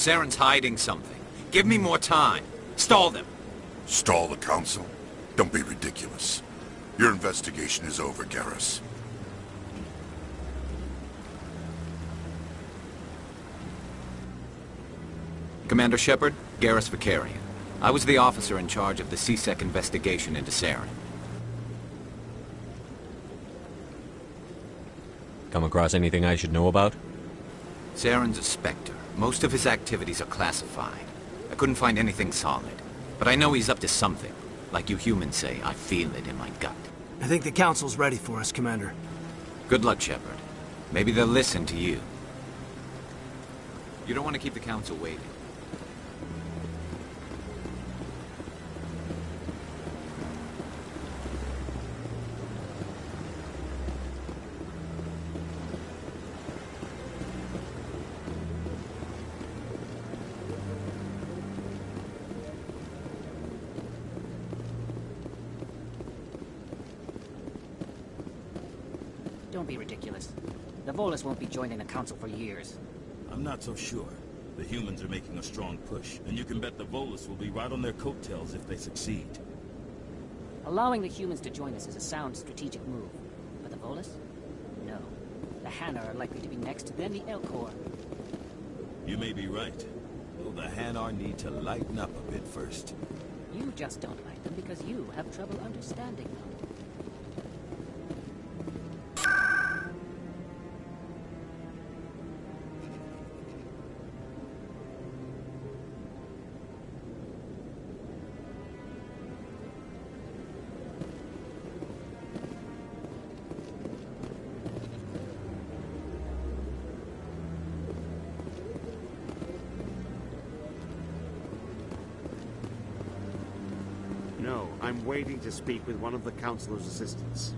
[SPEAKER 2] Saren's hiding something. Give me more time. Stall them.
[SPEAKER 13] Stall the Council? Don't be ridiculous. Your investigation is over, Garrus.
[SPEAKER 2] Commander Shepard, Garrus Vakarian. I was the officer in charge of the C-Sec investigation into Saren.
[SPEAKER 15] Come across anything I should know about?
[SPEAKER 2] Saren's a Spectre. Most of his activities are classified. I couldn't find anything solid. But I know he's up to something. Like you humans say, I feel it in my gut.
[SPEAKER 5] I think the Council's ready for us, Commander.
[SPEAKER 2] Good luck, Shepard. Maybe they'll listen to you. You don't want to keep the Council waiting.
[SPEAKER 11] Don't be ridiculous. The Volus won't be joining the Council for years.
[SPEAKER 17] I'm not so sure. The humans are making a strong push, and you can bet the Volus will be right on their coattails if they succeed.
[SPEAKER 11] Allowing the humans to join us is a sound strategic move. But the Volus? No. The Hanar are likely to be next, then the Elcor.
[SPEAKER 17] You may be right. Though the Hanar need to lighten up a bit first.
[SPEAKER 11] You just don't like them because you have trouble understanding them.
[SPEAKER 22] No, I'm waiting to speak with one of the Councilor's assistants.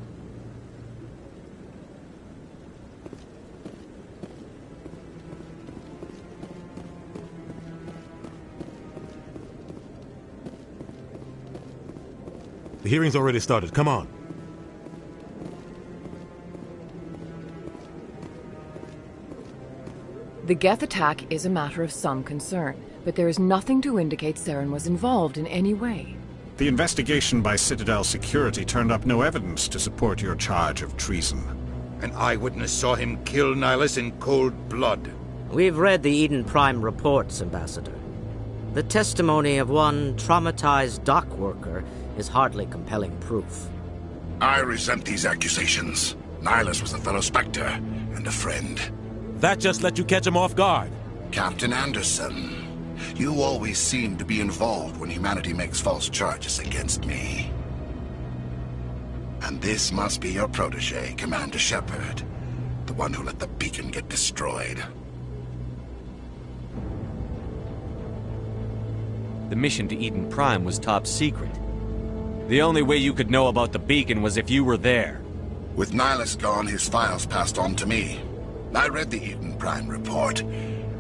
[SPEAKER 23] The hearing's already started. Come on.
[SPEAKER 24] The Geth attack is a matter of some concern, but there is nothing to indicate Saren was involved in any way.
[SPEAKER 26] The investigation by Citadel Security turned up no evidence to support your charge of treason.
[SPEAKER 27] An eyewitness saw him kill Nihilus in cold blood.
[SPEAKER 28] We've read the Eden Prime reports, Ambassador. The testimony of one traumatized dock worker is hardly compelling proof.
[SPEAKER 27] I resent these accusations. Nihilus was a fellow Spectre and a friend.
[SPEAKER 23] That just let you catch him off guard.
[SPEAKER 27] Captain Anderson, you always seem to be involved when humanity makes false charges against me. And this must be your protege, Commander Shepard, the one who let the beacon get destroyed.
[SPEAKER 15] The mission to Eden Prime was top secret. The only way you could know about the beacon was if you were there.
[SPEAKER 27] With Nihilus gone, his files passed on to me. I read the Eden Prime report.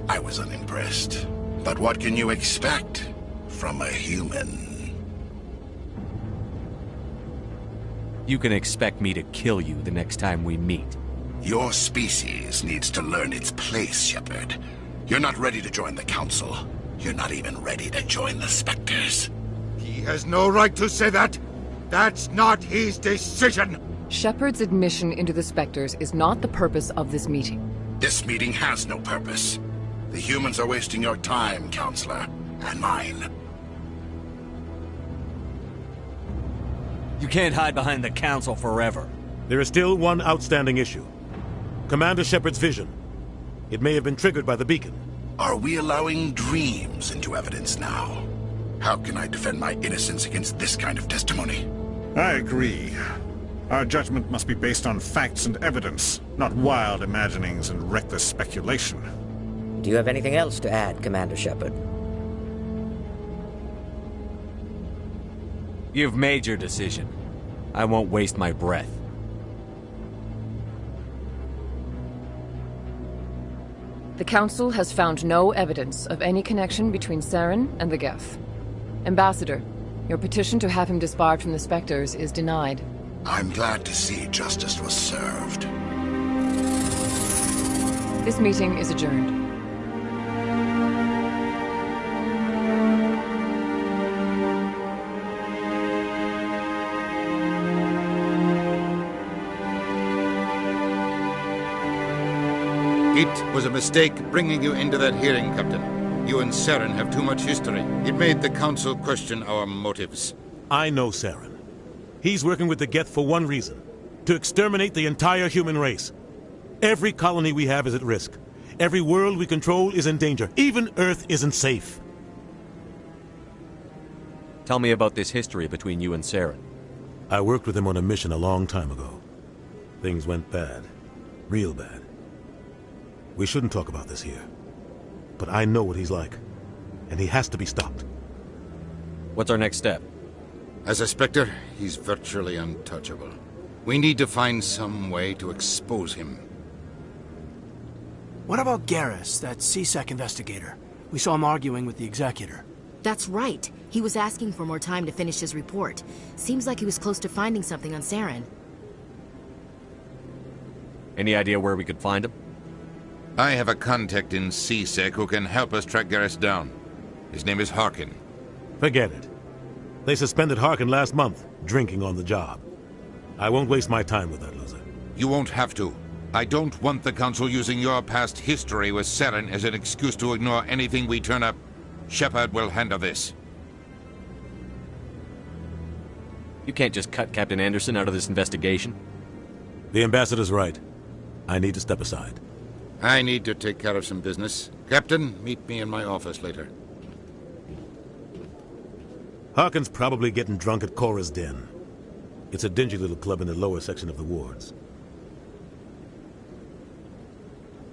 [SPEAKER 27] I was unimpressed. But what can you expect from a human?
[SPEAKER 15] You can expect me to kill you the next time we meet.
[SPEAKER 27] Your species needs to learn its place, Shepard. You're not ready to join the Council. You're not even ready to join the Spectres. He has no right to say that. That's not his decision.
[SPEAKER 24] Shepard's admission into the Spectres is not the purpose of this meeting.
[SPEAKER 27] This meeting has no purpose. The humans are wasting your time, Counselor, and mine.
[SPEAKER 15] You can't hide behind the Council forever.
[SPEAKER 23] There is still one outstanding issue. Commander Shepard's vision. It may have been triggered by the beacon.
[SPEAKER 27] Are we allowing dreams into evidence now? How can I defend my innocence against this kind of testimony?
[SPEAKER 26] I agree. Our judgment must be based on facts and evidence, not wild imaginings and reckless speculation.
[SPEAKER 28] Do you have anything else to add, Commander Shepard?
[SPEAKER 15] You've made your decision. I won't waste my breath.
[SPEAKER 24] The Council has found no evidence of any connection between Saren and the Geth. Ambassador, your petition to have him disbarred from the Spectres is denied.
[SPEAKER 27] I'm glad to see justice was served.
[SPEAKER 24] This meeting is adjourned.
[SPEAKER 3] It was a mistake bringing you into that hearing, Captain. You and Saren have too much history. It made the Council question our motives.
[SPEAKER 23] I know Saren. He's working with the Geth for one reason. To exterminate the entire human race. Every colony we have is at risk. Every world we control is in danger. Even Earth isn't safe.
[SPEAKER 15] Tell me about this history between you and Saren.
[SPEAKER 23] I worked with him on a mission a long time ago. Things went bad. Real bad. We shouldn't talk about this here. But I know what he's like. And he has to be stopped.
[SPEAKER 15] What's our next step?
[SPEAKER 3] As a Spectre, he's virtually untouchable. We need to find some way to expose him.
[SPEAKER 5] What about Garrus, that C-Sec investigator? We saw him arguing with the Executor.
[SPEAKER 18] That's right. He was asking for more time to finish his report. Seems like he was close to finding something on Saren.
[SPEAKER 15] Any idea where we could find him?
[SPEAKER 3] I have a contact in C-Sec who can help us track Garrus down. His name is Harkin.
[SPEAKER 23] Forget it. They suspended Harkin last month, drinking on the job. I won't waste my time with that loser.
[SPEAKER 3] You won't have to. I don't want the Council using your past history with Saren as an excuse to ignore anything we turn up. Shepard will handle this.
[SPEAKER 15] You can't just cut Captain Anderson out of this investigation.
[SPEAKER 23] The Ambassador's right. I need to step aside.
[SPEAKER 3] I need to take care of some business. Captain, meet me in my office later.
[SPEAKER 23] Harkin's probably getting drunk at Cora's Den. It's a dingy little club in the lower section of the wards.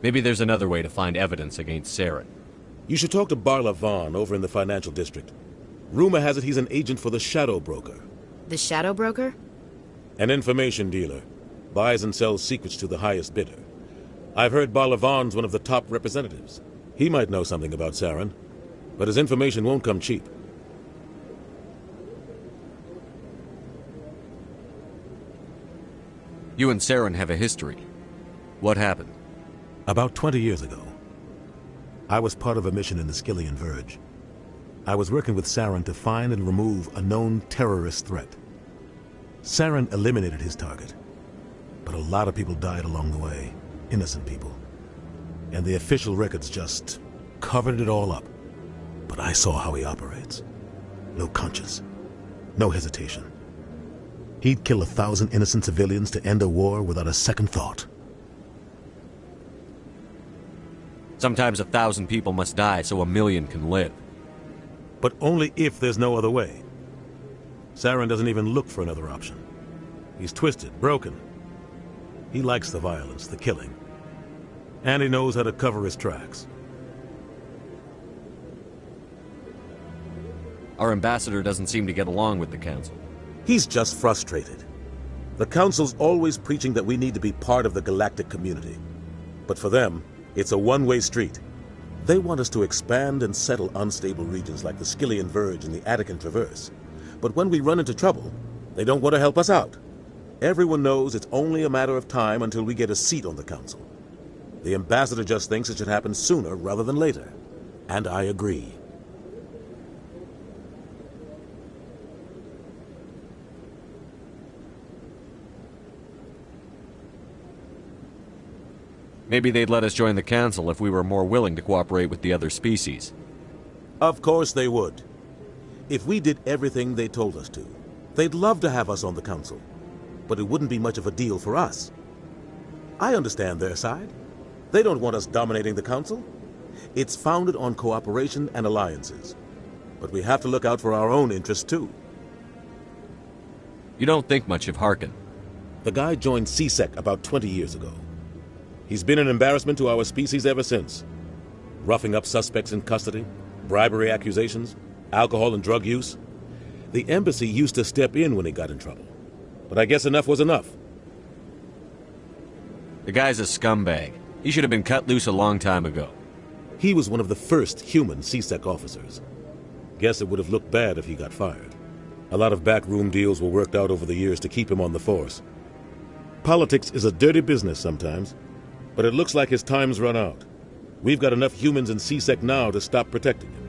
[SPEAKER 15] Maybe there's another way to find evidence against Saren.
[SPEAKER 23] You should talk to Barla Vaughn over in the financial district. Rumor has it he's an agent for the Shadow Broker.
[SPEAKER 18] The Shadow Broker?
[SPEAKER 23] An information dealer. Buys and sells secrets to the highest bidder. I've heard Barla Vaughn's one of the top representatives. He might know something about Saren, but his information won't come cheap.
[SPEAKER 15] You and Saren have a history. What happened?
[SPEAKER 23] About 20 years ago, I was part of a mission in the Skillian Verge. I was working with Saren to find and remove a known terrorist threat. Saren eliminated his target, but a lot of people died along the way, innocent people. And the official records just covered it all up. But I saw how he operates. No conscience, no hesitation. He'd kill 1,000 innocent civilians to end a war without a second thought.
[SPEAKER 15] Sometimes 1,000 people must die so 1,000,000 can live.
[SPEAKER 23] But only if there's no other way. Saren doesn't even look for another option. He's twisted, broken. He likes the violence, the killing. And he knows how to cover his tracks.
[SPEAKER 15] Our ambassador doesn't seem to get along with the Council.
[SPEAKER 23] He's just frustrated. The Council's always preaching that we need to be part of the galactic community. But for them, it's a one-way street. They want us to expand and settle unstable regions like the Skillian Verge and the Attican Traverse. But when we run into trouble, they don't want to help us out. Everyone knows it's only a matter of time until we get a seat on the Council. The Ambassador just thinks it should happen sooner rather than later. And I agree.
[SPEAKER 15] Maybe they'd let us join the Council if we were more willing to cooperate with the other species.
[SPEAKER 23] Of course they would. If we did everything they told us to, they'd love to have us on the Council. But it wouldn't be much of a deal for us. I understand their side. They don't want us dominating the Council. It's founded on cooperation and alliances. But we have to look out for our own interests, too.
[SPEAKER 15] You don't think much of Harkin.
[SPEAKER 23] The guy joined C-Sec about 20 years ago. He's been an embarrassment to our species ever since. Roughing up suspects in custody, bribery accusations, alcohol and drug use. The embassy used to step in when he got in trouble. But I guess enough was enough.
[SPEAKER 15] The guy's a scumbag. He should have been cut loose a long time ago.
[SPEAKER 23] He was one of the first human C-Sec officers. Guess it would have looked bad if he got fired. A lot of backroom deals were worked out over the years to keep him on the force. Politics is a dirty business sometimes, but it looks like his time's run out. We've got enough humans in C-Sec now to stop protecting him.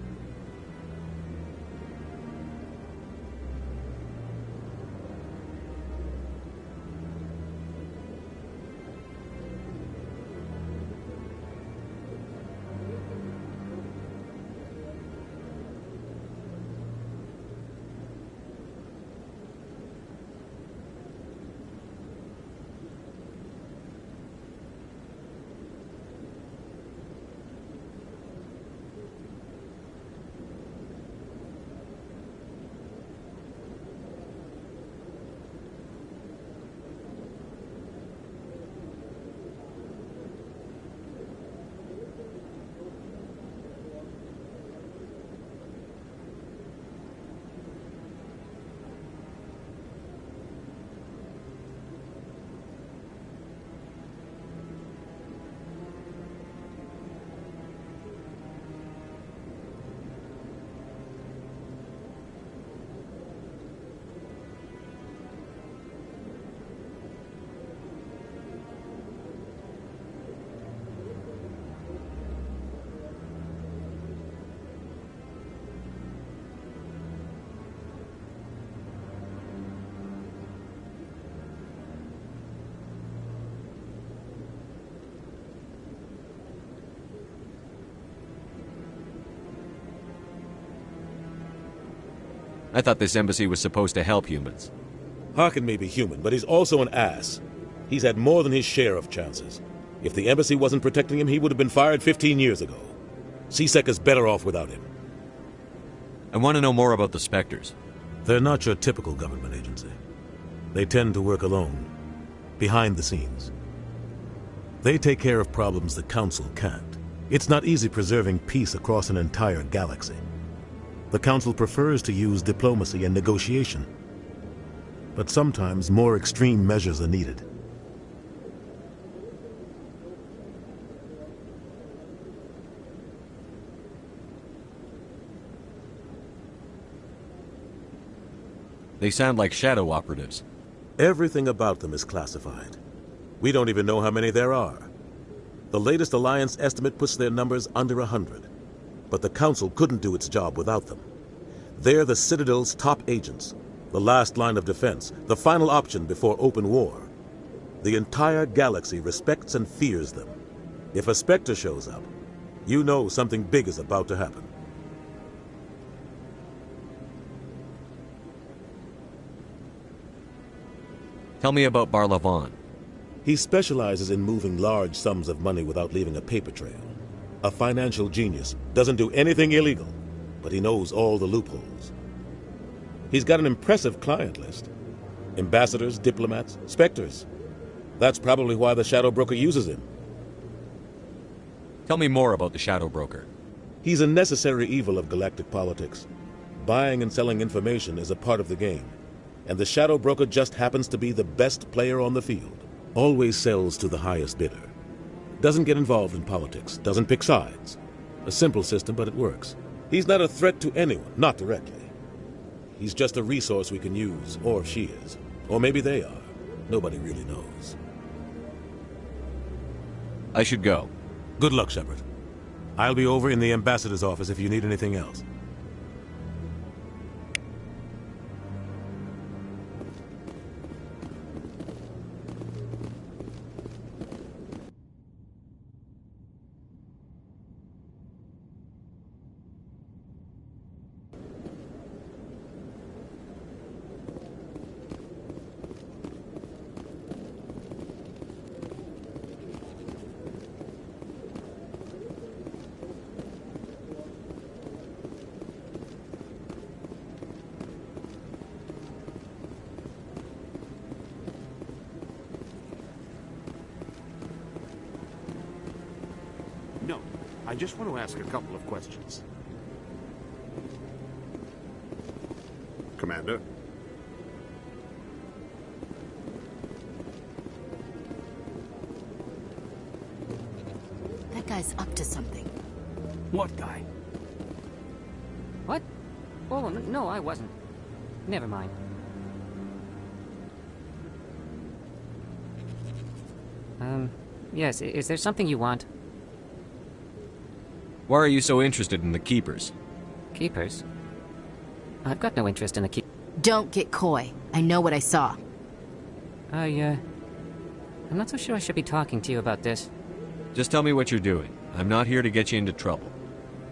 [SPEAKER 15] I thought this embassy was supposed to help humans.
[SPEAKER 23] Harkin may be human, but he's also an ass. He's had more than his share of chances. If the embassy wasn't protecting him, he would have been fired 15 years ago. C-Sec is better off without him.
[SPEAKER 15] I want to know more about the Spectres.
[SPEAKER 23] They're not your typical government agency. They tend to work alone, behind the scenes. They take care of problems the Council can't. It's not easy preserving peace across an entire galaxy. The Council prefers to use diplomacy and negotiation. But sometimes more extreme measures are needed.
[SPEAKER 15] They sound like shadow operatives.
[SPEAKER 23] Everything about them is classified. We don't even know how many there are. The latest Alliance estimate puts their numbers under 100. But the Council couldn't do its job without them. They're the Citadel's top agents, the last line of defense, the final option before open war. The entire galaxy respects and fears them. If a Spectre shows up, you know something big is about to happen.
[SPEAKER 15] Tell me about Barlavon.
[SPEAKER 23] He specializes in moving large sums of money without leaving a paper trail. A financial genius, doesn't do anything illegal, but he knows all the loopholes. He's got an impressive client list. Ambassadors, diplomats, Spectres. That's probably why the Shadow Broker uses him.
[SPEAKER 15] Tell me more about the Shadow Broker.
[SPEAKER 23] He's a necessary evil of galactic politics. Buying and selling information is a part of the game. And the Shadow Broker just happens to be the best player on the field. Always sells to the highest bidder. Doesn't get involved in politics, doesn't pick sides. A simple system, but it works. He's not a threat to anyone, not directly. He's just a resource we can use, or she is. Or maybe they are. Nobody really knows.
[SPEAKER 15] I should go.
[SPEAKER 23] Good luck, Shepard. I'll be over in the Ambassador's office if you need anything else.
[SPEAKER 22] No, I just want to ask a couple of questions. Commander?
[SPEAKER 18] That guy's up to something.
[SPEAKER 5] What guy?
[SPEAKER 11] What? Oh, no, I wasn't. Never mind. Yes, is there something you want?
[SPEAKER 15] Why are you so interested in the Keepers?
[SPEAKER 11] Keepers? I've got no interest in the Keepers.
[SPEAKER 18] Don't get coy. I know what I saw.
[SPEAKER 11] I'm not so sure I should be talking to you about this.
[SPEAKER 15] Just tell me what you're doing. I'm not here to get you into trouble.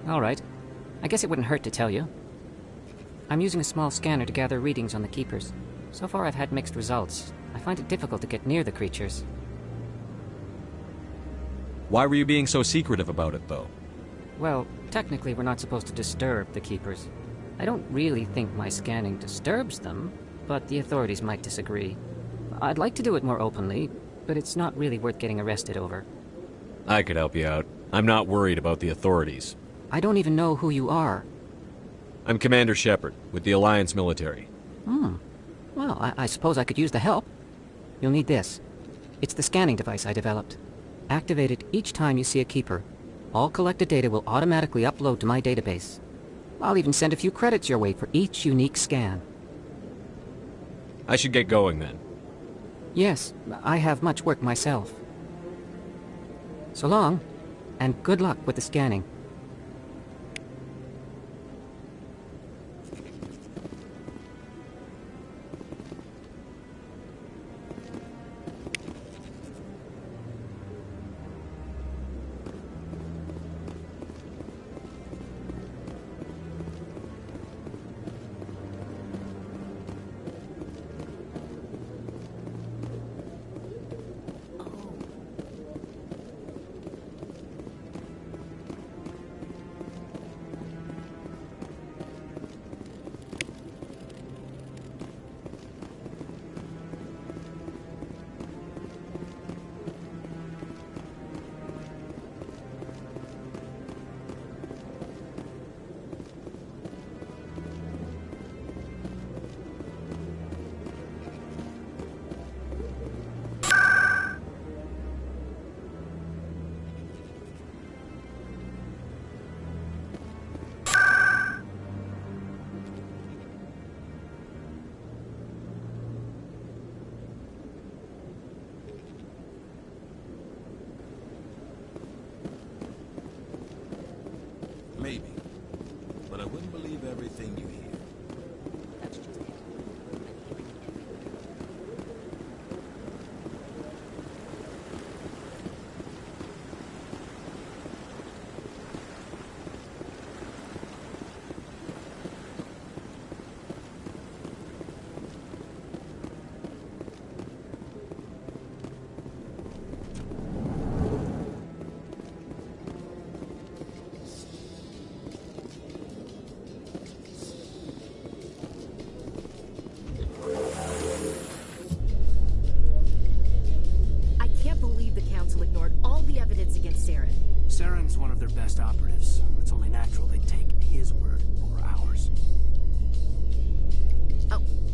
[SPEAKER 11] All right. I guess it wouldn't hurt to tell you. I'm using a small scanner to gather readings on the Keepers. So far I've had mixed results. I find it difficult to get near the creatures.
[SPEAKER 15] Why were you being so secretive about it, though?
[SPEAKER 11] Well, technically we're not supposed to disturb the Keepers. I don't really think my scanning disturbs them, but the authorities might disagree. I'd like to do it more openly, but it's not really worth getting arrested over.
[SPEAKER 15] I could help you out. I'm not worried about the authorities.
[SPEAKER 11] I don't even know who you are.
[SPEAKER 15] I'm Commander Shepard, with the Alliance military.
[SPEAKER 11] Well, I suppose I could use the help. You'll need this. It's the scanning device I developed. Activate it each time you see a Keeper. All collected data will automatically upload to my database. I'll even send a few credits your way for each unique scan.
[SPEAKER 15] I should get going then.
[SPEAKER 11] Yes, I have much work myself. So long, and good luck with the scanning.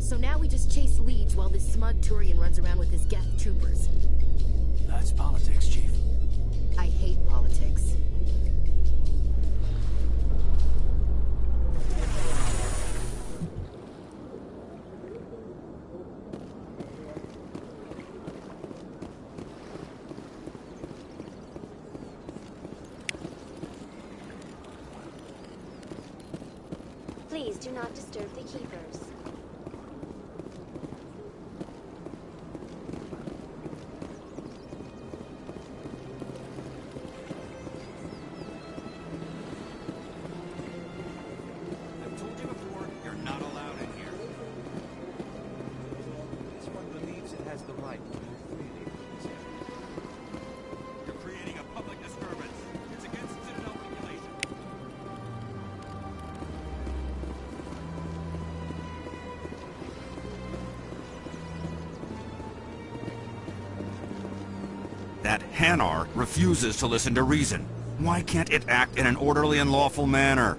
[SPEAKER 18] So now we just chase leads while this smug Turian runs around with his Geth troopers.
[SPEAKER 5] That's politics, Chief.
[SPEAKER 18] I hate politics.
[SPEAKER 4] Please do not disturb the keepers.
[SPEAKER 20] I've told you before, you're not allowed in here. This one believes it has the right to move freely through this area. You're creating a public disturbance. It's against Citadel regulations.
[SPEAKER 8] That Hanar refuses to listen to reason. Why can't it act in an orderly and lawful manner?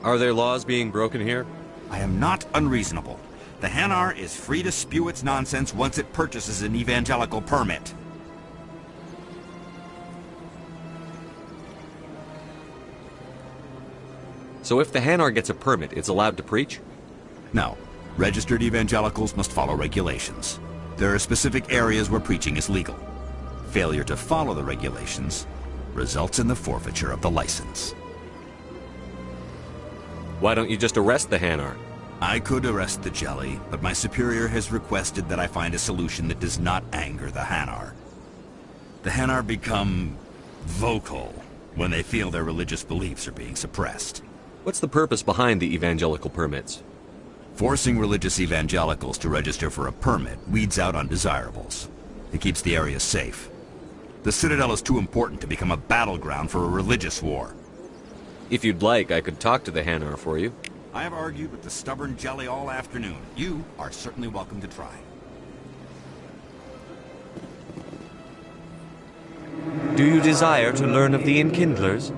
[SPEAKER 15] Are there laws being broken here?
[SPEAKER 8] I am not unreasonable. The Hanar is free to spew its nonsense once it purchases an evangelical permit.
[SPEAKER 15] So if the Hanar gets a permit, it's allowed to preach?
[SPEAKER 8] No. Registered evangelicals must follow regulations. There are specific areas where preaching is legal. Failure to follow the regulations results in the forfeiture of the license.
[SPEAKER 15] Why don't you just arrest the Hanar?
[SPEAKER 8] I could arrest the Jelly, but my superior has requested that I find a solution that does not anger the Hanar. The Hanar become vocal when they feel their religious beliefs are being suppressed.
[SPEAKER 15] What's the purpose behind the evangelical permits?
[SPEAKER 8] Forcing religious evangelicals to register for a permit weeds out undesirables. It keeps the area safe. The Citadel is too important to become a battleground for a religious war.
[SPEAKER 15] If you'd like, I could talk to the Hanar for you.
[SPEAKER 8] I have argued with the stubborn Jelly all afternoon. You are certainly welcome to try.
[SPEAKER 15] Do you desire to learn of the Enkindlers?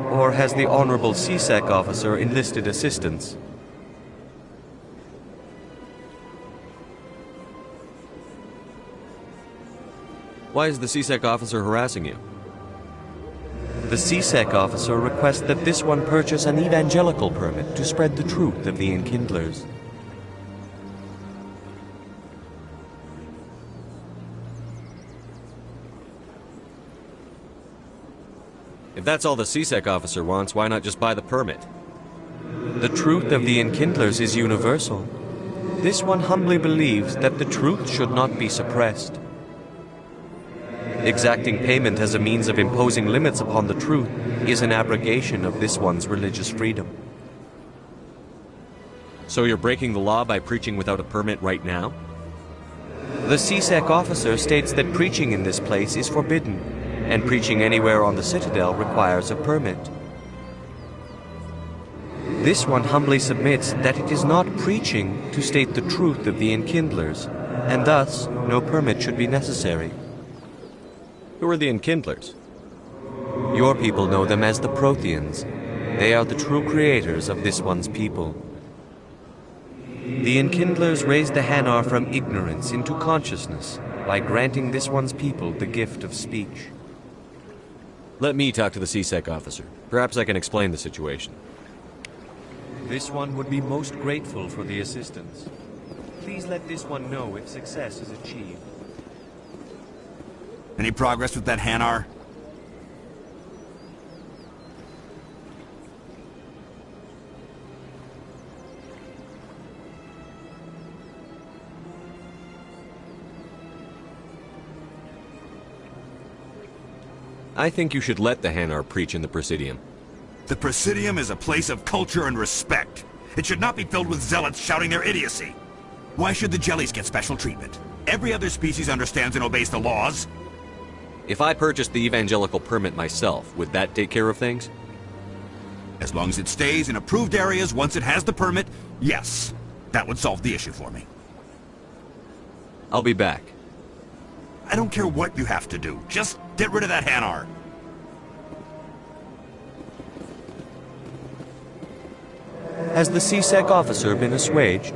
[SPEAKER 15] Or has the Honorable CSEC officer enlisted assistance? Why is the CSEC officer harassing you? The CSEC officer requests that this one purchase an evangelical permit to spread the truth of the Enkindlers. If that's all the CSEC officer wants, why not just buy the permit? The truth of the Enkindlers is universal. This one humbly believes that the truth should not be suppressed. Exacting payment as a means of imposing limits upon the truth is an abrogation of this one's religious freedom. So you're breaking the law by preaching without a permit right now? The CSEC officer states that preaching in this place is forbidden, and preaching anywhere on the Citadel requires a permit. This one humbly submits that it is not preaching to state the truth of the Enkindlers, and thus no permit should be necessary. Who are the Enkindlers? Your people know them as the Protheans. They are the true creators of this one's people. The Enkindlers raised the Hanar from ignorance into consciousness by granting this one's people the gift of speech. Let me talk to the CSEC officer. Perhaps I can explain the situation. This one would be most grateful for the assistance. Please let this one know if success is achieved.
[SPEAKER 8] Any progress with that Hanar?
[SPEAKER 15] I think you should let the Hanar preach in the Presidium.
[SPEAKER 8] The Presidium is a place of culture and respect. It should not be filled with zealots shouting their idiocy. Why should the Jellies get special treatment? Every other species understands and obeys the laws.
[SPEAKER 15] If I purchased the evangelical permit myself, would that take care of things?
[SPEAKER 8] As long as it stays in approved areas once it has the permit, yes. That would solve the issue for me.
[SPEAKER 15] I'll be back.
[SPEAKER 8] I don't care what you have to do. Just get rid of that Hanar.
[SPEAKER 15] Has the CSEC officer been assuaged?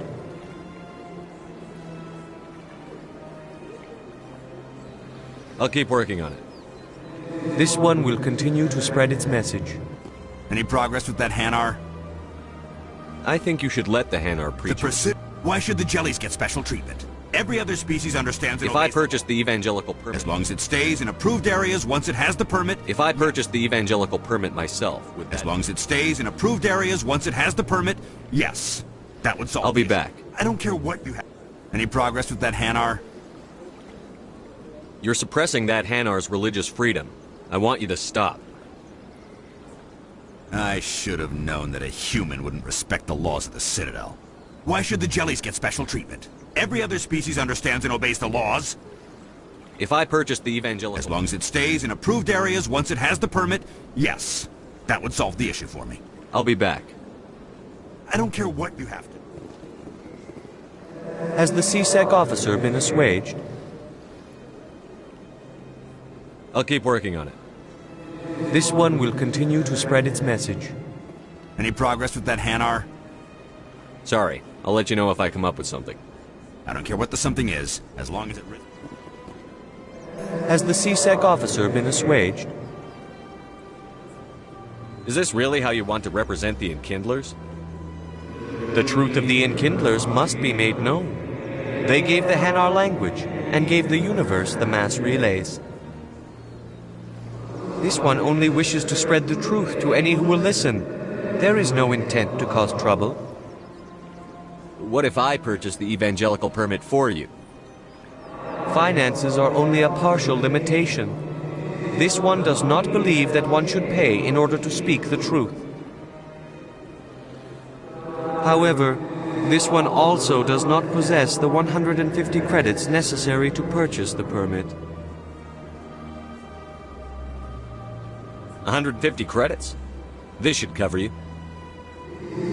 [SPEAKER 7] I'll keep working on it.
[SPEAKER 15] This one will continue to spread its message.
[SPEAKER 8] Any progress with that Hanar?
[SPEAKER 7] I think you should let the Hanar preach.
[SPEAKER 8] Why should the jellies get special treatment? Every other species understands it.
[SPEAKER 7] If I purchase the evangelical permit...
[SPEAKER 8] As long as it stays in approved areas once it has the permit...
[SPEAKER 7] If I purchase the evangelical permit myself, would that...
[SPEAKER 8] As long as it stays in approved areas once it has the permit, yes. That would solve
[SPEAKER 7] I'll be back.
[SPEAKER 8] I don't care what you have. Any progress with that Hanar?
[SPEAKER 7] You're suppressing that Hanar's religious freedom. I want you to stop.
[SPEAKER 8] I should have known that a human wouldn't respect the laws of the Citadel. Why should the jellies get special treatment? Every other species understands and obeys the laws.
[SPEAKER 7] If I purchase the evangelical...
[SPEAKER 8] As long as it stays in approved areas once it has the permit, yes. That would solve the issue for me.
[SPEAKER 7] I'll be back.
[SPEAKER 8] I don't care what you have to.
[SPEAKER 15] Has the CSEC officer been assuaged?
[SPEAKER 7] I'll keep working on it.
[SPEAKER 15] This one will continue to spread its message.
[SPEAKER 8] Any progress with that Hanar?
[SPEAKER 7] Sorry, I'll let you know if I come up with something.
[SPEAKER 8] I don't care what the something is, as long as it...
[SPEAKER 15] Has the CSEC officer been assuaged?
[SPEAKER 7] Is this really how you want to represent the Enkindlers?
[SPEAKER 15] The truth of the Enkindlers must be made known. They gave the Hanar language, and gave the universe the mass relays. This one only wishes to spread the truth to any who will listen. There is no intent to cause trouble.
[SPEAKER 7] What if I purchase the evangelical permit for you?
[SPEAKER 15] Finances are only a partial limitation. This one does not believe that one should pay in order to speak the truth. However, this one also does not possess the 150 credits necessary to purchase the permit.
[SPEAKER 7] 150 credits? This should cover you.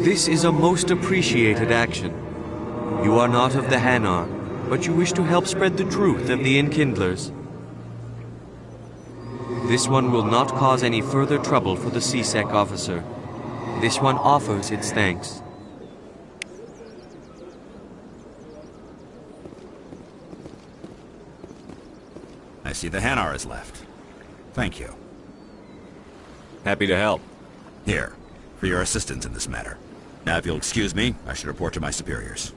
[SPEAKER 15] This is a most appreciated action. You are not of the Hanar, but you wish to help spread the truth of the Enkindlers. This one will not cause any further trouble for the CSEC officer. This one offers its thanks.
[SPEAKER 8] I see the Hanar is left. Thank you.
[SPEAKER 7] Happy to help.
[SPEAKER 8] Here, for your assistance in this matter. Now, if you'll excuse me, I should report to my superiors.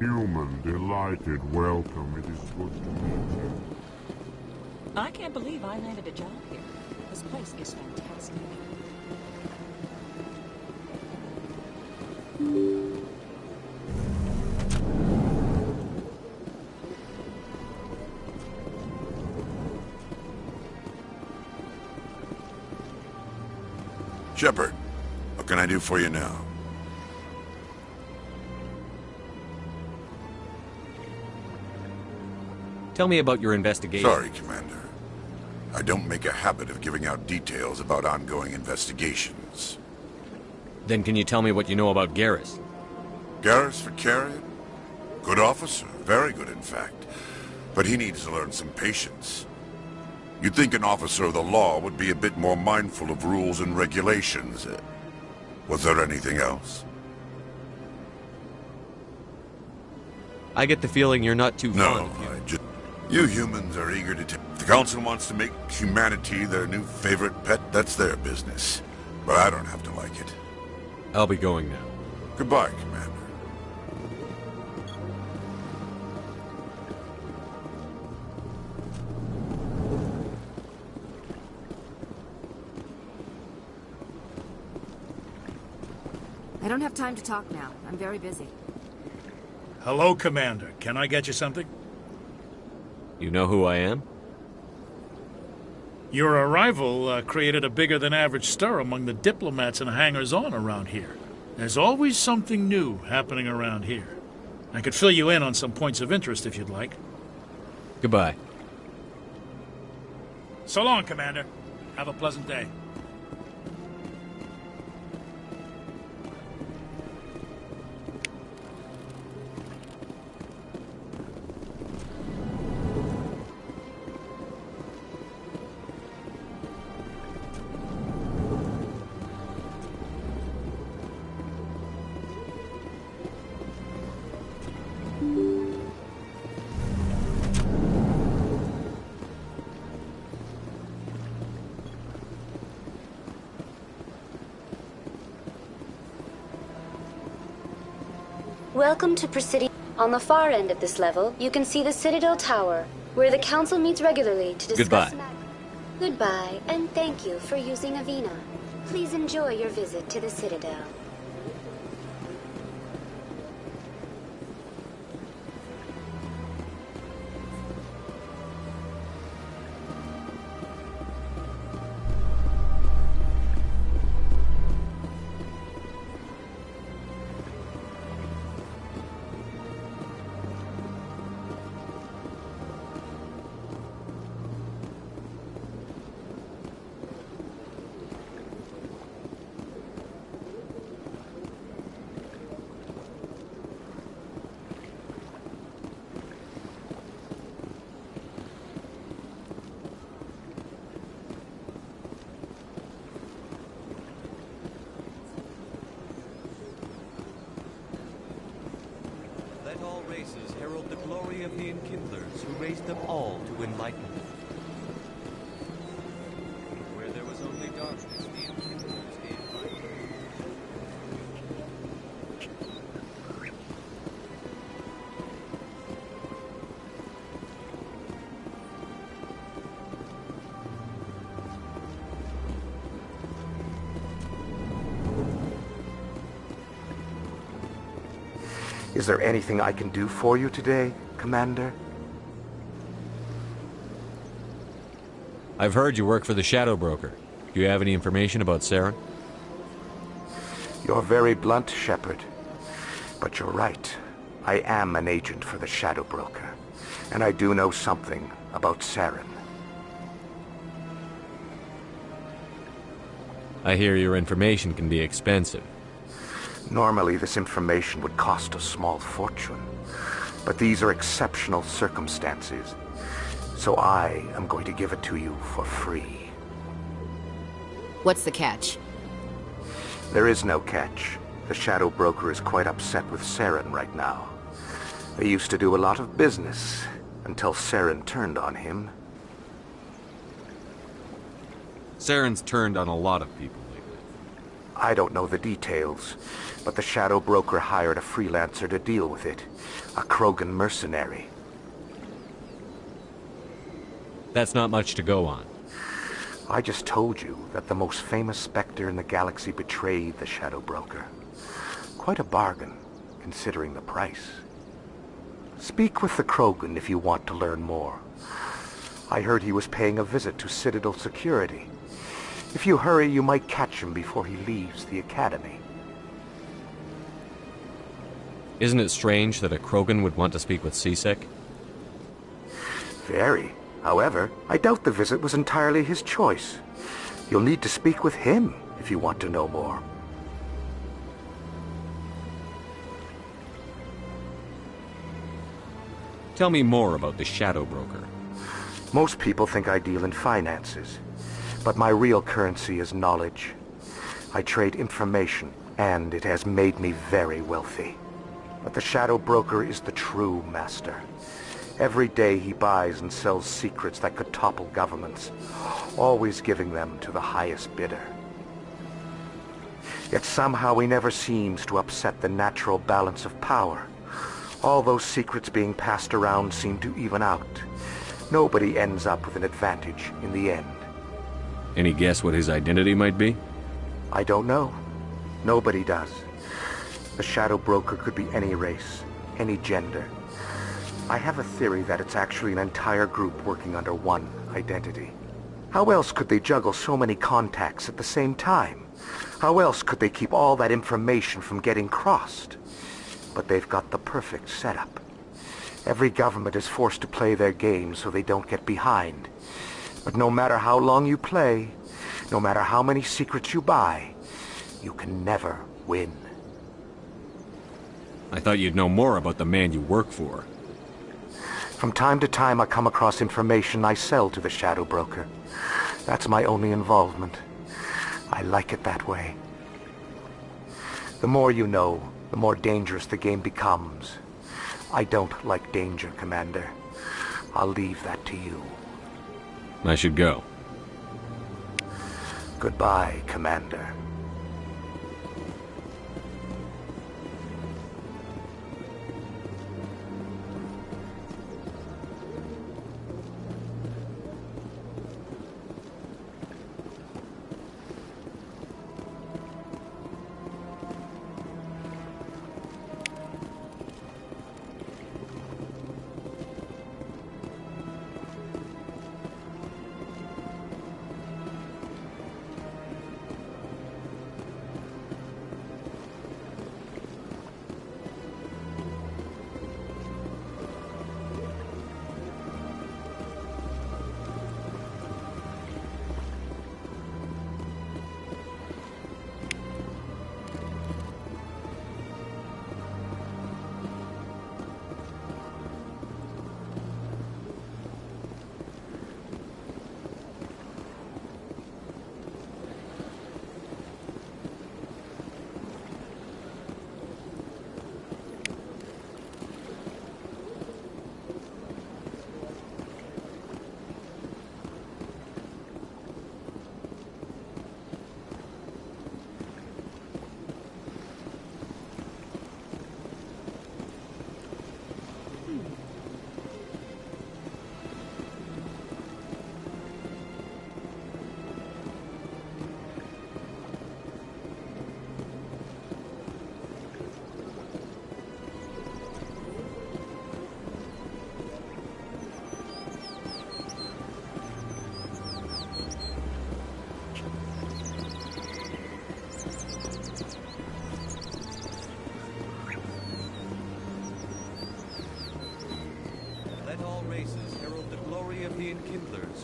[SPEAKER 6] Human, delighted welcome. It is good to meet you.
[SPEAKER 9] I can't believe I landed a job here. This place is fantastic.
[SPEAKER 13] Shepard, what can I do for you now?
[SPEAKER 7] Tell me about your investigation.
[SPEAKER 13] Sorry, Commander. I don't make a habit of giving out details about ongoing investigations.
[SPEAKER 7] Then can you tell me what you know about Garrus?
[SPEAKER 13] Garrus Vakarian? Good officer. Very good, in fact. But he needs to learn some patience. You'd think an officer of the law would be a bit more mindful of rules and regulations. Was there anything else?
[SPEAKER 15] I get the feeling you're not too fond of him.
[SPEAKER 13] You humans are eager to take... If the Council wants to make humanity their new favorite pet, that's their business. But I don't have to like it.
[SPEAKER 7] I'll be going now.
[SPEAKER 13] Goodbye, Commander.
[SPEAKER 1] I don't have time to talk now. I'm very busy.
[SPEAKER 10] Hello, Commander. Can I get you something?
[SPEAKER 7] You know who I am?
[SPEAKER 10] Your arrival created a bigger-than-average stir among the diplomats and hangers-on around here. There's always something new happening around here. I could fill you in on some points of interest if you'd like.
[SPEAKER 7] Goodbye.
[SPEAKER 10] So long, Commander. Have a pleasant day.
[SPEAKER 4] Welcome to Presidio. On the far end of this level, you can see the Citadel Tower, where the Council meets regularly to discuss...
[SPEAKER 7] Goodbye.
[SPEAKER 4] Goodbye, and thank you for using Avina. Please enjoy your visit to the Citadel.
[SPEAKER 15] Let all races herald the glory of the Enkindlers who raised them all to enlightenment. Where there was only darkness, the Enkindlers gave light.
[SPEAKER 12] Is there anything I can do for you today, Commander?
[SPEAKER 7] I've heard you work for the Shadow Broker. Do you have any information about Saren?
[SPEAKER 12] You're very blunt, Shepard. But you're right. I am an agent for the Shadow Broker. And I do know something about Saren.
[SPEAKER 7] I hear your information can be expensive.
[SPEAKER 12] Normally, this information would cost a small fortune. But these are exceptional circumstances. So I am going to give it to you for free.
[SPEAKER 18] What's the catch?
[SPEAKER 12] There is no catch. The Shadow Broker is quite upset with Saren right now. They used to do a lot of business until Saren turned on him.
[SPEAKER 7] Saren's turned on a lot of people lately.
[SPEAKER 12] I don't know the details, but the Shadow Broker hired a freelancer to deal with it. A Krogan mercenary.
[SPEAKER 7] That's not much to go on.
[SPEAKER 12] I just told you that the most famous Spectre in the galaxy betrayed the Shadow Broker. Quite a bargain, considering the price. Speak with the Krogan if you want to learn more. I heard he was paying a visit to Citadel security. If you hurry, you might catch him before he leaves the academy.
[SPEAKER 7] Isn't it strange that a Krogan would want to speak with C-Sec?
[SPEAKER 12] Very. However, I doubt the visit was entirely his choice. You'll need to speak with him if you want to know more.
[SPEAKER 7] Tell me more about the Shadow Broker.
[SPEAKER 12] Most people think I deal in finances, but my real currency is knowledge. I trade information, and it has made me very wealthy. But the Shadow Broker is the true master. Every day he buys and sells secrets that could topple governments, always giving them to the highest bidder. Yet somehow he never seems to upset the natural balance of power. All those secrets being passed around seem to even out. Nobody ends up with an advantage in the end.
[SPEAKER 7] Any guess what his identity might be?
[SPEAKER 12] I don't know. Nobody does. The Shadow Broker could be any race, any gender. I have a theory that it's actually an entire group working under one identity. How else could they juggle so many contacts at the same time? How else could they keep all that information from getting crossed? But they've got the perfect setup. Every government is forced to play their game so they don't get behind. But no matter how long you play, no matter how many secrets you buy, you can never win.
[SPEAKER 7] I thought you'd know more about the man you work for.
[SPEAKER 12] From time to time I come across information I sell to the Shadow Broker. That's my only involvement. I like it that way. The more you know, the more dangerous the game becomes. I don't like danger, Commander. I'll leave that to you.
[SPEAKER 7] I should go.
[SPEAKER 12] Goodbye, Commander.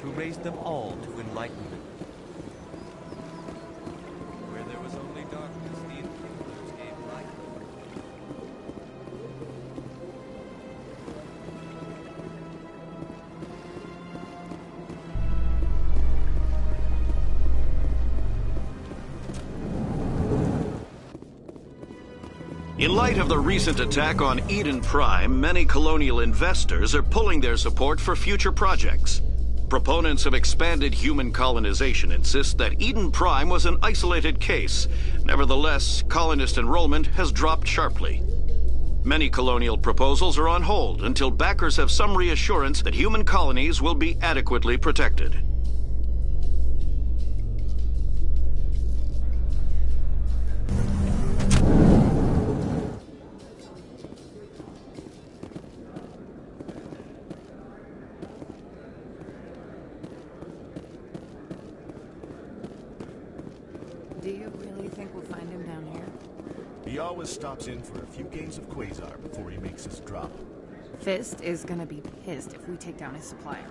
[SPEAKER 15] Who raised them all to enlightenment. Where there was only darkness, the Enkindlers gave light.
[SPEAKER 2] In light of the recent attack on Eden Prime, many colonial investors are pulling their support for future projects. Proponents of expanded human colonization insist that Eden Prime was an isolated case. Nevertheless, colonist enrollment has dropped sharply. Many colonial proposals are on hold until backers have some reassurance that human colonies will be adequately protected.
[SPEAKER 14] He always stops in for a few games of Quasar before he makes his drop.
[SPEAKER 16] Fist is gonna be pissed if we take down his supplier.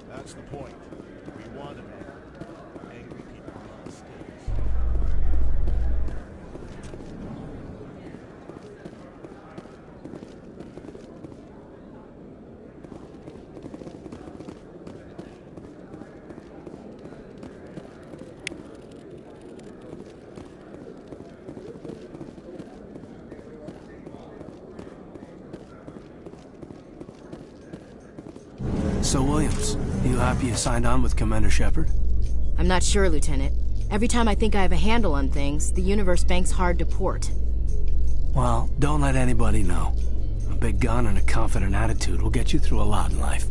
[SPEAKER 14] That's the point. We want him angry people on the stage.
[SPEAKER 5] So, Williams, you happy you signed on with Commander Shepard?
[SPEAKER 18] I'm not sure, Lieutenant. Every time I think I have a handle on things, the Universe Bank's hard to port.
[SPEAKER 5] Well, don't let anybody know. A big gun and a confident attitude will get you through a lot in life.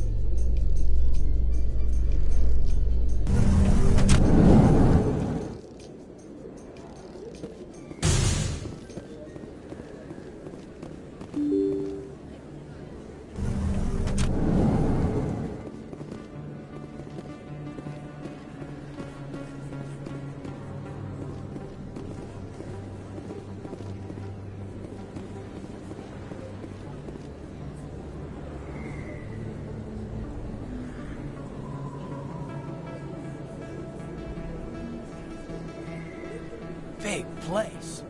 [SPEAKER 5] Big place.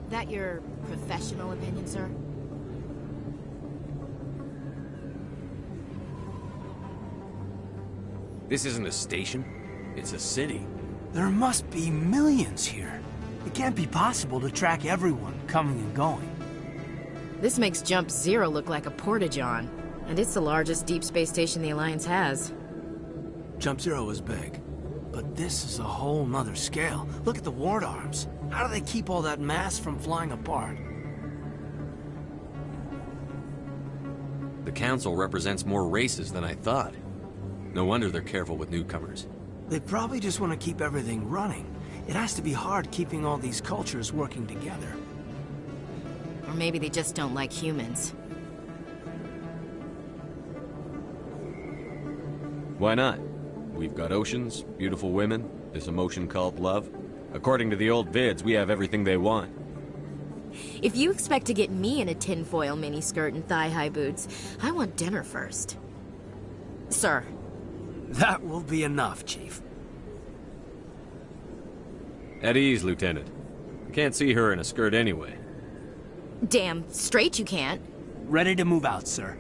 [SPEAKER 18] That your professional opinion, sir?
[SPEAKER 15] This isn't a station. It's a city.
[SPEAKER 5] There must be millions here. It can't be possible to track everyone coming and going.
[SPEAKER 18] This makes Jump Zero look like a porta-john, and it's the largest deep space station the Alliance has.
[SPEAKER 5] Jump Zero is big, but this is a whole nother scale. Look at the ward arms. How do they keep all that mass from flying apart?
[SPEAKER 15] The Council represents more races than I thought. No wonder they're careful with newcomers.
[SPEAKER 5] They probably just want to keep everything running. It has to be hard keeping all these cultures working together.
[SPEAKER 18] Or maybe they just don't like humans.
[SPEAKER 15] Why not? We've got oceans, beautiful women, this emotion called love. According to the old vids, we have everything they want.
[SPEAKER 18] If you expect to get me in a tinfoil miniskirt and thigh-high boots, I want dinner first. Sir.
[SPEAKER 5] That will be enough, Chief.
[SPEAKER 15] At ease, Lieutenant. I can't see her in a skirt anyway.
[SPEAKER 18] Damn straight you can't.
[SPEAKER 5] Ready to move out, sir.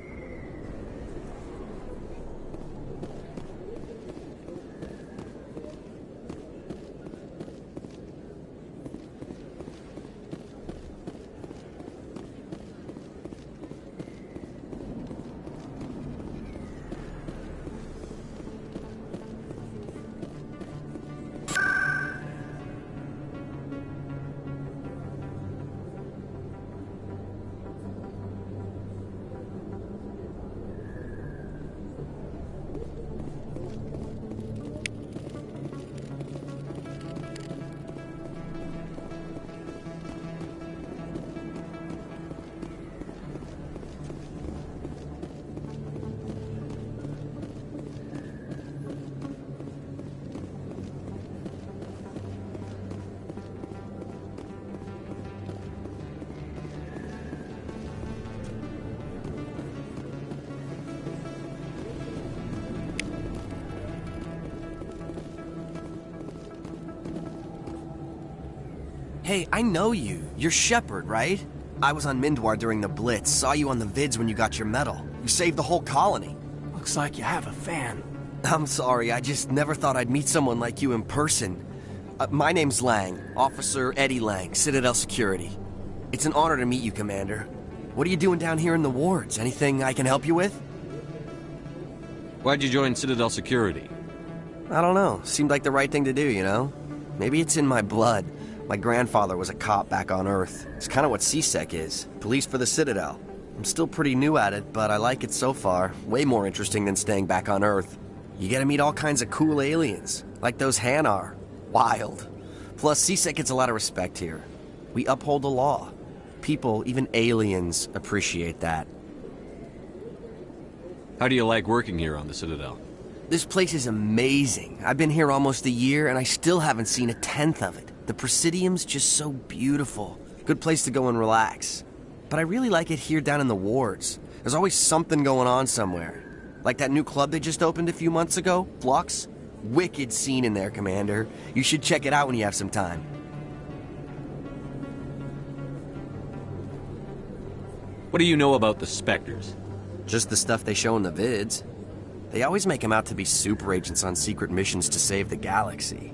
[SPEAKER 17] Hey, I know you. You're Shepard, right? I was on Mindwar during the Blitz, saw you on the vids when you got your medal. You saved the whole colony.
[SPEAKER 5] Looks like you have a fan.
[SPEAKER 17] I'm sorry, I just never thought I'd meet someone like you in person. My name's Lang, Officer Eddie Lang, Citadel Security. It's an honor to meet you, Commander. What are you doing down here in the wards? Anything I can help you with?
[SPEAKER 15] Why'd you join Citadel Security?
[SPEAKER 17] I don't know. Seemed like the right thing to do, you know? Maybe it's in my blood. My grandfather was a cop back on Earth. It's kind of what CSEC is. Police for the Citadel. I'm still pretty new at it, but I like it so far. Way more interesting than staying back on Earth. You get to meet all kinds of cool aliens, like those Hanar. Wild. Plus, CSEC gets a lot of respect here. We uphold the law. People, even aliens, appreciate that.
[SPEAKER 15] How do you like working here on the Citadel?
[SPEAKER 17] This place is amazing. I've been here almost a year, and I still haven't seen a tenth of it. The Presidium's just so beautiful. Good place to go and relax. But I really like it here down in the wards. There's always something going on somewhere. Like that new club they just opened a few months ago, Flux. Wicked scene in there, Commander. You should check it out when you have some time.
[SPEAKER 7] What do you know about the Spectres?
[SPEAKER 17] Just the stuff they show in the vids. They always make them out to be super agents on secret missions to save the galaxy.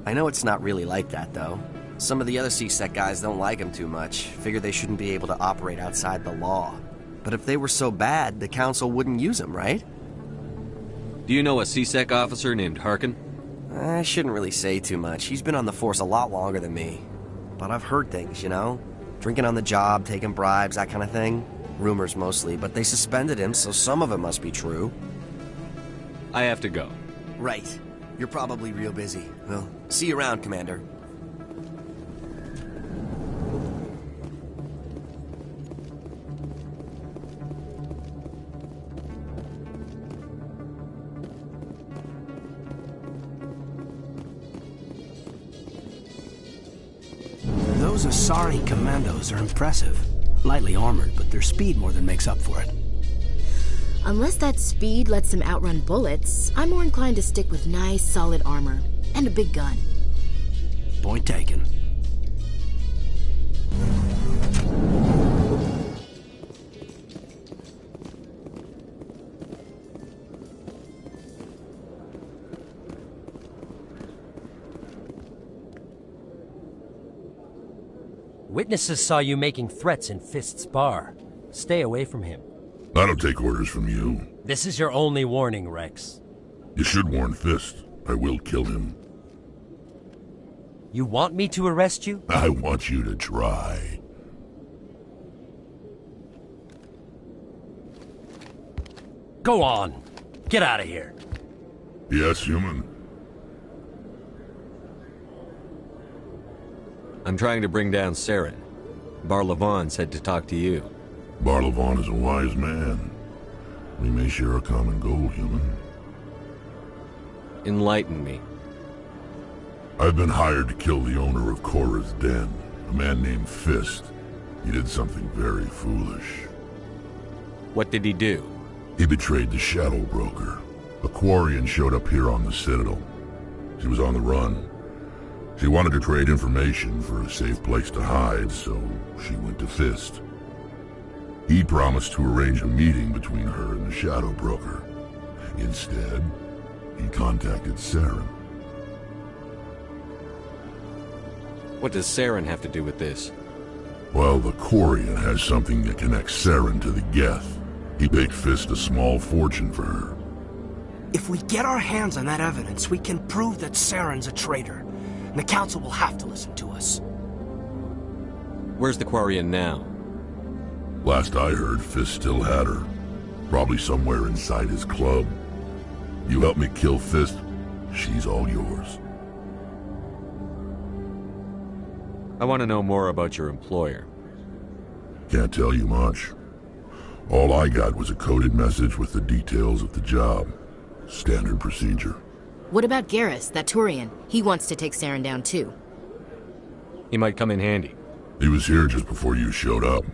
[SPEAKER 17] I know it's not really like that, though. Some of the other C-Sec guys don't like them too much, figure they shouldn't be able to operate outside the law. But if they were so bad, the Council wouldn't use them, right?
[SPEAKER 7] Do you know a C-Sec officer named Harkin?
[SPEAKER 17] I shouldn't really say too much. He's been on the force a lot longer than me. But I've heard things, you know? Drinking on the job, taking bribes, that kind of thing. Rumors mostly, but they suspended him, so some of it must be true.
[SPEAKER 7] I have to go.
[SPEAKER 17] Right. You're probably real busy. Well, see you around, Commander.
[SPEAKER 5] Those Asari commandos are impressive. Lightly armored, but their speed more than makes up for it.
[SPEAKER 18] Unless that speed lets them outrun bullets, I'm more inclined to stick with nice, solid armor. And a big gun.
[SPEAKER 5] Point taken.
[SPEAKER 3] Witnesses saw you making threats in Fist's bar. Stay away from him.
[SPEAKER 13] I don't take orders from you.
[SPEAKER 3] This is your only warning, Rex.
[SPEAKER 13] You should warn Fist. I will kill him.
[SPEAKER 3] You want me to arrest you?
[SPEAKER 13] I want you to try.
[SPEAKER 3] Go on. Get out of here.
[SPEAKER 13] Yes, human.
[SPEAKER 7] I'm trying to bring down Saren. Barlavon said to talk to you.
[SPEAKER 13] Barlavon is a wise man. We may share a common goal, human.
[SPEAKER 7] Enlighten me.
[SPEAKER 13] I've been hired to kill the owner of Korra's Den, a man named Fist. He did something very foolish.
[SPEAKER 7] What did he do?
[SPEAKER 13] He betrayed the Shadow Broker. A Quarian showed up here on the Citadel. She was on the run. She wanted to trade information for a safe place to hide, so she went to Fist. He promised to arrange a meeting between her and the Shadow Broker. Instead, he contacted Saren.
[SPEAKER 7] What does Saren have to do with this?
[SPEAKER 13] Well, the Quarian has something that connects Saren to the Geth. He paid Fist a small fortune for her.
[SPEAKER 5] If we get our hands on that evidence, we can prove that Saren's a traitor. And the Council will have to listen to us.
[SPEAKER 7] Where's the Quarian now?
[SPEAKER 13] Last I heard, Fist still had her. Probably somewhere inside his club. You help me kill Fist, she's all yours.
[SPEAKER 7] I want to know more about your employer.
[SPEAKER 13] Can't tell you much. All I got was a coded message with the details of the job. Standard procedure.
[SPEAKER 18] What about Garrus, that Turian? He wants to take Saren down too.
[SPEAKER 7] He might come in handy.
[SPEAKER 13] He was here just before you showed up.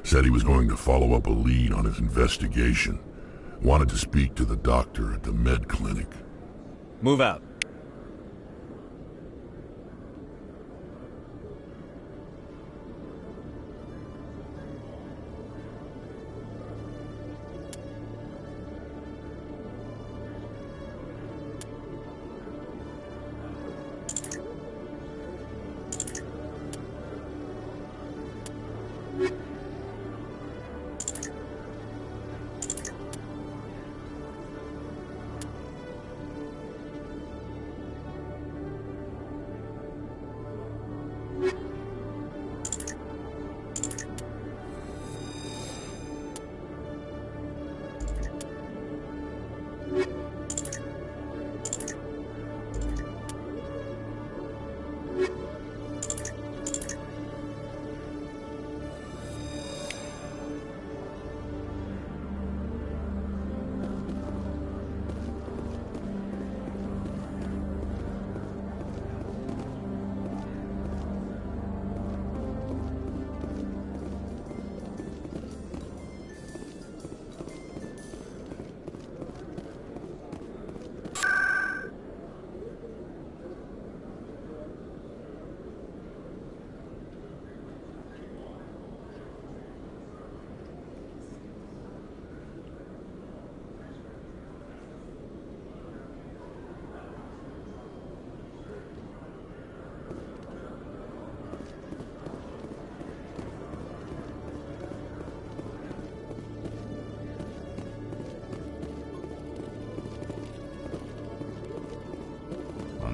[SPEAKER 13] Said he was going to follow up a lead on his investigation. Wanted to speak to the doctor at the med clinic.
[SPEAKER 7] Move out.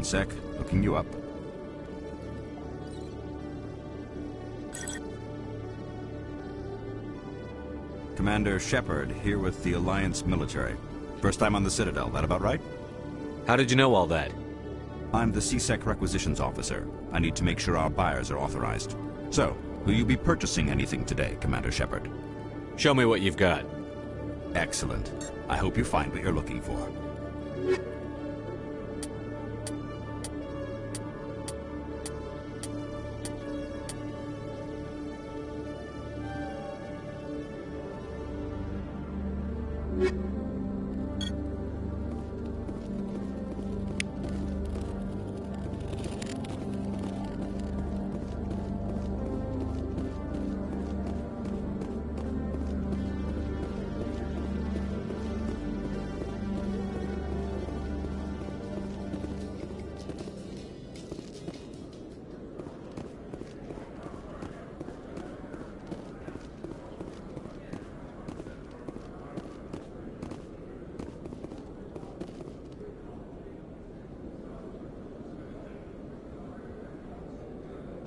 [SPEAKER 8] One sec. Looking you up. Commander Shepard, here with the Alliance military. First time on the Citadel, that about right?
[SPEAKER 7] How did you know all that?
[SPEAKER 8] I'm the CSEC requisitions officer. I need to make sure our buyers are authorized. So, will you be purchasing anything today, Commander Shepard?
[SPEAKER 7] Show me what you've got.
[SPEAKER 8] Excellent. I hope you find what you're looking for.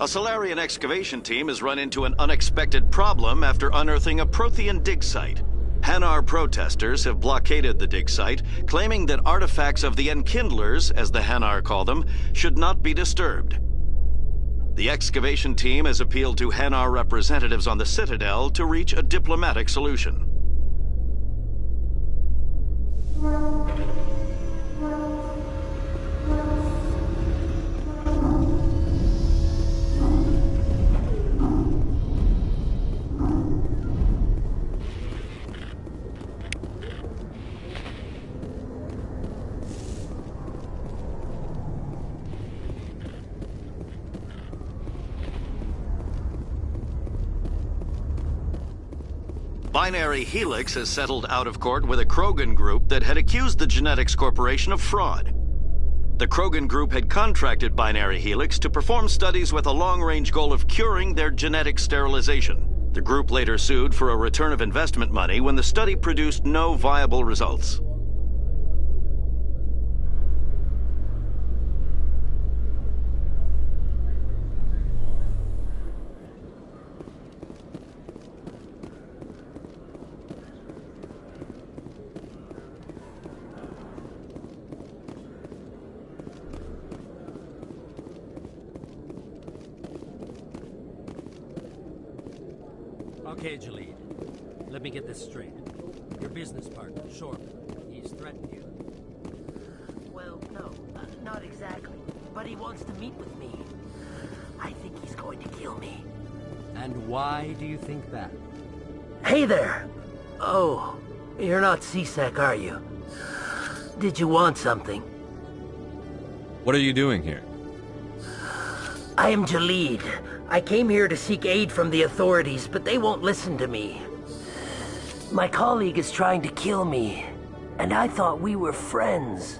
[SPEAKER 2] A Salarian excavation team has run into an unexpected problem after unearthing a Prothean dig site. Hanar protesters have blockaded the dig site, claiming that artifacts of the Enkindlers, as the Hanar call them, should not be disturbed. The excavation team has appealed to Hanar representatives on the Citadel to reach a diplomatic solution. Binary Helix has settled out of court with a Krogan group that had accused the Genetics Corporation of fraud. The Krogan group had contracted Binary Helix to perform studies with a long-range goal of curing their genetic sterilization. The group later sued for a return of investment money when the study produced no viable results.
[SPEAKER 3] Okay, Jalid. Let me get this straight. Your business partner, Shorb, he's threatened you.
[SPEAKER 19] Well, no, not exactly. But he wants to meet with me. I think he's going to kill me.
[SPEAKER 3] And why do you think that?
[SPEAKER 19] Hey there! Oh, you're not CSEC, are you? Did you want something?
[SPEAKER 7] What are you doing here?
[SPEAKER 19] I am Jalid. I came here to seek aid from the authorities, but they won't listen to me. My colleague is trying to kill me, and I thought we were friends.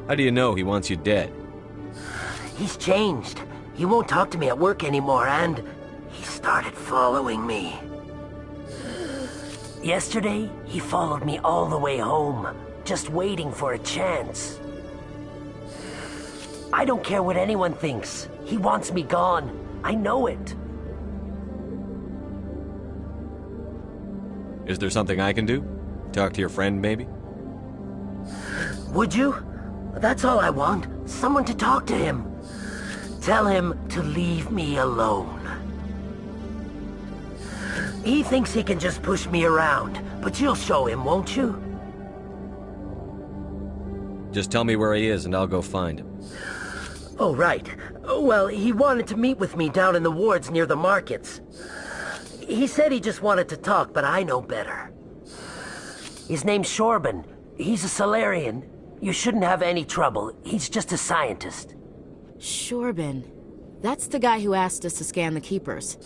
[SPEAKER 7] How do you know he wants you dead?
[SPEAKER 19] He's changed. He won't talk to me at work anymore, and he started following me. Yesterday, he followed me all the way home, just waiting for a chance. I don't care what anyone thinks. He wants me gone. I know it.
[SPEAKER 7] Is there something I can do? Talk to your friend, maybe?
[SPEAKER 19] Would you? That's all I want. Someone to talk to him. Tell him to leave me alone. He thinks he can just push me around, but you'll show him, won't you?
[SPEAKER 7] Just tell me where he is and I'll go find him.
[SPEAKER 19] Oh, right. Well, he wanted to meet with me down in the wards near the markets. He said he just wanted to talk, but I know better. His name's Shorban. He's a Salarian. You shouldn't have any trouble. He's just a scientist.
[SPEAKER 18] Shorban. That's the guy who asked us to scan the Keepers.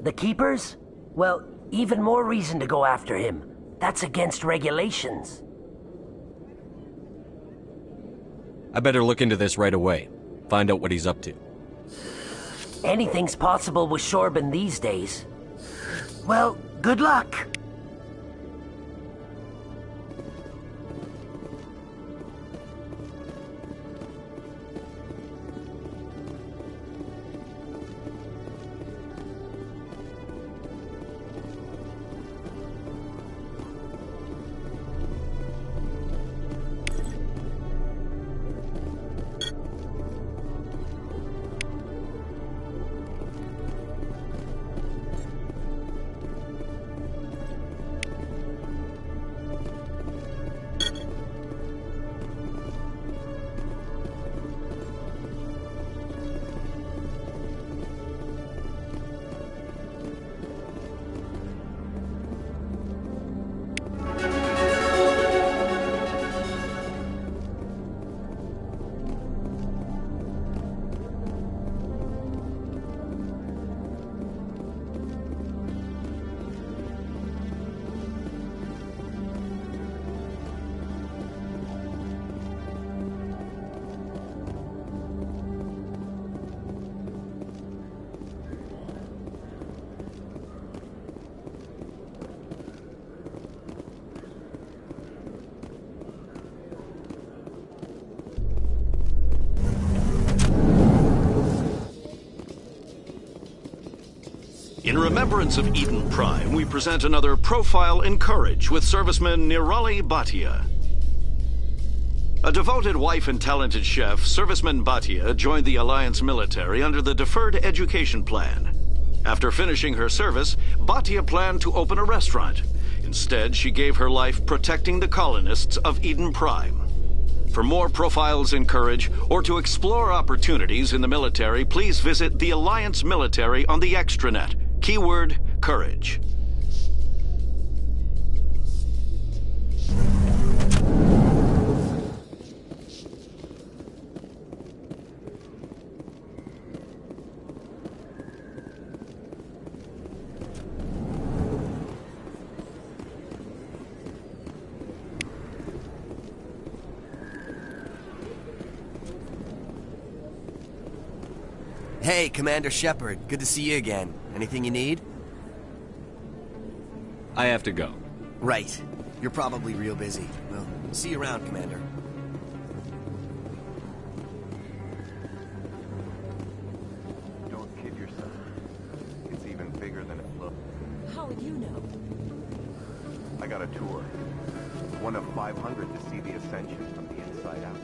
[SPEAKER 19] The Keepers? Well, even more reason to go after him. That's against regulations.
[SPEAKER 7] I better look into this right away. Find out what he's up to.
[SPEAKER 19] Anything's possible with Shorban these days. Well, good luck.
[SPEAKER 2] In remembrance of Eden Prime, we present another Profile in Courage with serviceman Nirali Bhatia. A devoted wife and talented chef, Serviceman Bhatia joined the Alliance military under the Deferred Education Plan. After finishing her service, Bhatia planned to open a restaurant. Instead, she gave her life protecting the colonists of Eden Prime. For more Profiles in Courage, or to explore opportunities in the military, please visit the Alliance Military on the extranet. Keyword, Courage.
[SPEAKER 17] Hey, Commander Shepard. Good to see you again. Anything you need?
[SPEAKER 7] I have to go.
[SPEAKER 17] Right. You're probably real busy. Well, see you around, Commander.
[SPEAKER 12] Don't kid yourself. It's even bigger than it looks.
[SPEAKER 9] How would you know?
[SPEAKER 12] I got a tour. One of 500 to see the Ascension from the inside out.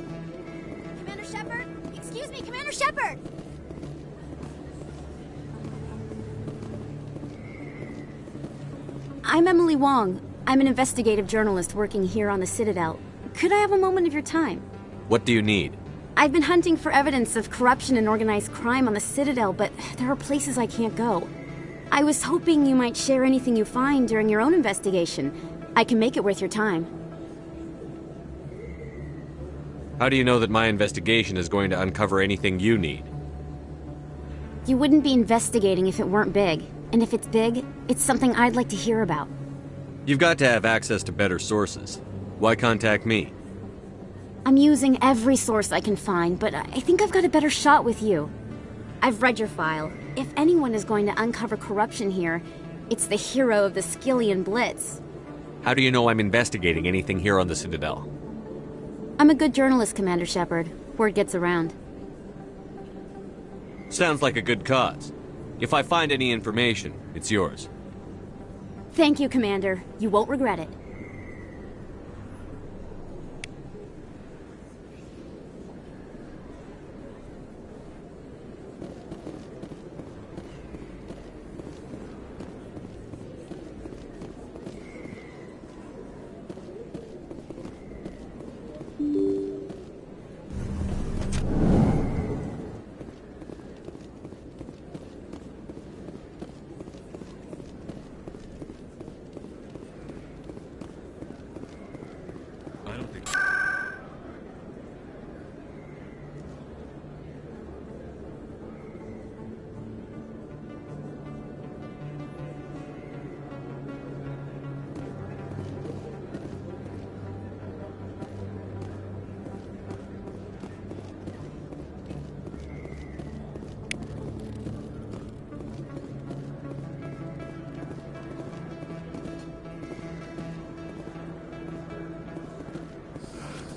[SPEAKER 21] Commander Shepard? Excuse me, Commander Shepard! I'm Emily Wong. I'm an investigative journalist working here on the Citadel. Could I have a moment of your time?
[SPEAKER 7] What do you need?
[SPEAKER 21] I've been hunting for evidence of corruption and organized crime on the Citadel, but there are places I can't go. I was hoping you might share anything you find during your own investigation. I can make it worth your time.
[SPEAKER 7] How do you know that my investigation is going to uncover anything you need?
[SPEAKER 21] You wouldn't be investigating if it weren't big. And if it's big, it's something I'd like to hear about.
[SPEAKER 7] You've got to have access to better sources. Why contact me?
[SPEAKER 21] I'm using every source I can find, but I think I've got a better shot with you. I've read your file. If anyone is going to uncover corruption here, it's the hero of the Skillian Blitz.
[SPEAKER 7] How do you know I'm investigating anything here on the Citadel?
[SPEAKER 21] I'm a good journalist, Commander Shepard. Word gets around.
[SPEAKER 7] Sounds like a good cause. If I find any information, it's yours.
[SPEAKER 21] Thank you, Commander. You won't regret it.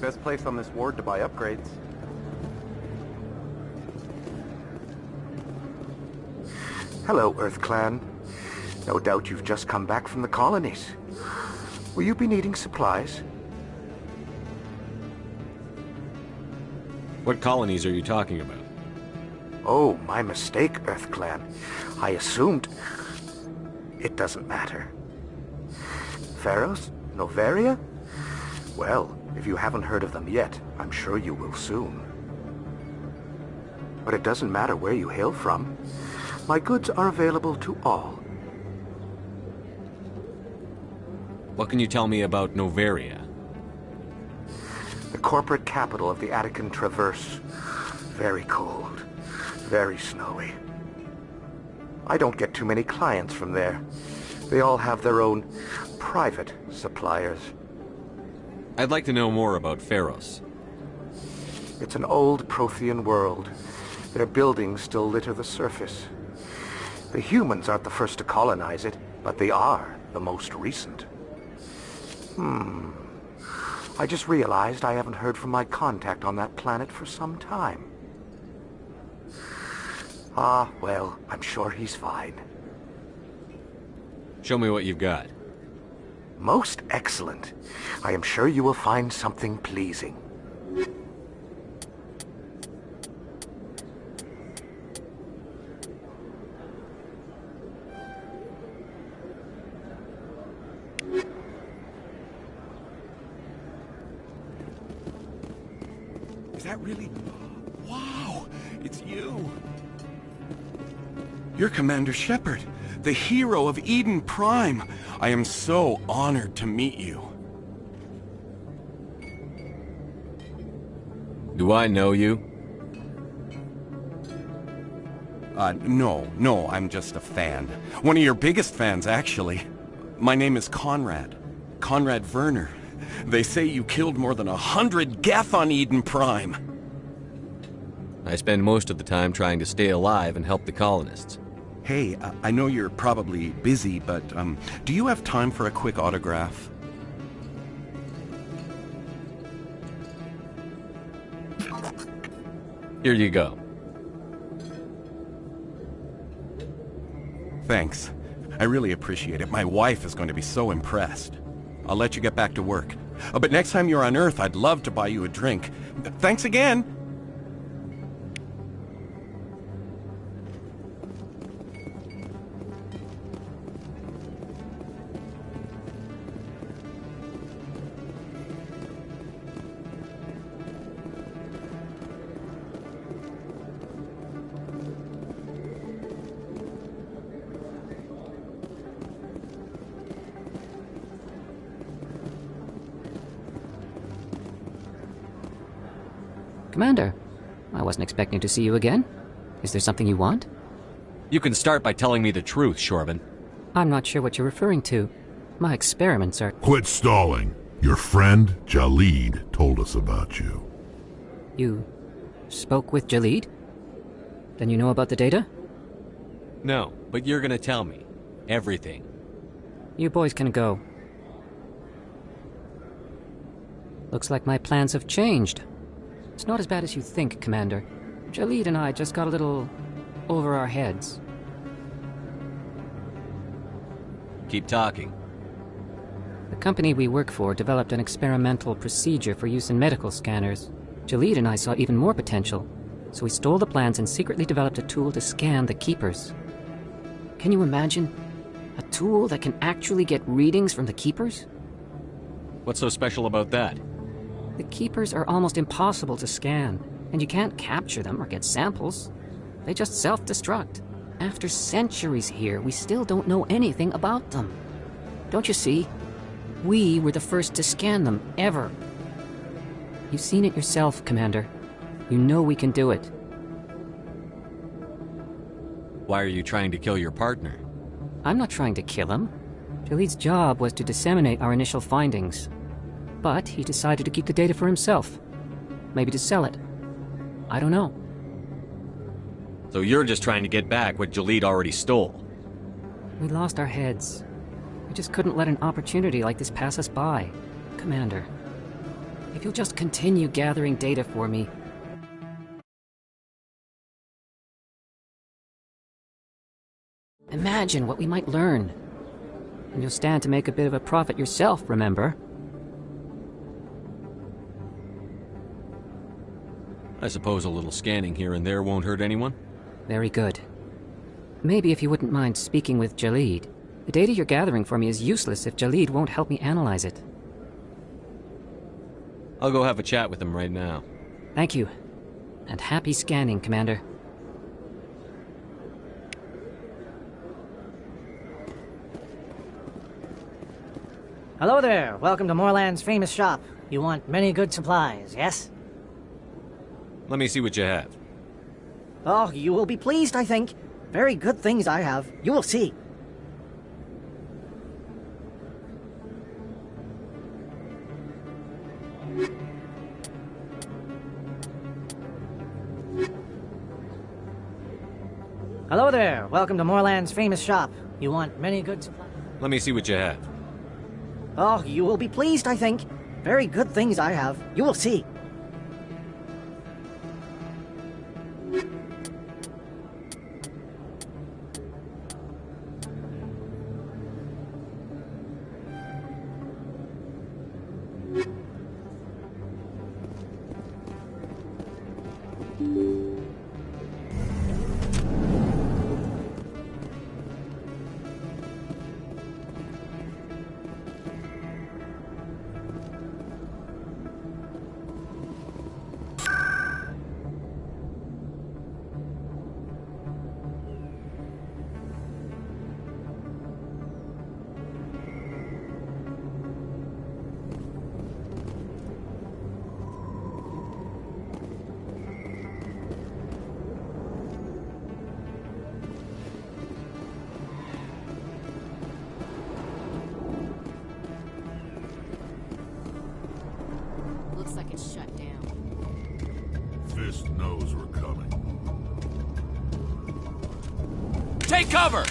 [SPEAKER 12] Best place on this ward to buy upgrades. Hello, Earth Clan. No doubt you've just come back from the colonies. Will you be needing supplies?
[SPEAKER 7] What colonies are you talking about?
[SPEAKER 12] Oh, my mistake, Earth Clan. I assumed... It doesn't matter. Pharos? Noveria? Well, if you haven't heard of them yet, I'm sure you will soon. But it doesn't matter where you hail from. My goods are available to all.
[SPEAKER 7] What can you tell me about Noveria?
[SPEAKER 12] The corporate capital of the Attican Traverse. Very cold. Very snowy. I don't get too many clients from there. They all have their own private suppliers.
[SPEAKER 7] I'd like to know more about Pharos.
[SPEAKER 12] It's an old Prothean world. Their buildings still litter the surface. The humans aren't the first to colonize it, but they are the most recent. I just realized I haven't heard from my contact on that planet for some time. Ah, well, I'm sure he's fine.
[SPEAKER 7] Show me what you've got.
[SPEAKER 12] Most excellent. I am sure you will find something pleasing.
[SPEAKER 20] Is that really... Wow! It's you! You're Commander Shepard, the hero of Eden Prime. I am so honored to meet you.
[SPEAKER 7] Do I know you?
[SPEAKER 20] No, I'm just a fan. One of your biggest fans, actually. My name is Conrad. Conrad Werner. They say you killed more than 100 Geth on Eden Prime.
[SPEAKER 7] I spend most of the time trying to stay alive and help the colonists.
[SPEAKER 20] Hey, I know you're probably busy, but do you have time for a quick autograph?
[SPEAKER 7] Here you go.
[SPEAKER 20] Thanks. I really appreciate it. My wife is going to be so impressed. I'll let you get back to work. But next time you're on Earth, I'd love to buy you a drink. Thanks again!
[SPEAKER 11] Commander, I wasn't expecting to see you again. Is there something you want?
[SPEAKER 7] You can start by telling me the truth, Shorban.
[SPEAKER 11] I'm not sure what you're referring to. My experiments are...
[SPEAKER 6] Quit stalling. Your friend, Jalid, told us about you.
[SPEAKER 11] You spoke with Jalid? Then you know about the data?
[SPEAKER 7] No, but you're gonna tell me. Everything.
[SPEAKER 11] You boys can go. Looks like my plans have changed. It's not as bad as you think, Commander. Jalid and I just got a little over our heads.
[SPEAKER 7] Keep talking.
[SPEAKER 11] The company we work for developed an experimental procedure for use in medical scanners. Jalid and I saw even more potential, so we stole the plans and secretly developed a tool to scan the Keepers. Can you imagine? A tool that can actually get readings from the Keepers?
[SPEAKER 7] What's so special about that?
[SPEAKER 11] The Keepers are almost impossible to scan, and you can't capture them or get samples. They just self-destruct. After centuries here, we still don't know anything about them. Don't you see? We were the first to scan them, ever. You've seen it yourself, Commander. You know we can do it.
[SPEAKER 7] Why are you trying to kill your partner?
[SPEAKER 11] I'm not trying to kill him. Jalid's job was to disseminate our initial findings. But he decided to keep the data for himself. Maybe to sell it. I don't know.
[SPEAKER 7] So you're just trying to get back what Jalid already stole?
[SPEAKER 11] We lost our heads. We just couldn't let an opportunity like this pass us by. Commander, if you'll just continue gathering data for me... Imagine what we might learn. And you'll stand to make a bit of a profit yourself, remember?
[SPEAKER 7] I suppose a little scanning here and there won't hurt anyone?
[SPEAKER 11] Very good. Maybe if you wouldn't mind speaking with Jalid. The data you're gathering for me is useless if Jalid won't help me analyze it.
[SPEAKER 7] I'll go have a chat with him right now.
[SPEAKER 11] Thank you. And happy scanning, Commander.
[SPEAKER 22] Hello there. Welcome to Moorland's famous shop. You want many good supplies, yes?
[SPEAKER 7] Let me see what you have.
[SPEAKER 22] Oh, you will be pleased, I think. Very good things I have. You will see. Hello there. Welcome to Moorland's famous shop. You want many good supplies?
[SPEAKER 7] Let me see what you have.
[SPEAKER 22] Oh, you will be pleased, I think. Very good things I have. You will see.
[SPEAKER 16] It's shut down.
[SPEAKER 13] Fist knows we're coming.
[SPEAKER 20] Take cover!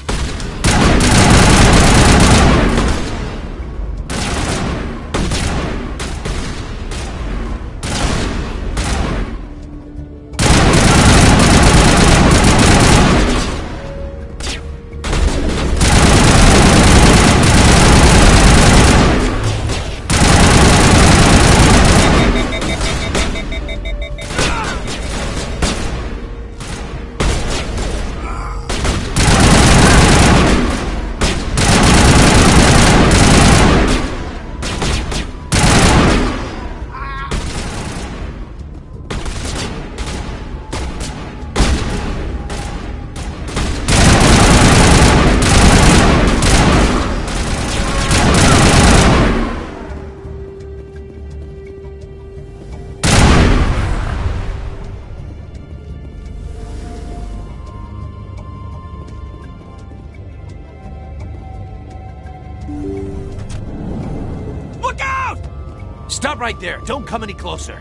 [SPEAKER 5] Look out! Stop right there. Don't come any closer.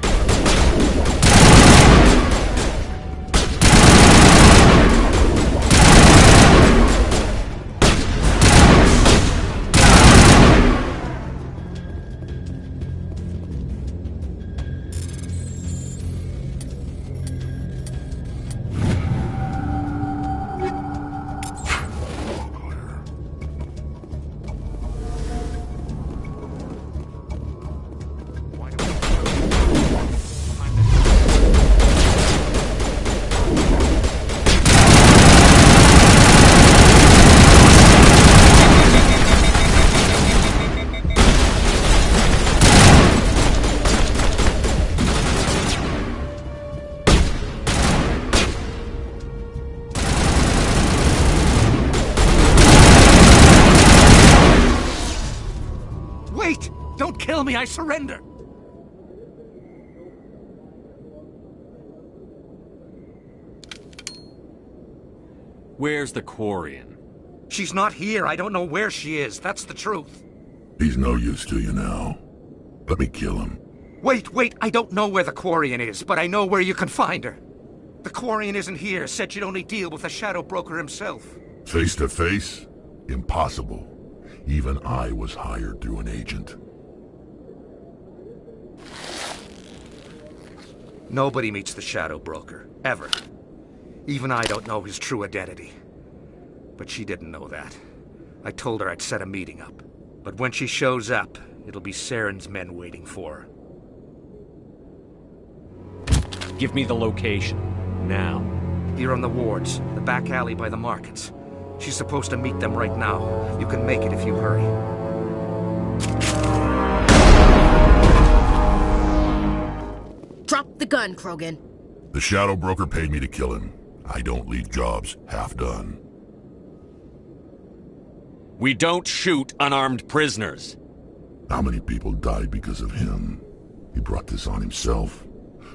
[SPEAKER 5] Wait! Don't kill me, I surrender!
[SPEAKER 7] Where's the Quarian?
[SPEAKER 5] She's not here. I don't know where she is. That's the truth.
[SPEAKER 13] He's no use to you now. Let me kill him.
[SPEAKER 5] Wait, I don't know where the Quarian is, but I know where you can find her. The Quarian isn't here. Said she'd only deal with the Shadow Broker himself.
[SPEAKER 13] Face to face? Impossible. Even I was hired through an agent.
[SPEAKER 5] Nobody meets the Shadow Broker, ever. Even I don't know his true identity. But she didn't know that. I told her I'd set a meeting up. But when she shows up, it'll be Saren's men waiting for her.
[SPEAKER 7] Give me the location. Now.
[SPEAKER 5] Here on the wards, the back alley by the markets. She's supposed to meet them right now. You can make it if you hurry.
[SPEAKER 18] Drop the gun, Krogan.
[SPEAKER 13] The Shadow Broker paid me to kill him. I don't leave jobs half done.
[SPEAKER 7] We don't shoot unarmed prisoners.
[SPEAKER 13] How many people died because of him? He brought this on himself.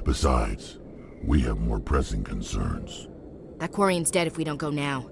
[SPEAKER 13] Besides, we have more pressing concerns.
[SPEAKER 18] That Quarian's dead if we don't go now.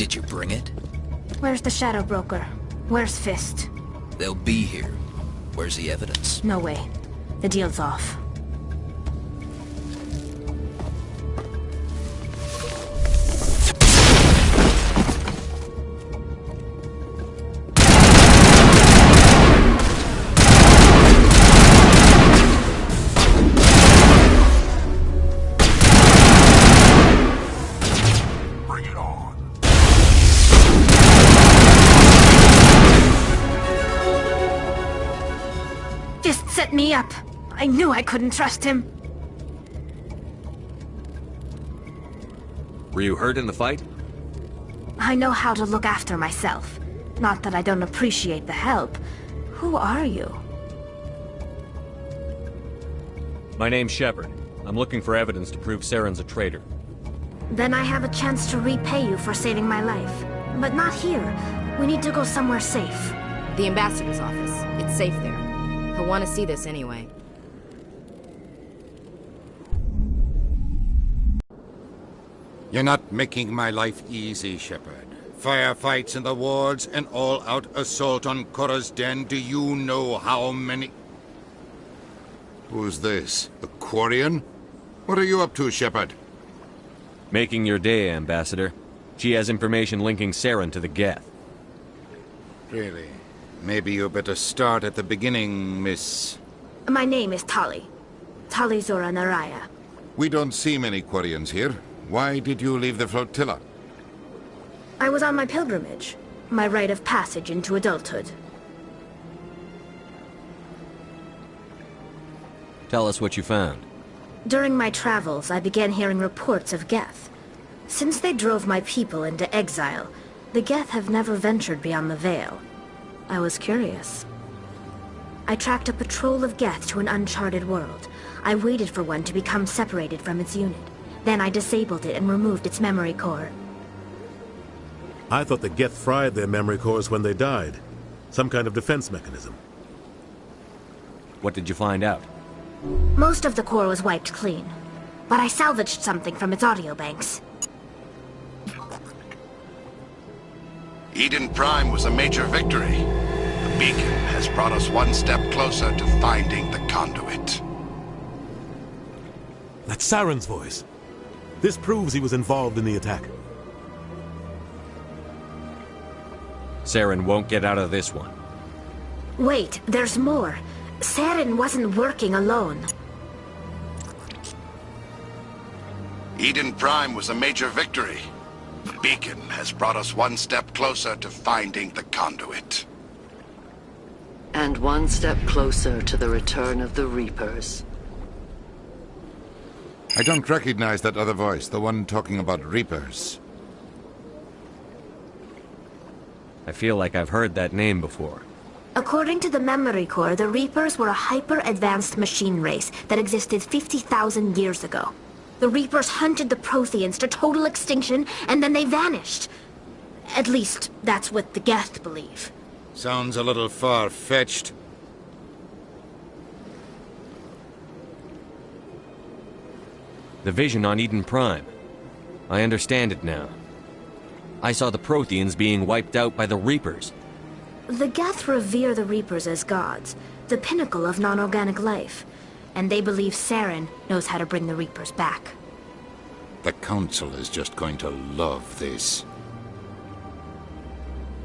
[SPEAKER 1] Did you bring it?
[SPEAKER 21] Where's the Shadow Broker? Where's Fist?
[SPEAKER 1] They'll be here. Where's the evidence?
[SPEAKER 21] No way. The deal's off. Set me up. I knew I couldn't trust him.
[SPEAKER 7] Were you hurt in the fight?
[SPEAKER 21] I know how to look after myself. Not that I don't appreciate the help. Who are you?
[SPEAKER 7] My name's Shepard. I'm looking for evidence to prove Saren's a traitor.
[SPEAKER 21] Then I have a chance to repay you for saving my life. But not here. We need to go somewhere safe.
[SPEAKER 18] The ambassador's office. It's safe there. He'll want to see this anyway.
[SPEAKER 10] You're not making my life easy, Shepard. Firefights in the wards, an all-out assault on Korra's den. Do you know how many...
[SPEAKER 13] Who's this? The Quarian? What are you up to, Shepard?
[SPEAKER 7] Making your day, Ambassador. She has information linking Saren to the Geth.
[SPEAKER 10] Really? Maybe you better start at the beginning, Miss...
[SPEAKER 21] My name is Tali. Tali Zora Naraya.
[SPEAKER 13] We don't see many Quarians here. Why did you leave the flotilla?
[SPEAKER 21] I was on my pilgrimage. My rite of passage into adulthood.
[SPEAKER 7] Tell us what you found.
[SPEAKER 21] During my travels, I began hearing reports of Geth. Since they drove my people into exile, the Geth have never ventured beyond the Veil. I was curious. I tracked a patrol of Geth to an uncharted world. I waited for one to become separated from its unit. Then I disabled it and removed its memory core.
[SPEAKER 14] I thought the Geth fried their memory cores when they died. Some kind of defense mechanism.
[SPEAKER 7] What did you find out?
[SPEAKER 21] Most of the core was wiped clean. But I salvaged something from its audio banks.
[SPEAKER 13] Eden Prime was a major victory. The beacon has brought us one step closer to finding the conduit.
[SPEAKER 14] That's Saren's voice. This proves he was involved in the attack.
[SPEAKER 7] Saren won't get out of this one.
[SPEAKER 21] Wait, there's more. Saren wasn't working alone.
[SPEAKER 13] Eden Prime was a major victory. The beacon has brought us one step closer to finding the conduit.
[SPEAKER 23] And one step closer to the return of the Reapers.
[SPEAKER 13] I don't recognize that other voice, the one talking about Reapers.
[SPEAKER 7] I feel like I've heard that name before.
[SPEAKER 21] According to the memory core, the Reapers were a hyper-advanced machine race that existed 50,000 years ago. The Reapers hunted the Protheans to total extinction, and then they vanished. At least, that's what the Geth believe.
[SPEAKER 10] Sounds a little far-fetched.
[SPEAKER 7] The vision on Eden Prime. I understand it now. I saw the Protheans being wiped out by the Reapers.
[SPEAKER 21] The Geth revere the Reapers as gods, the pinnacle of non-organic life. And they believe Saren knows how to bring the Reapers back.
[SPEAKER 10] The Council is just going to love this.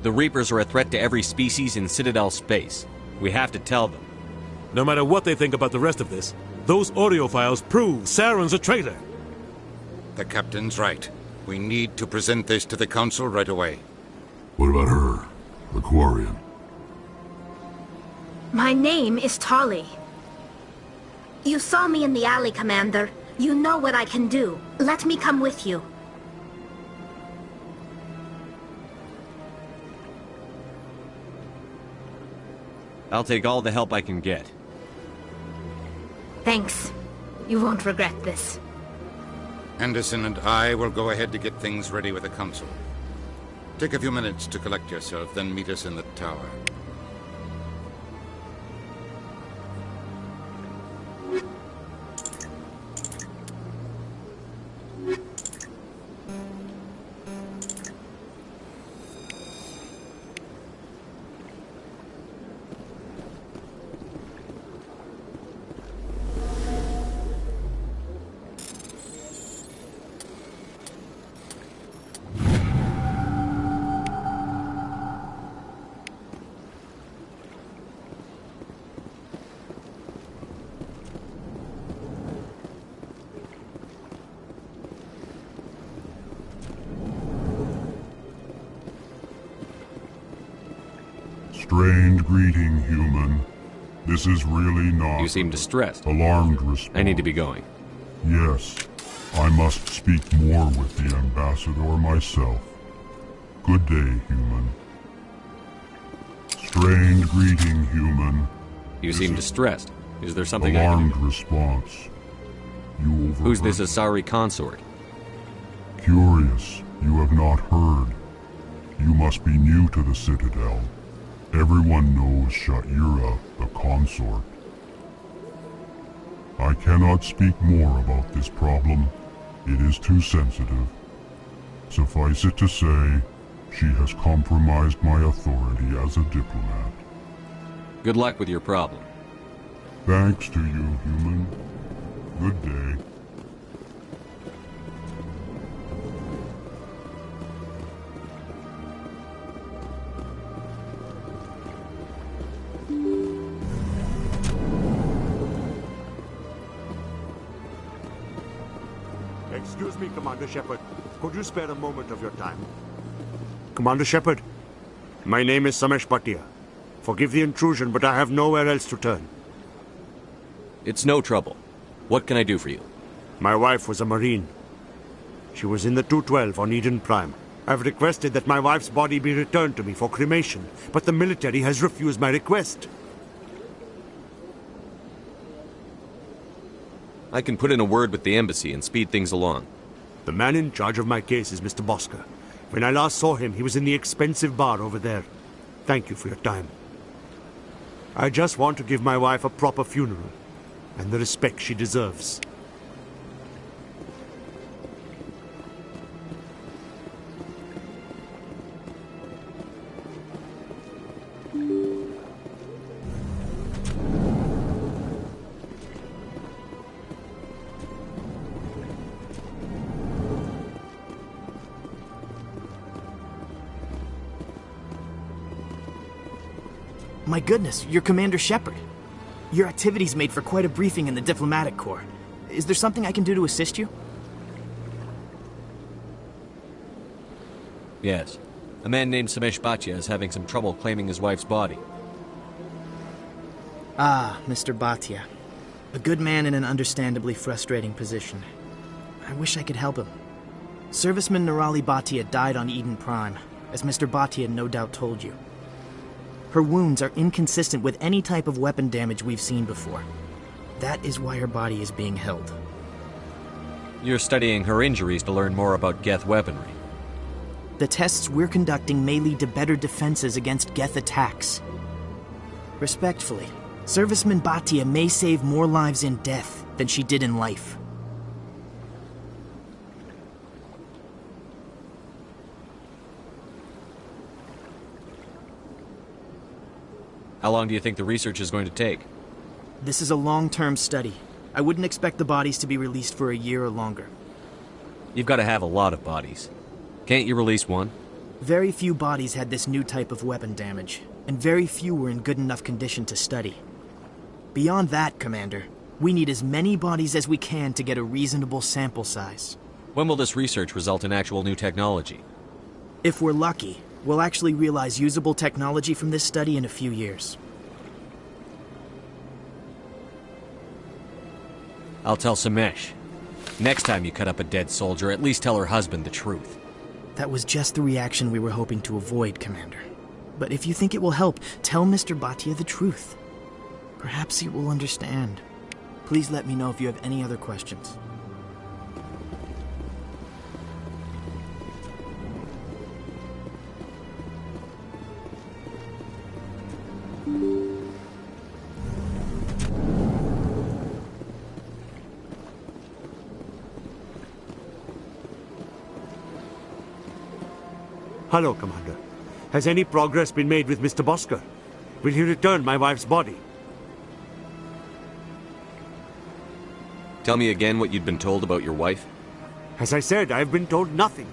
[SPEAKER 7] The Reapers are a threat to every species in Citadel space. We have to tell them.
[SPEAKER 14] No matter what they think about the rest of this, those audio files prove Saren's a traitor.
[SPEAKER 10] The Captain's right. We need to present this to the Council right away.
[SPEAKER 6] What about her? The Quarian?
[SPEAKER 21] My name is Tali. You saw me in the alley, Commander. You know what I can do. Let me come with you.
[SPEAKER 7] I'll take all the help I can get.
[SPEAKER 21] Thanks. You won't regret this.
[SPEAKER 10] Anderson and I will go ahead to get things ready with the Council. Take a few minutes to collect yourself, then meet us in the tower.
[SPEAKER 6] Strained greeting, human. This is really not...
[SPEAKER 7] You seem distressed.
[SPEAKER 6] Alarmed response.
[SPEAKER 7] I need to be going.
[SPEAKER 6] Yes. I must speak more with the ambassador myself. Good day, human. Strained greeting, human.
[SPEAKER 7] You seem distressed. Is there something I
[SPEAKER 6] Alarmed
[SPEAKER 7] can do?
[SPEAKER 6] response. You overheard.
[SPEAKER 7] Who's this Asari consort?
[SPEAKER 6] Curious. You have not heard. You must be new to the Citadel. Everyone knows Sha'ira, the consort. I cannot speak more about this problem. It is too sensitive. Suffice it to say, she has compromised my authority as a diplomat.
[SPEAKER 7] Good luck with your problem.
[SPEAKER 6] Thanks to you, human. Good day.
[SPEAKER 4] Excuse me, Commander Shepard. Could you spare a moment of your time? Commander Shepard, my name is Samesh Bhatia. Forgive the intrusion, but I have nowhere else to turn.
[SPEAKER 7] It's no trouble. What can I do for you?
[SPEAKER 4] My wife was a Marine. She was in the 212 on Eden Prime. I've requested that my wife's body be returned to me for cremation, but the military has refused my request.
[SPEAKER 7] I can put in a word with the embassy and speed things along.
[SPEAKER 4] The man in charge of my case is Mr. Bosker. When I last saw him, he was in the expensive bar over there. Thank you for your time. I just want to give my wife a proper funeral, and the respect she deserves.
[SPEAKER 8] My goodness, you're Commander Shepard. Your activities made for quite a briefing in the Diplomatic Corps. Is there something I can do to assist you?
[SPEAKER 7] Yes. A man named Samesh Bhatia is having some trouble claiming his wife's body.
[SPEAKER 8] Ah, Mr. Bhatia. A good man in an understandably frustrating position. I wish I could help him. Serviceman Nirali Bhatia died on Eden Prime, as Mr. Bhatia no doubt told you. Her wounds are inconsistent with any type of weapon damage we've seen before. That is why her body is being held.
[SPEAKER 7] You're studying her injuries to learn more about Geth weaponry.
[SPEAKER 8] The tests we're conducting may lead to better defenses against Geth attacks. Respectfully, Serviceman Bhatia may save more lives in death than she did in life.
[SPEAKER 7] How long do you think the research is going to take?
[SPEAKER 8] This is a long-term study. I wouldn't expect the bodies to be released for a year or longer.
[SPEAKER 7] You've got to have a lot of bodies. Can't you release one?
[SPEAKER 8] Very few bodies had this new type of weapon damage, and very few were in good enough condition to study. Beyond that, Commander, we need as many bodies as we can to get a reasonable sample size.
[SPEAKER 7] When will this research result in actual new technology?
[SPEAKER 8] If we're lucky, we'll actually realize usable technology from this study in a few years.
[SPEAKER 7] I'll tell Samesh. Next time you cut up a dead soldier, at least tell her husband the truth.
[SPEAKER 8] That was just the reaction we were hoping to avoid, Commander. But if you think it will help, tell Mr. Bhatia the truth. Perhaps he will understand. Please let me know if you have any other questions.
[SPEAKER 4] Hello, Commander. Has any progress been made with Mr. Bosker? Will he return my wife's body?
[SPEAKER 7] Tell me again what you'd been told about your wife.
[SPEAKER 4] As I said, I've been told nothing.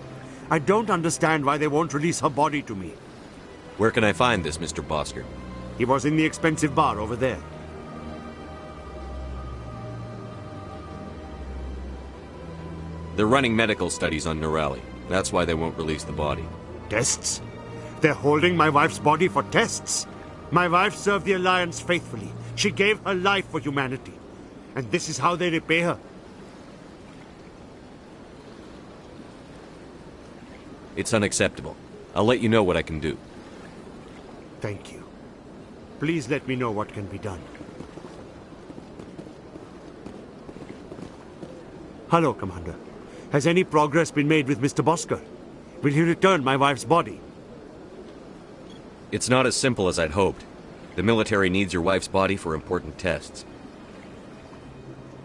[SPEAKER 4] I don't understand why they won't release her body to me.
[SPEAKER 7] Where can I find this, Mr. Bosker?
[SPEAKER 4] He was in the expensive bar over there.
[SPEAKER 7] They're running medical studies on Nirali. That's why they won't release the body.
[SPEAKER 4] Tests? They're holding my wife's body for tests? My wife served the Alliance faithfully. She gave her life for humanity. And this is how they repay her.
[SPEAKER 7] It's unacceptable. I'll let you know what I can do.
[SPEAKER 4] Thank you. Please let me know what can be done. Hello, Commander. Has any progress been made with Mr. Bosker? Will he return my wife's body?
[SPEAKER 7] It's not as simple as I'd hoped. The military needs your wife's body for important tests.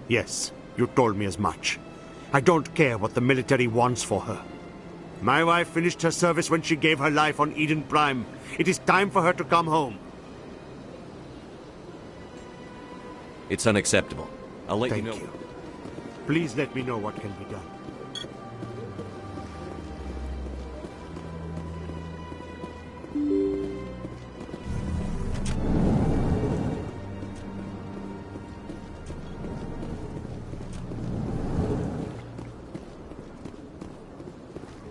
[SPEAKER 4] Yes, you told me as much. I don't care what the military wants for her. My wife finished her service when she gave her life on Eden Prime. It is time for her to come home.
[SPEAKER 7] It's unacceptable. I'll let you know.
[SPEAKER 4] Thank you. Please let me know what can be done.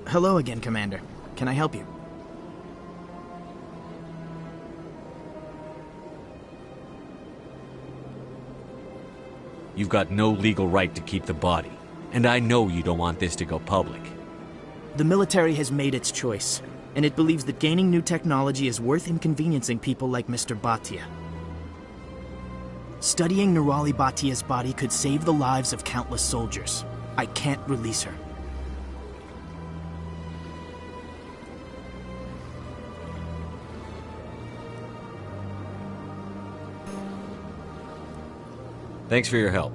[SPEAKER 8] Hello again, Commander. Can I help you?
[SPEAKER 7] You've got no legal right to keep the body. And I know you don't want this to go public.
[SPEAKER 8] The military has made its choice, and it believes that gaining new technology is worth inconveniencing people like Mr. Bhatia. Studying Nirali Bhatia's body could save the lives of countless soldiers. I can't release her.
[SPEAKER 7] Thanks for your help.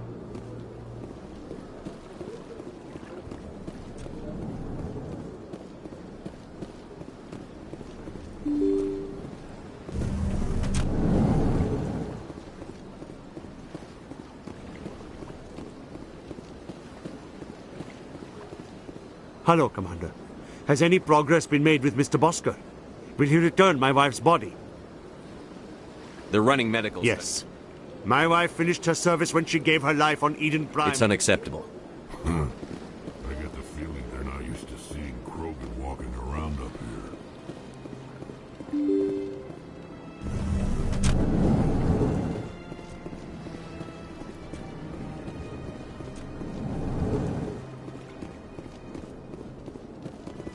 [SPEAKER 4] Hello, Commander. Has any progress been made with Mr. Bosker? Will he return my wife's body?
[SPEAKER 7] They're running medical.
[SPEAKER 4] Yes. My wife finished her service when she gave her life on Eden Prime.
[SPEAKER 7] It's unacceptable.
[SPEAKER 6] I get the feeling they're not used to seeing Krogan walking around up here.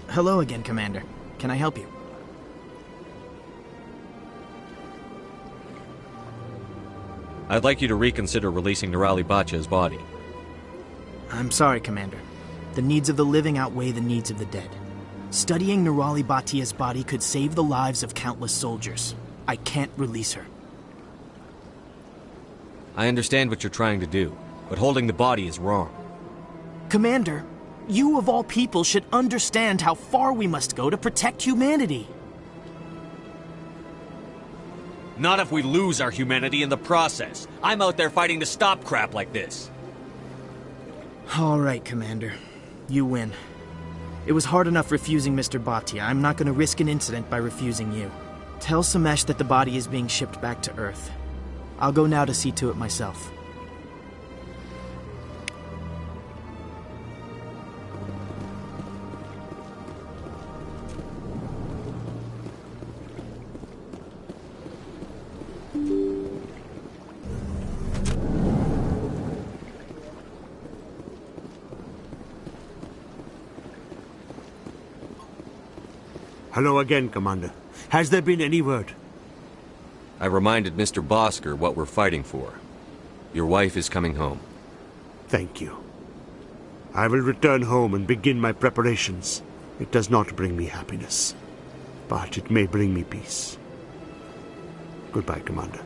[SPEAKER 8] Hello again, Commander. Can I help you?
[SPEAKER 7] I'd like you to reconsider releasing Nirali Bhatia's body.
[SPEAKER 8] I'm sorry, Commander. The needs of the living outweigh the needs of the dead. Studying Nirali Bhatia's body could save the lives of countless soldiers. I can't release her.
[SPEAKER 7] I understand what you're trying to do, but holding the body is wrong.
[SPEAKER 8] Commander, you of all people should understand how far we must go to protect humanity.
[SPEAKER 7] Not if we lose our humanity in the process. I'm out there fighting to stop crap like this.
[SPEAKER 8] All right, Commander. You win. It was hard enough refusing Mr. Bhatia. I'm not going to risk an incident by refusing you. Tell Samesh that the body is being shipped back to Earth. I'll go now to see to it myself.
[SPEAKER 4] Hello again, Commander. Has there been any word?
[SPEAKER 7] I reminded Mr. Bosker what we're fighting for. Your wife is coming home.
[SPEAKER 4] Thank you. I will return home and begin my preparations. It does not bring me happiness, but it may bring me peace. Goodbye, Commander.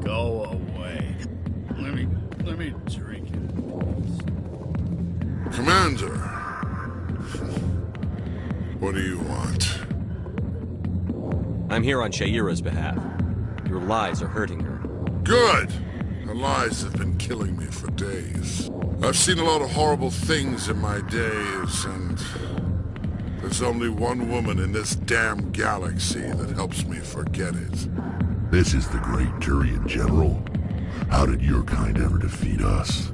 [SPEAKER 3] Go away. Let me drink it.
[SPEAKER 13] Commander. What do you want?
[SPEAKER 7] I'm here on Sha'ira's behalf. Your lies are hurting her.
[SPEAKER 13] Good! Her lies have been killing me for days. I've seen a lot of horrible things in my days, and there's only one woman in this damn galaxy that helps me forget it.
[SPEAKER 6] This is the great Turian General. How did your kind ever defeat us?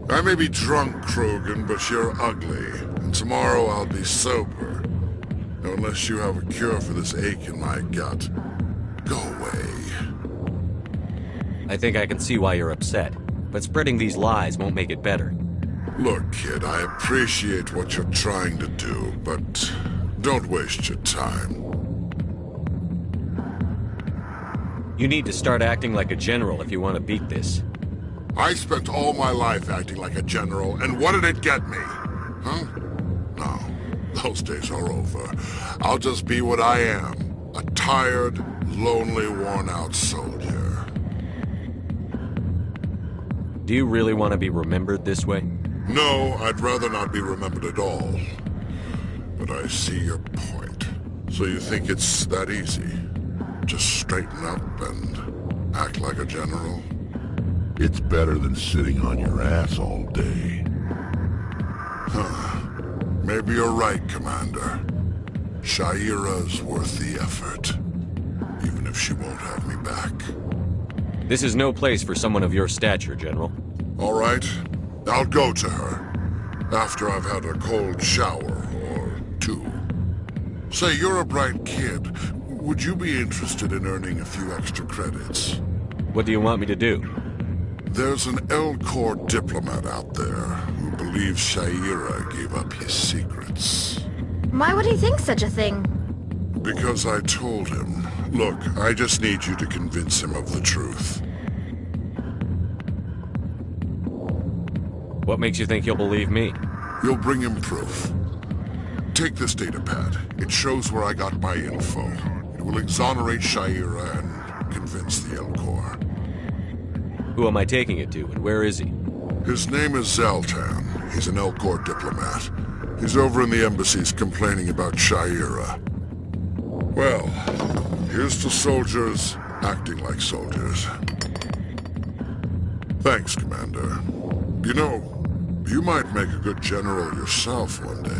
[SPEAKER 13] I may be drunk, Krogan, but you're ugly, and tomorrow I'll be sober. Unless you have a cure for this ache in my gut. Go away.
[SPEAKER 7] I think I can see why you're upset, but spreading these lies won't make it better.
[SPEAKER 13] Look, kid, I appreciate what you're trying to do, but don't waste your time.
[SPEAKER 7] You need to start acting like a general if you want to beat this.
[SPEAKER 13] I spent all my life acting like a general, and what did it get me? Huh? No, those days are over. I'll just be what I am. A tired, lonely, worn-out soldier.
[SPEAKER 7] Do you really want to be remembered this way?
[SPEAKER 13] No, I'd rather not be remembered at all. But I see your point. So you think it's that easy? Just straighten up and act like a general?
[SPEAKER 6] It's better than sitting on your ass all day.
[SPEAKER 13] Huh. Maybe you're right, Commander. Sha'ira's worth the effort. Even if she won't have me back.
[SPEAKER 7] This is no place for someone of your stature, General.
[SPEAKER 13] All right. I'll go to her. After I've had a cold shower, or two. Say, you're a bright kid. Would you be interested in earning a few extra credits?
[SPEAKER 7] What do you want me to do?
[SPEAKER 13] There's an Elcor diplomat out there who believes Sha'ira gave up his secrets.
[SPEAKER 21] Why would he think such a thing?
[SPEAKER 13] Because I told him. Look, I just need you to convince him of the truth.
[SPEAKER 7] What makes you think he'll believe me?
[SPEAKER 13] You'll bring him proof. Take this datapad. It shows where I got my info. It will exonerate Sha'ira and convince the Elcor.
[SPEAKER 7] Who am I taking it to, and where is he?
[SPEAKER 13] His name is Zaltan. He's an Elcor diplomat. He's over in the embassies complaining about Sha'ira. Well, here's to soldiers acting like soldiers. Thanks, Commander. You know, you might make a good general yourself one day.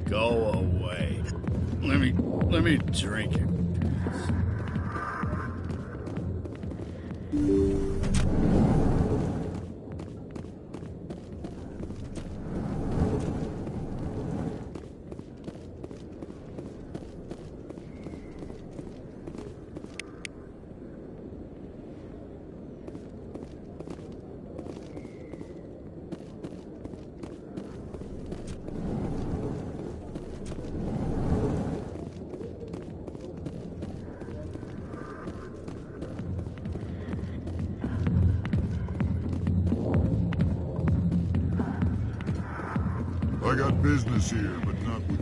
[SPEAKER 3] Go away. Let me drink it.
[SPEAKER 6] I got business here, but not with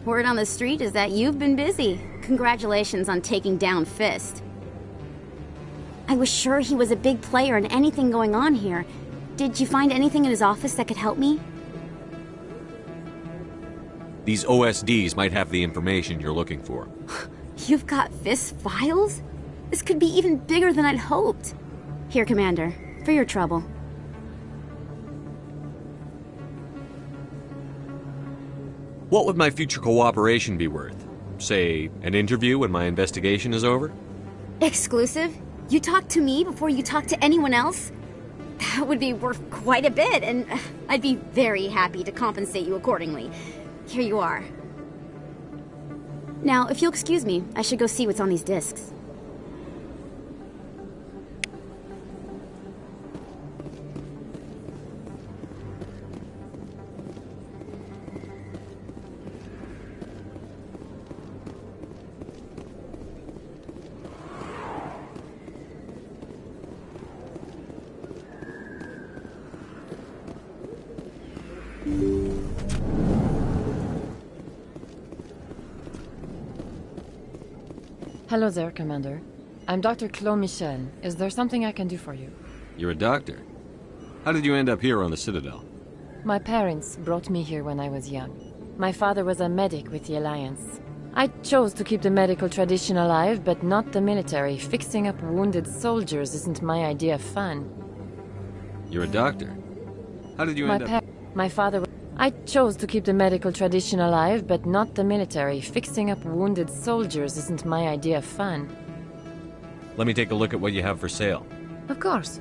[SPEAKER 21] Word on the street is that you've been busy. Congratulations on taking down Fist. I was sure he was a big player in anything going on here. Did you find anything in his office that could help me?
[SPEAKER 7] These OSDs might have the information you're looking for.
[SPEAKER 21] You've got Fisk's files? This could be even bigger than I'd hoped. Here, Commander, for your trouble.
[SPEAKER 7] What would my future cooperation be worth? Say, an interview when my investigation is over?
[SPEAKER 21] Exclusive? You talk to me before you talk to anyone else? That would be worth quite a bit, and I'd be very happy to compensate you accordingly. Here you are. Now, if you'll excuse me, I should go see what's on these discs.
[SPEAKER 2] Hello there, Commander. I'm Dr. Claude Michel. Is there something I can do for you?
[SPEAKER 7] You're a doctor. How did you end up here on the Citadel?
[SPEAKER 2] My parents brought me here when I was young. My father was a medic with the Alliance. I chose to keep the medical tradition alive, but not the military. Fixing up wounded soldiers isn't my idea of fun.
[SPEAKER 7] You're a doctor. How did you end up...
[SPEAKER 2] My father... I chose to keep the medical tradition alive, but not the military. Fixing up wounded soldiers isn't my idea of fun.
[SPEAKER 7] Let me take a look at what you have for sale.
[SPEAKER 2] Of course.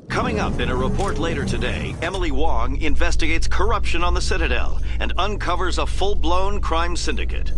[SPEAKER 15] Coming up in a report later today, Emily Wong investigates corruption on the Citadel and uncovers a full-blown crime syndicate.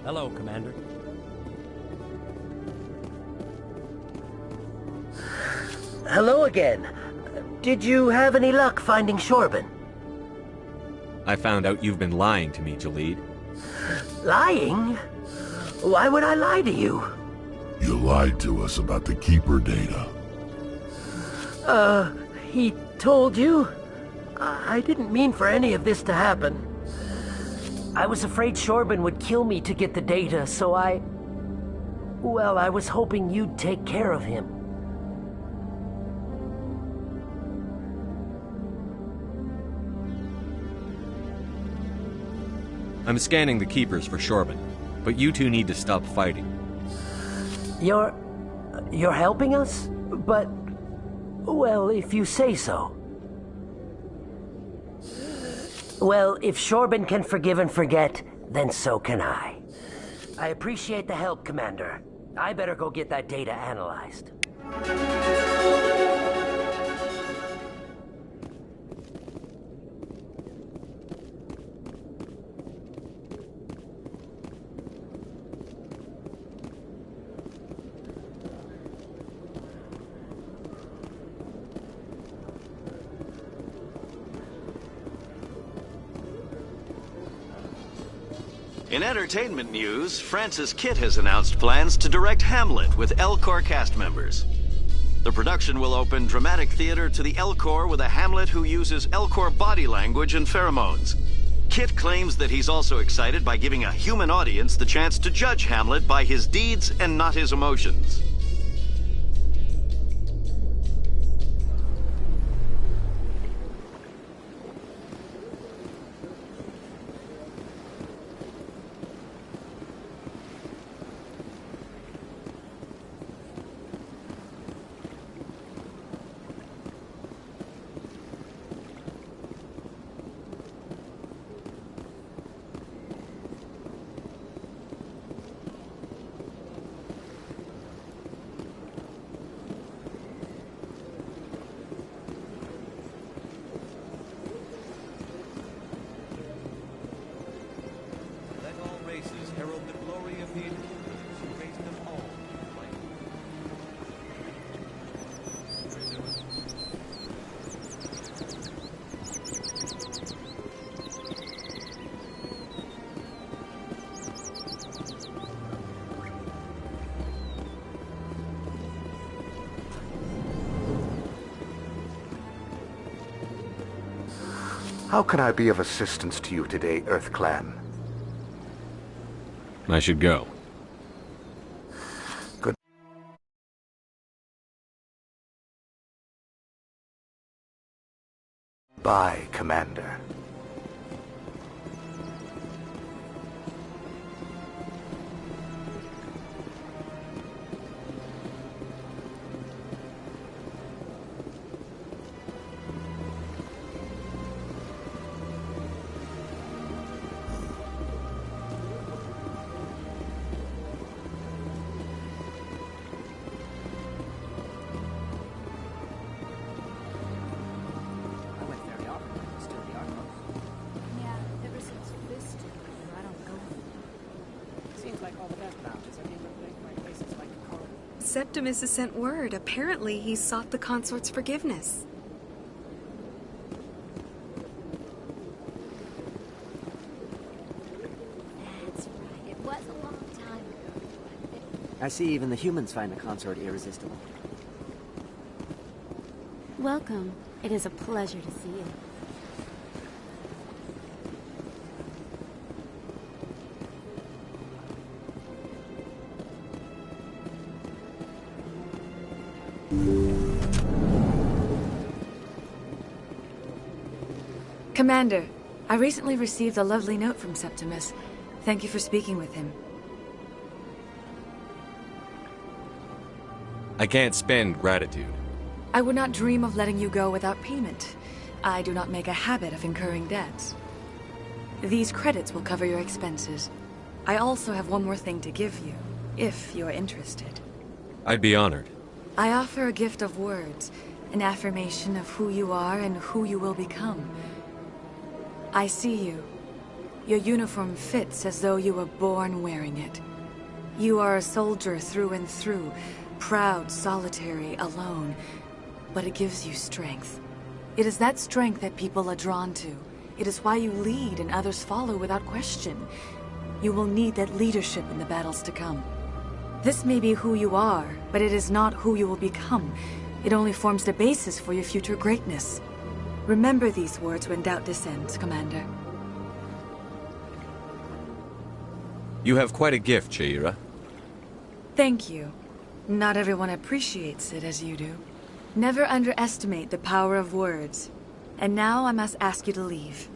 [SPEAKER 19] Hello, Commander.
[SPEAKER 24] Hello again. Did you have any luck finding Shorben?
[SPEAKER 7] I found out you've been lying to me, Jalid.
[SPEAKER 24] Lying? Why would I lie to you?
[SPEAKER 6] You lied to us about the Keeper data.
[SPEAKER 24] He told you? I didn't mean for any of this to happen. I was afraid Shorben would kill me to get the data, so well, I was hoping you'd take care of him.
[SPEAKER 7] I'm scanning the Keepers for Shorben, but you two need to stop fighting.
[SPEAKER 24] You're helping us? But, well, if you say so. Well, if Shorben can forgive and forget, then so can I. I appreciate the help, Commander. I better go get that data analyzed.
[SPEAKER 15] In entertainment news, Francis Kitt has announced plans to direct Hamlet with Elcor cast members. The production will open dramatic theater to the Elcor with a Hamlet who uses Elcor body language and pheromones. Kitt claims that he's also excited by giving a human audience the chance to judge Hamlet by his deeds and not his emotions.
[SPEAKER 5] How can I be of assistance to you today, EarthClan?
[SPEAKER 7] I should go.
[SPEAKER 5] Good. Bye, Commander.
[SPEAKER 9] Septimus has sent word. Apparently, he sought the consort's forgiveness.
[SPEAKER 21] That's right. It was a long time ago.
[SPEAKER 12] I see even the humans find the consort irresistible.
[SPEAKER 21] Welcome. It is a pleasure to see you.
[SPEAKER 17] Commander, I recently received a lovely note from Septimus. Thank you for speaking with him.
[SPEAKER 7] I can't spend gratitude.
[SPEAKER 17] I would not dream of letting you go without payment. I do not make a habit of incurring debts. These credits will cover your expenses. I also have one more thing to give you, if you're interested.
[SPEAKER 7] I'd be honored.
[SPEAKER 17] I offer a gift of words, an affirmation of who you are and who you will become. I see you. Your uniform fits as though you were born wearing it. You are a soldier through and through, proud, solitary, alone. But it gives you strength. It is that strength that people are drawn to. It is why you lead and others follow without question. You will need that leadership in the battles to come. This may be who you are, but it is not who you will become. It only forms the basis for your future greatness. Remember these words when doubt descends, Commander.
[SPEAKER 7] You have quite a gift, Sha'ira.
[SPEAKER 17] Thank you. Not everyone appreciates it as you do. Never underestimate the power of words. And now I must ask you to leave.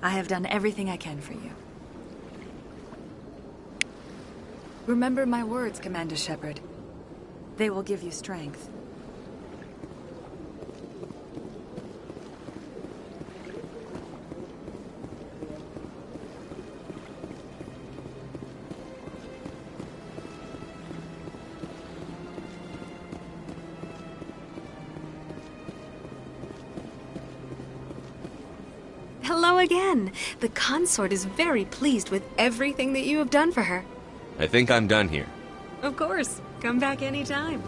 [SPEAKER 17] I have done everything I can for you. Remember my words, Commander Shepard. They will give you strength.
[SPEAKER 9] Hello again. The consort is very pleased with everything that you have done for her.
[SPEAKER 7] I think I'm done here.
[SPEAKER 9] Of course. Come back anytime.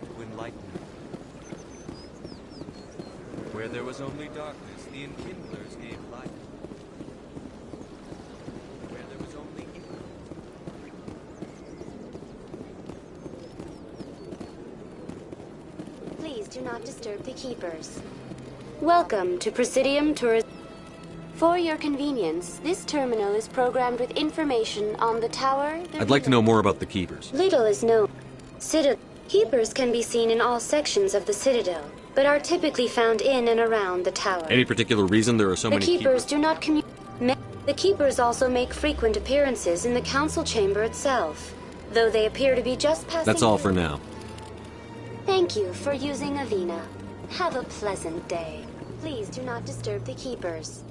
[SPEAKER 7] to enlighten me. Where there was only darkness, the enkindlers gave light. Where there was only
[SPEAKER 11] Please do not disturb the keepers. Welcome to Presidium Tourism. For your convenience, this terminal is programmed with information on the tower.
[SPEAKER 7] I'd like to know more about the Keepers.
[SPEAKER 11] Little is known. Keepers can be seen in all sections of the Citadel, but are typically found in and around the tower.
[SPEAKER 7] Any particular reason there are so
[SPEAKER 11] The
[SPEAKER 7] many
[SPEAKER 11] Keepers do not communicate. The Keepers also make frequent appearances in the Council Chamber itself, though they appear to be just passing.
[SPEAKER 7] That's all for now.
[SPEAKER 11] Thank you for using Avina. Have a pleasant day. Please do not disturb the Keepers.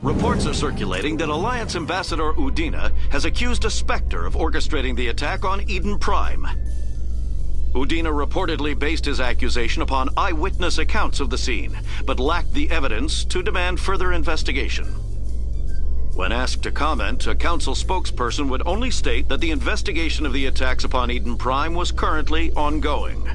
[SPEAKER 15] Reports are circulating that Alliance Ambassador Udina has accused a Spectre of orchestrating the attack on Eden Prime. Udina reportedly based his accusation upon eyewitness accounts of the scene, but lacked the evidence to demand further investigation. When asked to comment, a council spokesperson would only state that the investigation of the attacks upon Eden Prime was currently ongoing.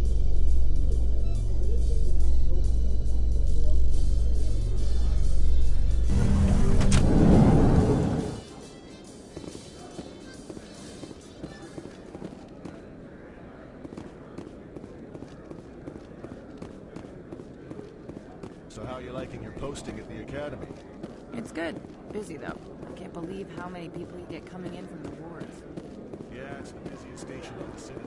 [SPEAKER 16] So how are you liking your posting at the Academy?
[SPEAKER 19] It's good. Busy, though.
[SPEAKER 16] Can't believe how many people you get coming in from the wards.
[SPEAKER 14] Yeah, it's the busiest station in the city.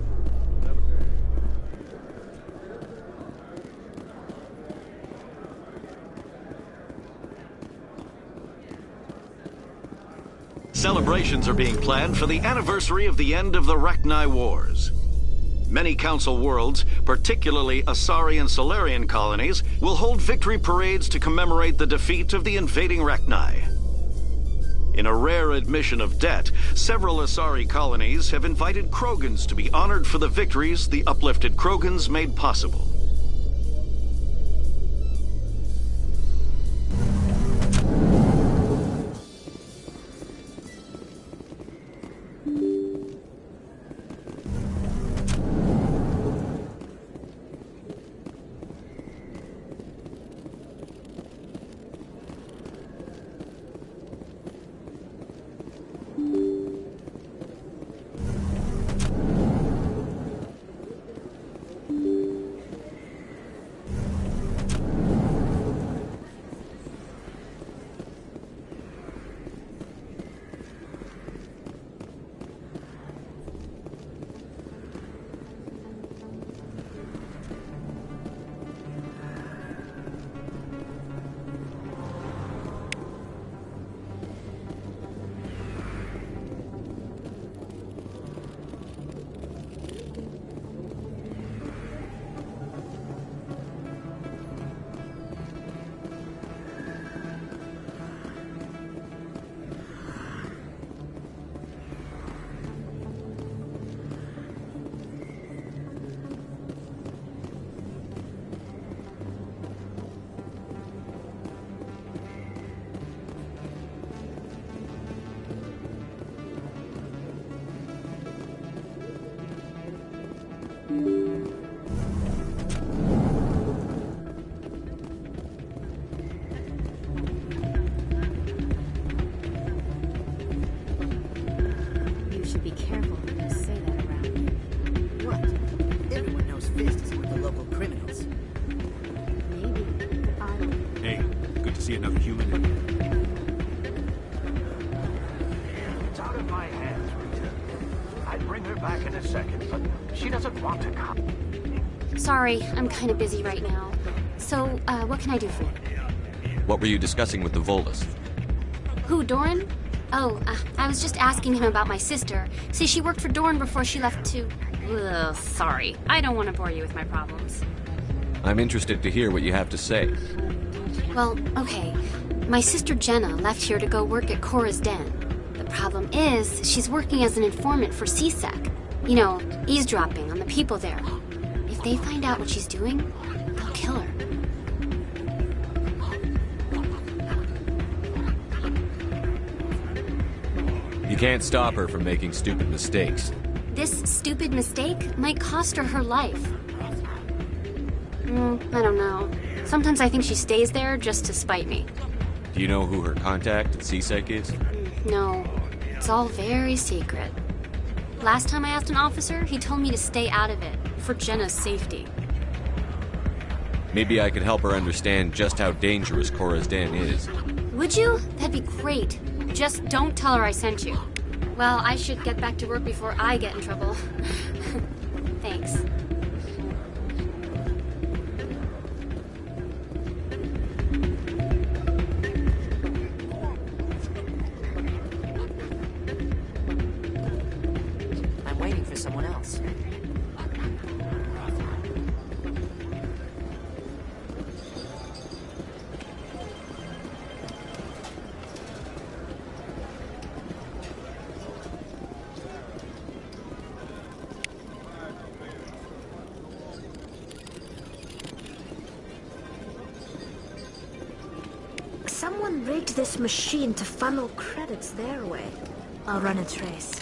[SPEAKER 15] Celebrations are being planned for the anniversary of the end of the Rachni Wars. Many Council worlds, particularly Asari and Solarian colonies, will hold victory parades to commemorate the defeat of the invading Rachni. In a rare admission of debt, several Asari colonies have invited Krogans to be honored for the victories the uplifted Krogans made possible.
[SPEAKER 21] You should be careful when you say that around.
[SPEAKER 8] What? Everyone knows Fist is with the local criminals.
[SPEAKER 21] Maybe, but I don't.
[SPEAKER 4] Hey, good to see another human in here.
[SPEAKER 19] It's out of my hands, Rita. I'd bring her back in a second, but she doesn't want to come.
[SPEAKER 21] Sorry, I'm kind of busy right now. So, what can I do for you?
[SPEAKER 7] What were you discussing with the Volus?
[SPEAKER 21] Who, Doran? Oh, I was just asking him about my sister. See, she worked for Doran before she left to... Ugh, sorry. I don't want to bore you with my problems.
[SPEAKER 7] I'm interested to hear what you have to say.
[SPEAKER 21] Well, okay. My sister Jenna left here to go work at Cora's Den. The problem is, she's working as an informant for CSEC. You know, eavesdropping on the people there. If they find out what she's doing, they'll kill her.
[SPEAKER 7] You can't stop her from making stupid mistakes.
[SPEAKER 21] This stupid mistake might cost her her life. I don't know. Sometimes I think she stays there just to spite me.
[SPEAKER 7] Do you know who her contact at CSEC is?
[SPEAKER 21] No, it's all very secret. Last time I asked an officer, he told me to stay out of it, for Jenna's safety.
[SPEAKER 7] Maybe I could help her understand just how dangerous Cora's Den is.
[SPEAKER 21] Would you? That'd be great. Just don't tell her I sent you. Well, I should get back to work before I get in trouble. Thanks.
[SPEAKER 12] I'm waiting for someone else.
[SPEAKER 20] Someone rigged this machine to funnel credits their way. I'll run a trace.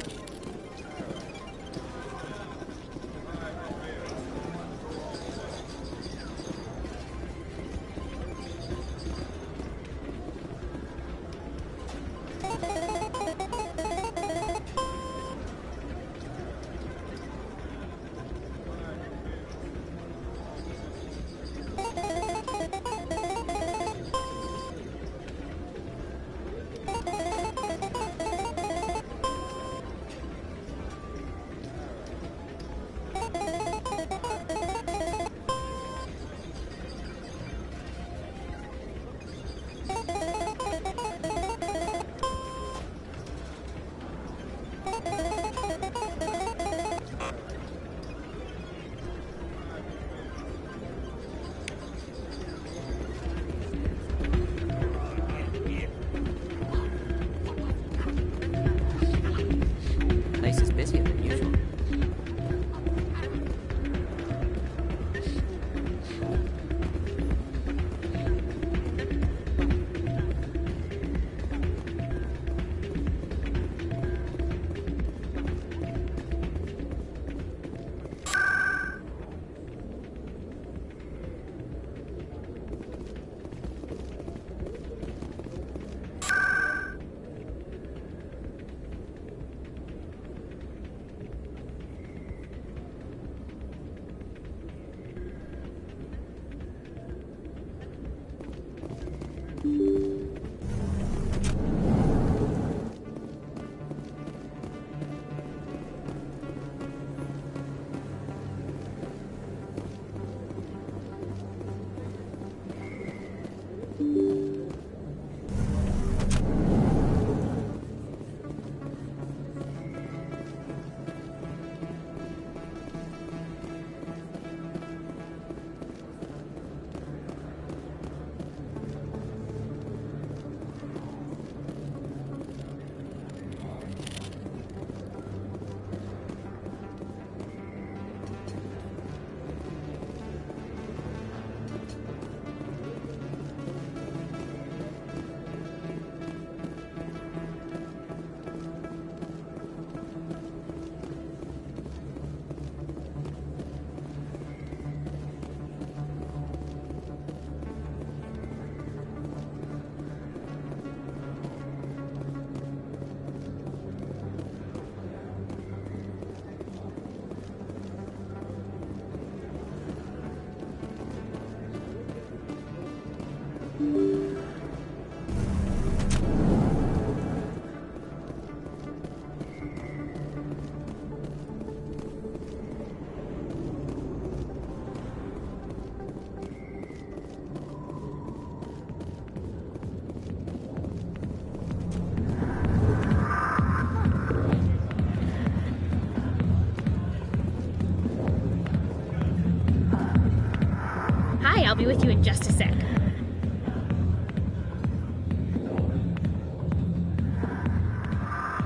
[SPEAKER 1] I'll be with you in just a sec.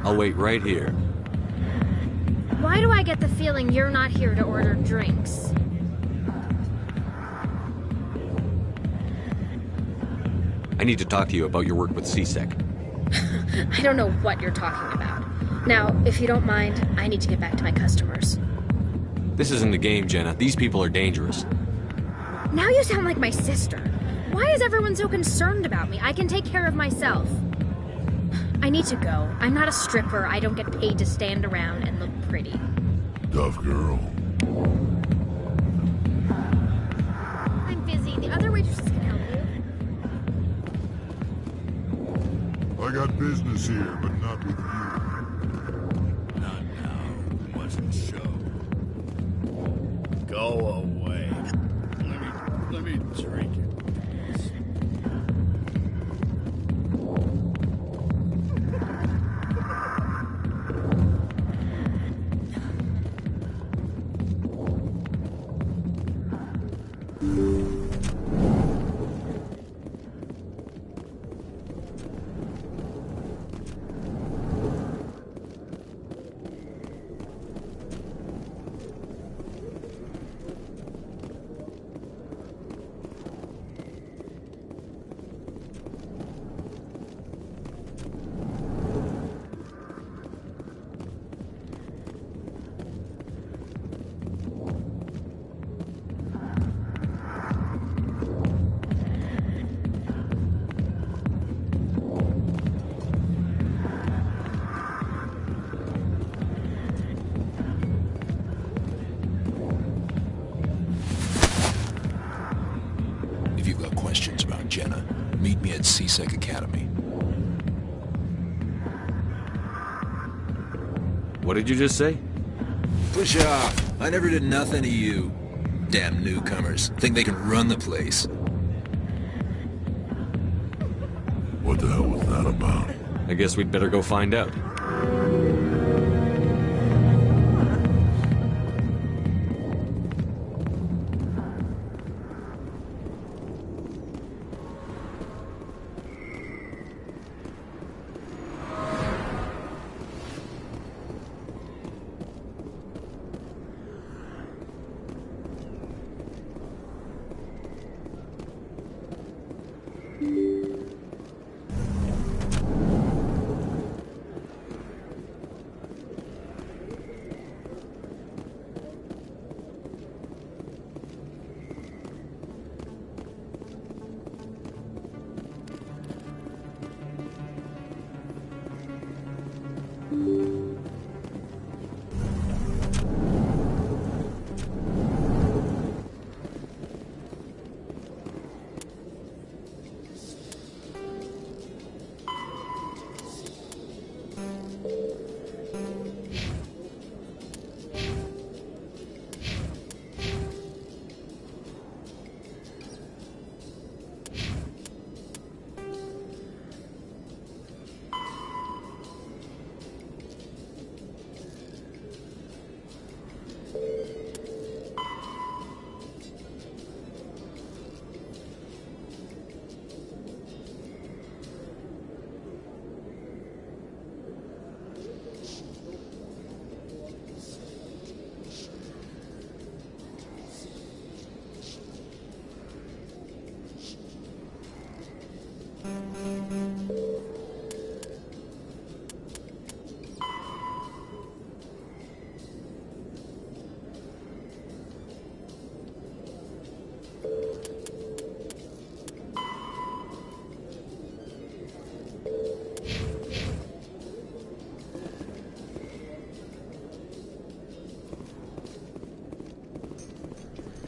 [SPEAKER 7] I'll wait right here.
[SPEAKER 1] Why do I get the feeling you're not here to order drinks?
[SPEAKER 7] I need to talk to you about your work with C-Sec.
[SPEAKER 1] I don't know what you're talking about. Now, if you don't mind, I need to get back to my customers.
[SPEAKER 7] This isn't a game, Jenna. These people are dangerous.
[SPEAKER 1] Now you sound like my sister. Why is everyone so concerned about me? I can take care of myself. I need to go. I'm not a stripper. I don't get paid to stand around and look pretty.
[SPEAKER 13] Tough girl.
[SPEAKER 1] I'm busy. The other waitresses can help you.
[SPEAKER 13] I got business here, but not with you.
[SPEAKER 3] Not now. Wasn't show. Go away. Let me drink it.
[SPEAKER 18] If you've got questions about Jenna, meet me at C-Sec Academy.
[SPEAKER 7] What did you just say?
[SPEAKER 18] Push off. I never did nothing to you. Damn newcomers. Think they can run the place.
[SPEAKER 13] What the hell was that about?
[SPEAKER 7] I guess we'd better go find out.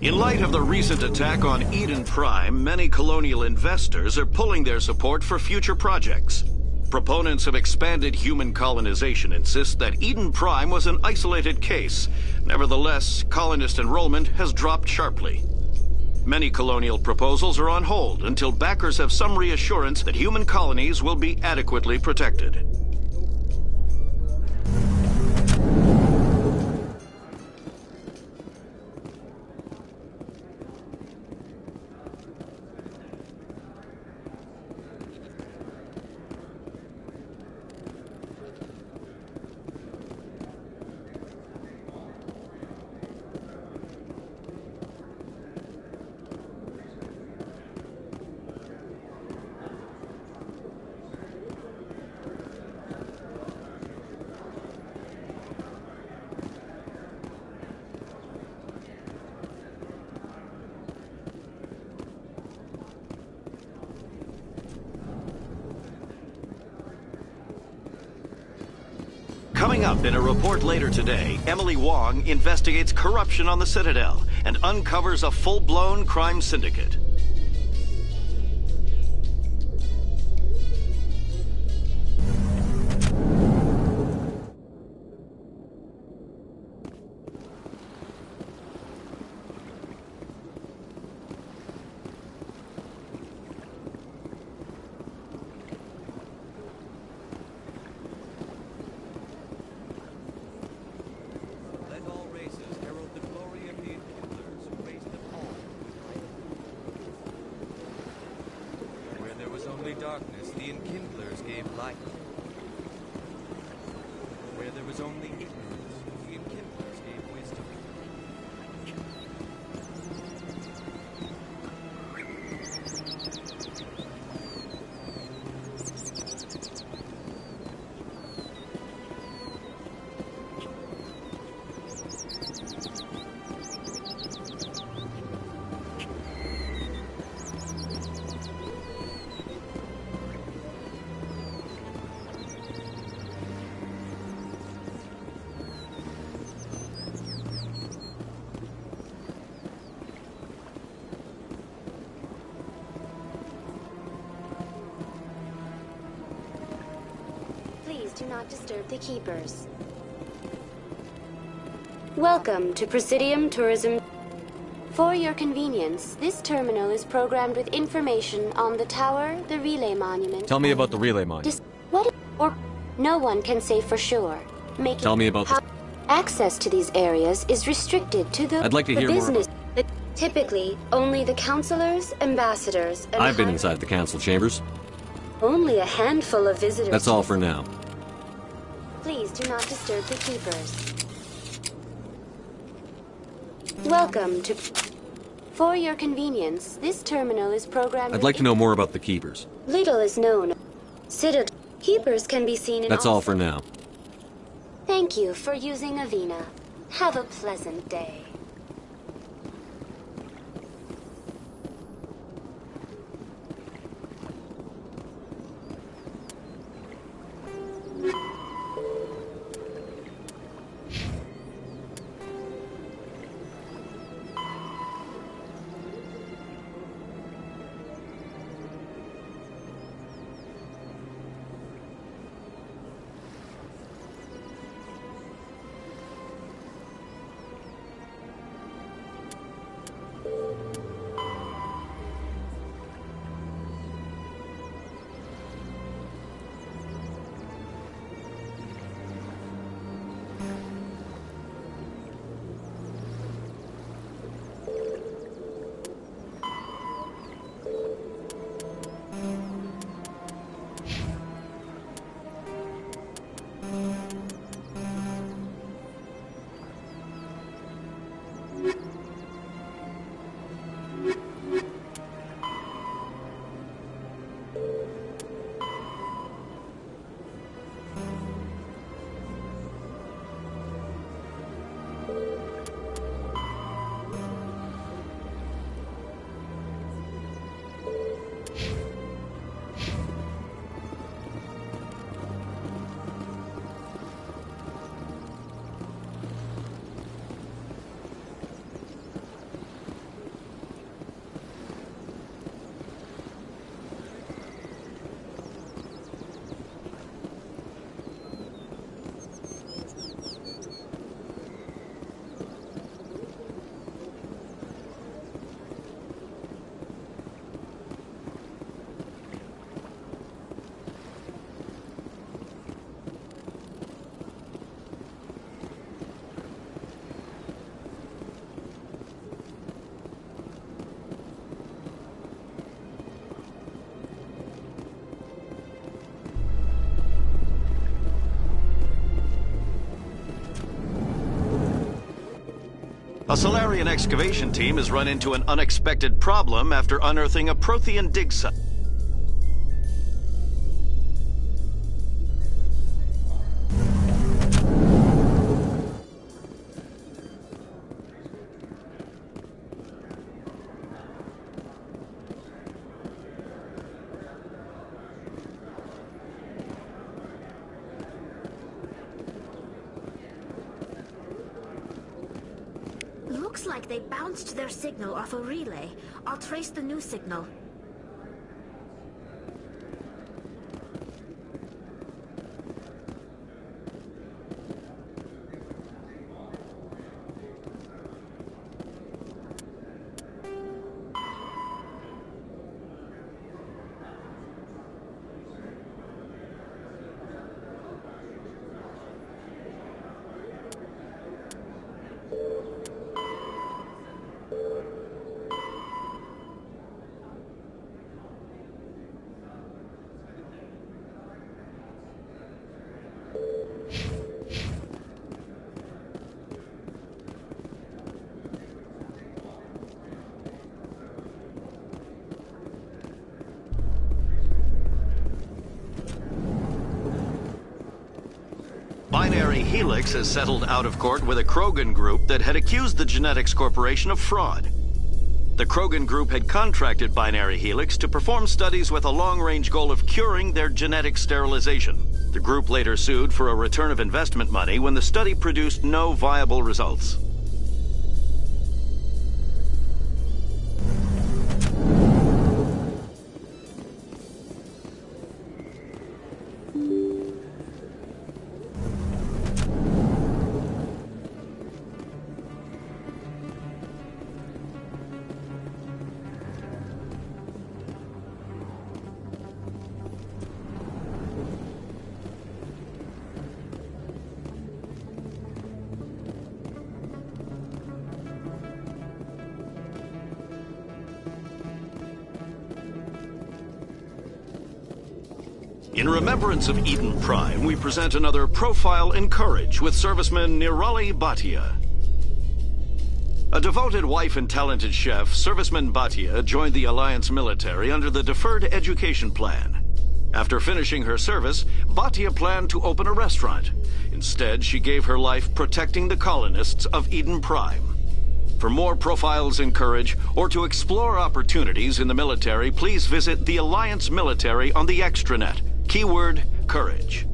[SPEAKER 15] In light of the recent attack on Eden Prime, many colonial investors are pulling their support for future projects. Proponents of expanded human colonization insist that Eden Prime was an isolated case. Nevertheless, colonist enrollment has dropped sharply. Many colonial proposals are on hold until backers have some reassurance that human colonies will be adequately protected. Coming up in a report later today, Emily Wong investigates corruption on the Citadel and uncovers a full-blown crime syndicate.
[SPEAKER 2] Darkness, the Enkindlers gave light. Where there was only ignorance, the Enkindlers gave wisdom.
[SPEAKER 11] Do not disturb the keepers. Welcome to Presidium Tourism. For your convenience, this terminal is programmed with information on the tower, the relay monument.
[SPEAKER 7] Tell me about the relay monument.
[SPEAKER 11] What? Or no one can say for sure.
[SPEAKER 7] Tell me about this.
[SPEAKER 11] Access to these areas is restricted to the
[SPEAKER 7] I'd like to hear more
[SPEAKER 11] business.
[SPEAKER 7] about
[SPEAKER 11] Typically, only the counselors, ambassadors, and
[SPEAKER 7] I've been inside the council chambers.
[SPEAKER 11] only a handful of visitors.
[SPEAKER 7] That's all for now.
[SPEAKER 11] Please do not disturb the keepers. Welcome to... For your convenience, this terminal is programmed...
[SPEAKER 7] I'd like to know more about the keepers.
[SPEAKER 11] Little is known. Citadel keepers can be seen in...
[SPEAKER 7] That's all for now.
[SPEAKER 11] Thank you for using Avina. Have a pleasant day.
[SPEAKER 15] A Solarian excavation team has run into an unexpected problem after unearthing a Prothean dig site.
[SPEAKER 20] Looks like they bounced their signal off a relay. I'll trace the new signal.
[SPEAKER 15] Binary Helix has settled out of court with a Krogan group that had accused the Genetics Corporation of fraud. The Krogan group had contracted Binary Helix to perform studies with a long-range goal of curing their genetic sterilization. The group later sued for a return of investment money when the study produced no viable results. In remembrance of Eden Prime, we present another Profile in Courage with serviceman Nirali Bhatia. A devoted wife and talented chef, serviceman Bhatia joined the Alliance military under the Deferred Education Plan. After finishing her service, Bhatia planned to open a restaurant. Instead, she gave her life protecting the colonists of Eden Prime. For more Profiles in Courage, or to explore opportunities in the military, please visit the Alliance military on the extranet. Keyword, Courage.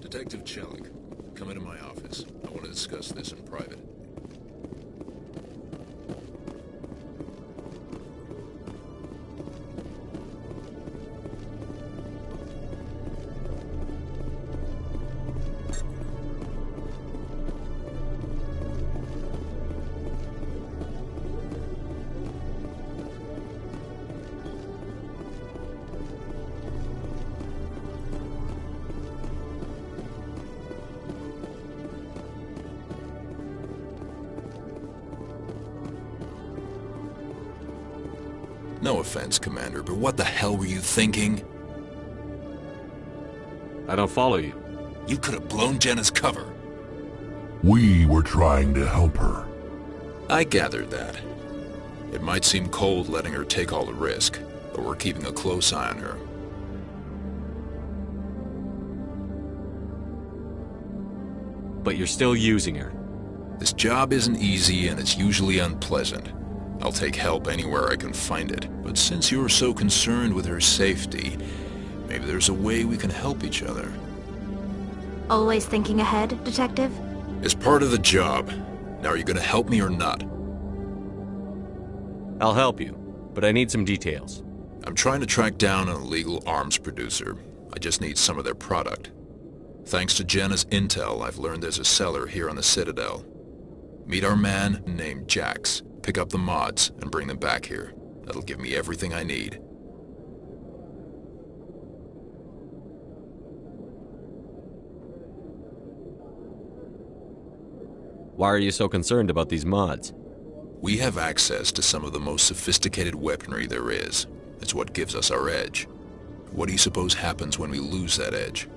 [SPEAKER 18] Detective Chelik, come into my office. I want to discuss this in private. No offense, Commander, but what the hell were you thinking?
[SPEAKER 7] I don't follow you.
[SPEAKER 18] You could have blown Jenna's cover.
[SPEAKER 13] We were trying to help her.
[SPEAKER 18] I gathered that. It might seem cold letting her take all the risk, but we're keeping a close eye on her.
[SPEAKER 7] But you're still using her.
[SPEAKER 18] This job isn't easy and it's usually unpleasant. I'll take help anywhere I can find it, but since you're so concerned with her safety, maybe there's a way we can help each other.
[SPEAKER 20] Always thinking ahead, Detective?
[SPEAKER 18] It's part of the job. Now are you gonna help me or not?
[SPEAKER 7] I'll help you, but I need some details.
[SPEAKER 18] I'm trying to track down an illegal arms producer. I just need some of their product. Thanks to Jenna's intel, I've learned there's a seller here on the Citadel. Meet our man named Jax. Pick up the mods and bring them back here. That'll give me everything I need.
[SPEAKER 7] Why are you so concerned about these mods?
[SPEAKER 18] We have access to some of the most sophisticated weaponry there is. It's what gives us our edge. What do you suppose happens when we lose that edge?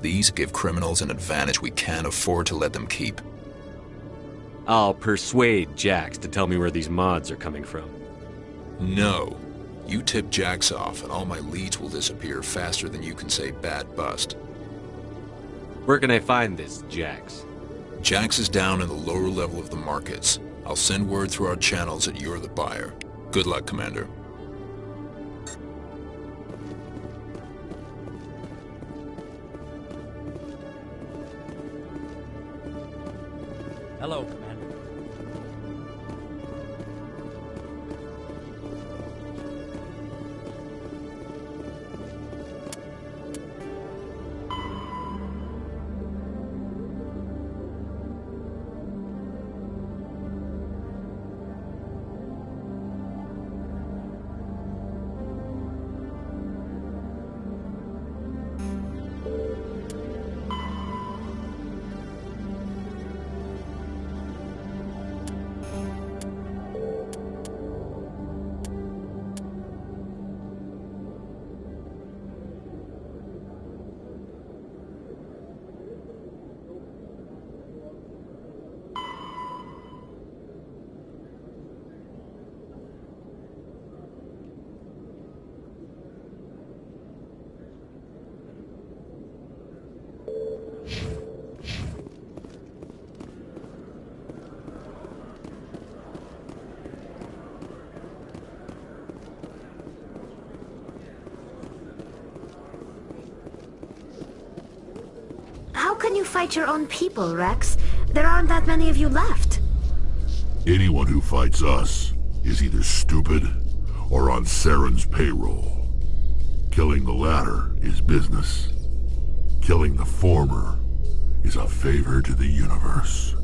[SPEAKER 18] These give criminals an advantage we can't afford to let them keep.
[SPEAKER 7] I'll persuade Jax to tell me where these mods are coming from.
[SPEAKER 18] No. You tip Jax off, and all my leads will disappear faster than you can say bad bust.
[SPEAKER 7] Where can I find this Jax?
[SPEAKER 18] Jax is down in the lower level of the markets. I'll send word through our channels that you're the buyer. Good luck, Commander.
[SPEAKER 6] Hello, Commander.
[SPEAKER 20] How can you fight your own people, Rex? There aren't that many of you left.
[SPEAKER 13] Anyone who fights us is either stupid or on Saren's payroll. Killing the latter is business. Killing the former is a favor to the universe.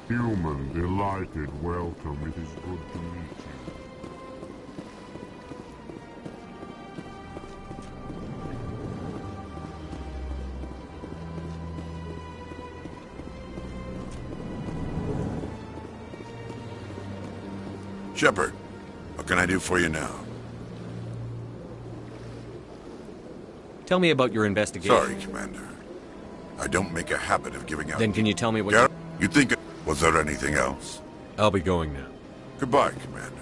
[SPEAKER 13] Human, delighted welcome. It is good to meet you. Shepard, what can I do for you now?
[SPEAKER 7] Tell me about your investigation.
[SPEAKER 13] Sorry, Commander. I don't make a habit of giving out...
[SPEAKER 7] Then can you tell me what
[SPEAKER 13] you think... Was there anything else?
[SPEAKER 7] I'll be going now.
[SPEAKER 13] Goodbye, Commander.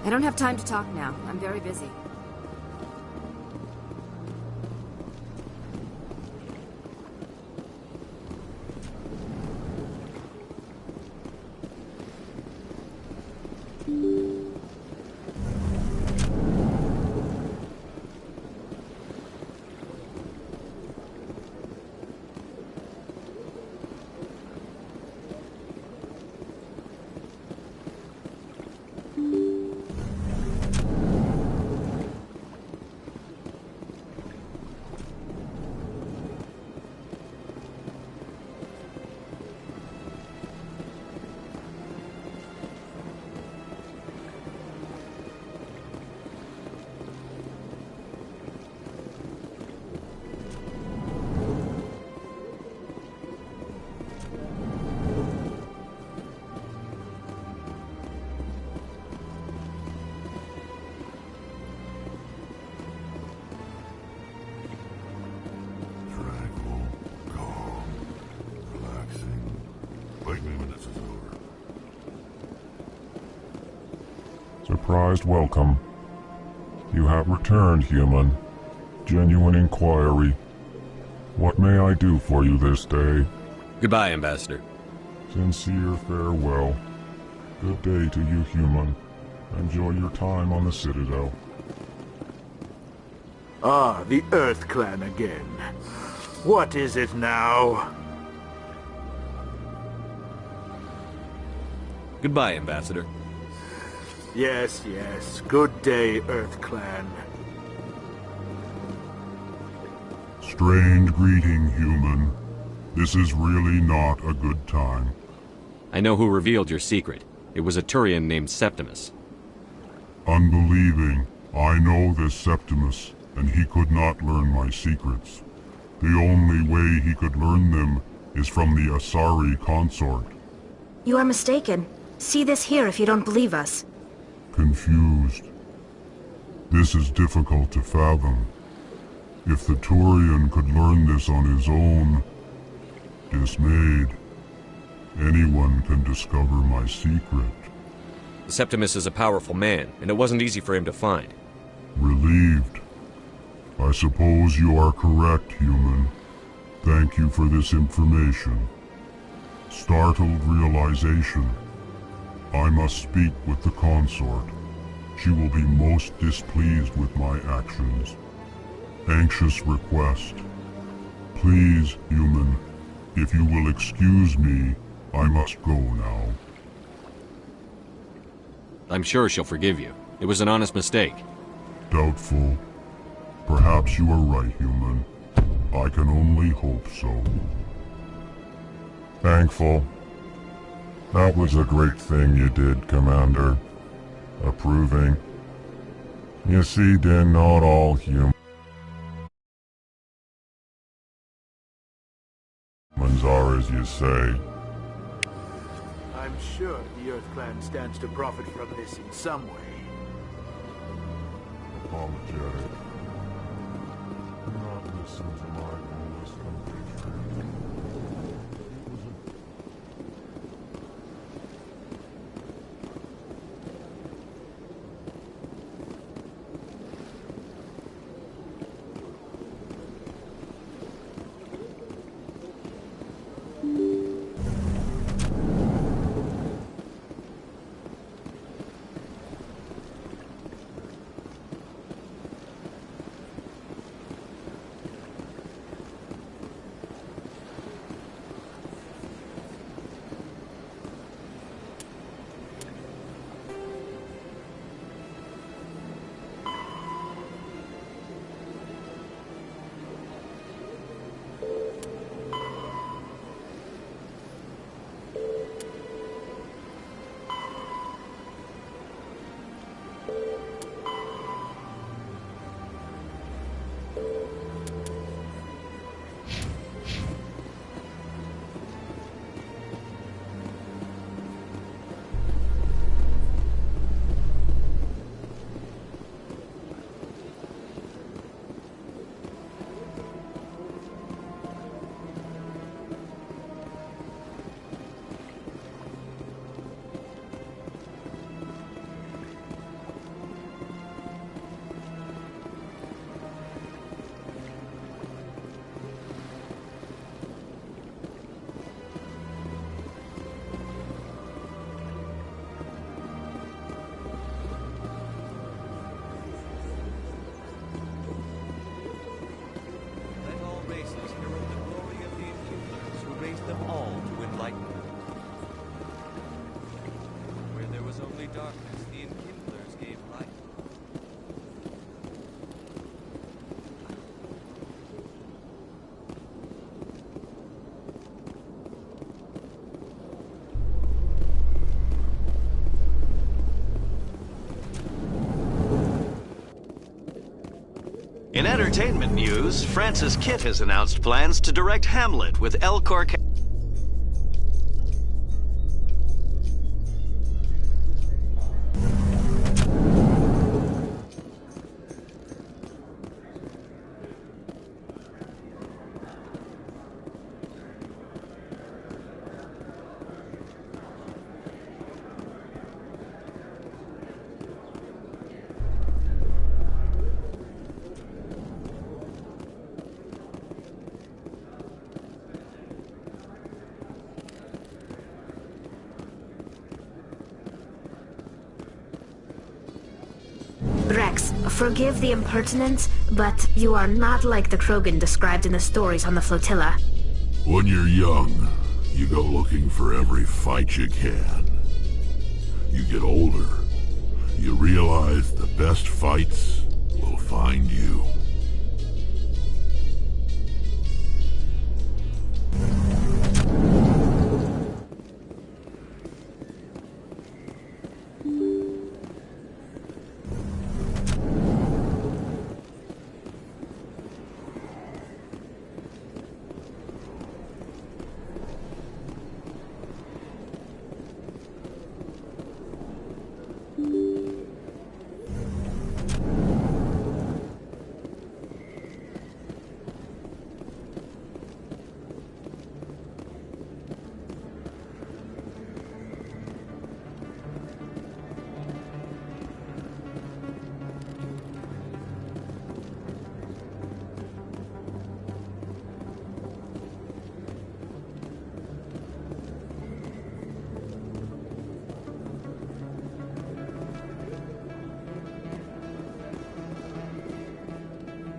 [SPEAKER 16] I don't have time to talk now. I'm very busy.
[SPEAKER 6] surprised welcome. You have returned, human. Genuine inquiry. What may I do for you this day?
[SPEAKER 7] Goodbye, Ambassador.
[SPEAKER 6] Sincere farewell. Good day to you, human. Enjoy your time on the Citadel.
[SPEAKER 3] Ah, the Earth Clan again. What is it now?
[SPEAKER 7] Goodbye, Ambassador.
[SPEAKER 3] Yes, yes. Good day, Earth Clan.
[SPEAKER 6] Strained greeting, human. This is really not a good time.
[SPEAKER 7] I know who revealed your secret. It was a Turian named Septimus.
[SPEAKER 6] Unbelieving. I know this Septimus, and he could not learn my secrets. The only way he could learn them is from the Asari consort.
[SPEAKER 20] You are mistaken. See this here if you don't believe us.
[SPEAKER 6] Confused. This is difficult to fathom. If the Turian could learn this on his own, dismayed, anyone can discover my secret.
[SPEAKER 7] Septimus is a powerful man, and it wasn't easy for him to find.
[SPEAKER 6] Relieved. I suppose you are correct, human. Thank you for this information. Startled realization. I must speak with the consort. She will be most displeased with my actions. Anxious request. Please, human, if you will excuse me, I must go now.
[SPEAKER 7] I'm sure she'll forgive you. It was an honest mistake.
[SPEAKER 6] Doubtful. Perhaps you are right, human. I can only hope so. Thankful. That was a great thing you did, Commander. Approving. You see, Din, not all humans are as you say.
[SPEAKER 3] I'm sure the Earth Clan stands to profit from this in some way.
[SPEAKER 6] Apologetic. Do not listen to my foolish compatriot.
[SPEAKER 15] In entertainment news, Francis Kitt has announced plans to direct Hamlet with Elcor.
[SPEAKER 20] Jax, forgive the impertinence, but you are not like the Krogan described in the stories on the flotilla.
[SPEAKER 6] When you're young, you go looking for every fight you can. You get older, you realize the best fights will find you.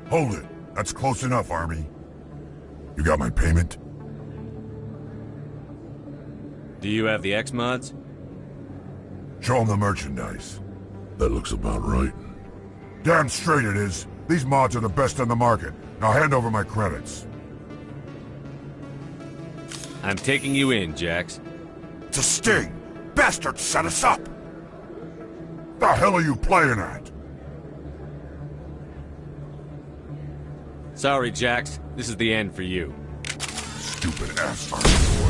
[SPEAKER 13] Hold it. That's close enough, Army. You got my payment?
[SPEAKER 7] Do you have the X-Mods?
[SPEAKER 13] Show them the merchandise.
[SPEAKER 6] That looks about right.
[SPEAKER 13] Damn straight it is. These mods are the best on the market. Now hand over my credits.
[SPEAKER 7] I'm taking you in, Jax.
[SPEAKER 13] It's a sting! Bastards set us up! The hell are you playing at?
[SPEAKER 7] Sorry, Jax. This is the end for you.
[SPEAKER 13] Stupid ass Army boy.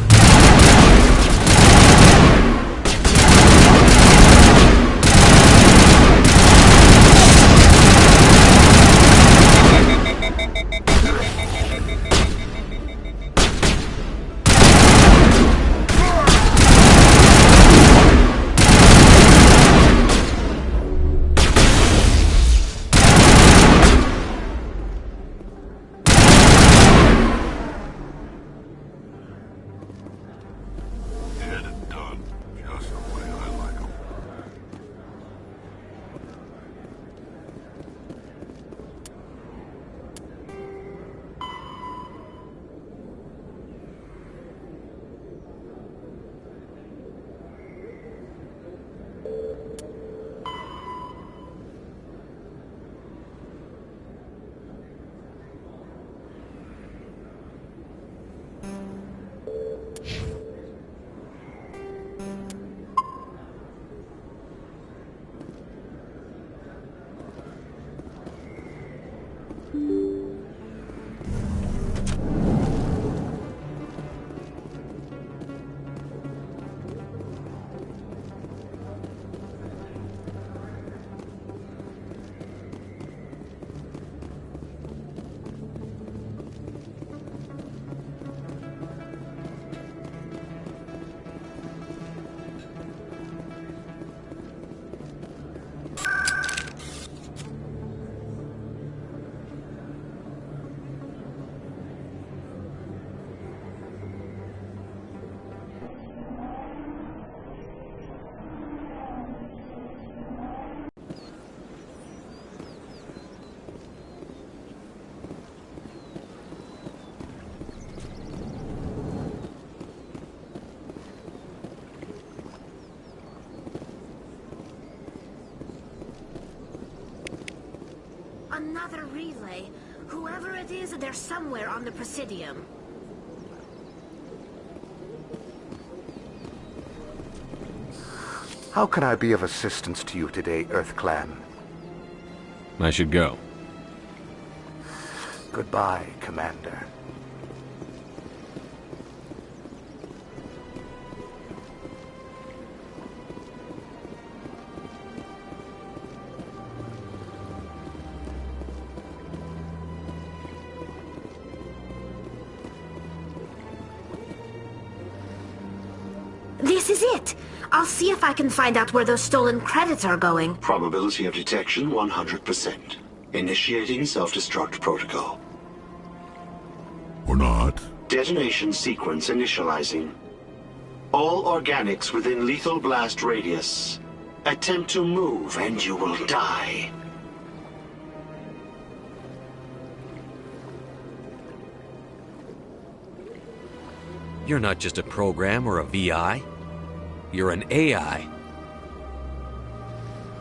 [SPEAKER 20] Another relay. Whoever it is, they're somewhere on the Presidium.
[SPEAKER 5] How can I be of assistance to you today, EarthClan?
[SPEAKER 7] I should go.
[SPEAKER 5] Goodbye, Commander.
[SPEAKER 20] This is it! I'll see if I can find out where those stolen credits are going.
[SPEAKER 10] Probability of detection 100%. Initiating self-destruct protocol.
[SPEAKER 6] Or not.
[SPEAKER 10] Detonation sequence initializing. All organics within lethal blast radius. Attempt to move and you will die.
[SPEAKER 7] You're not just a program or a VI. You're an AI.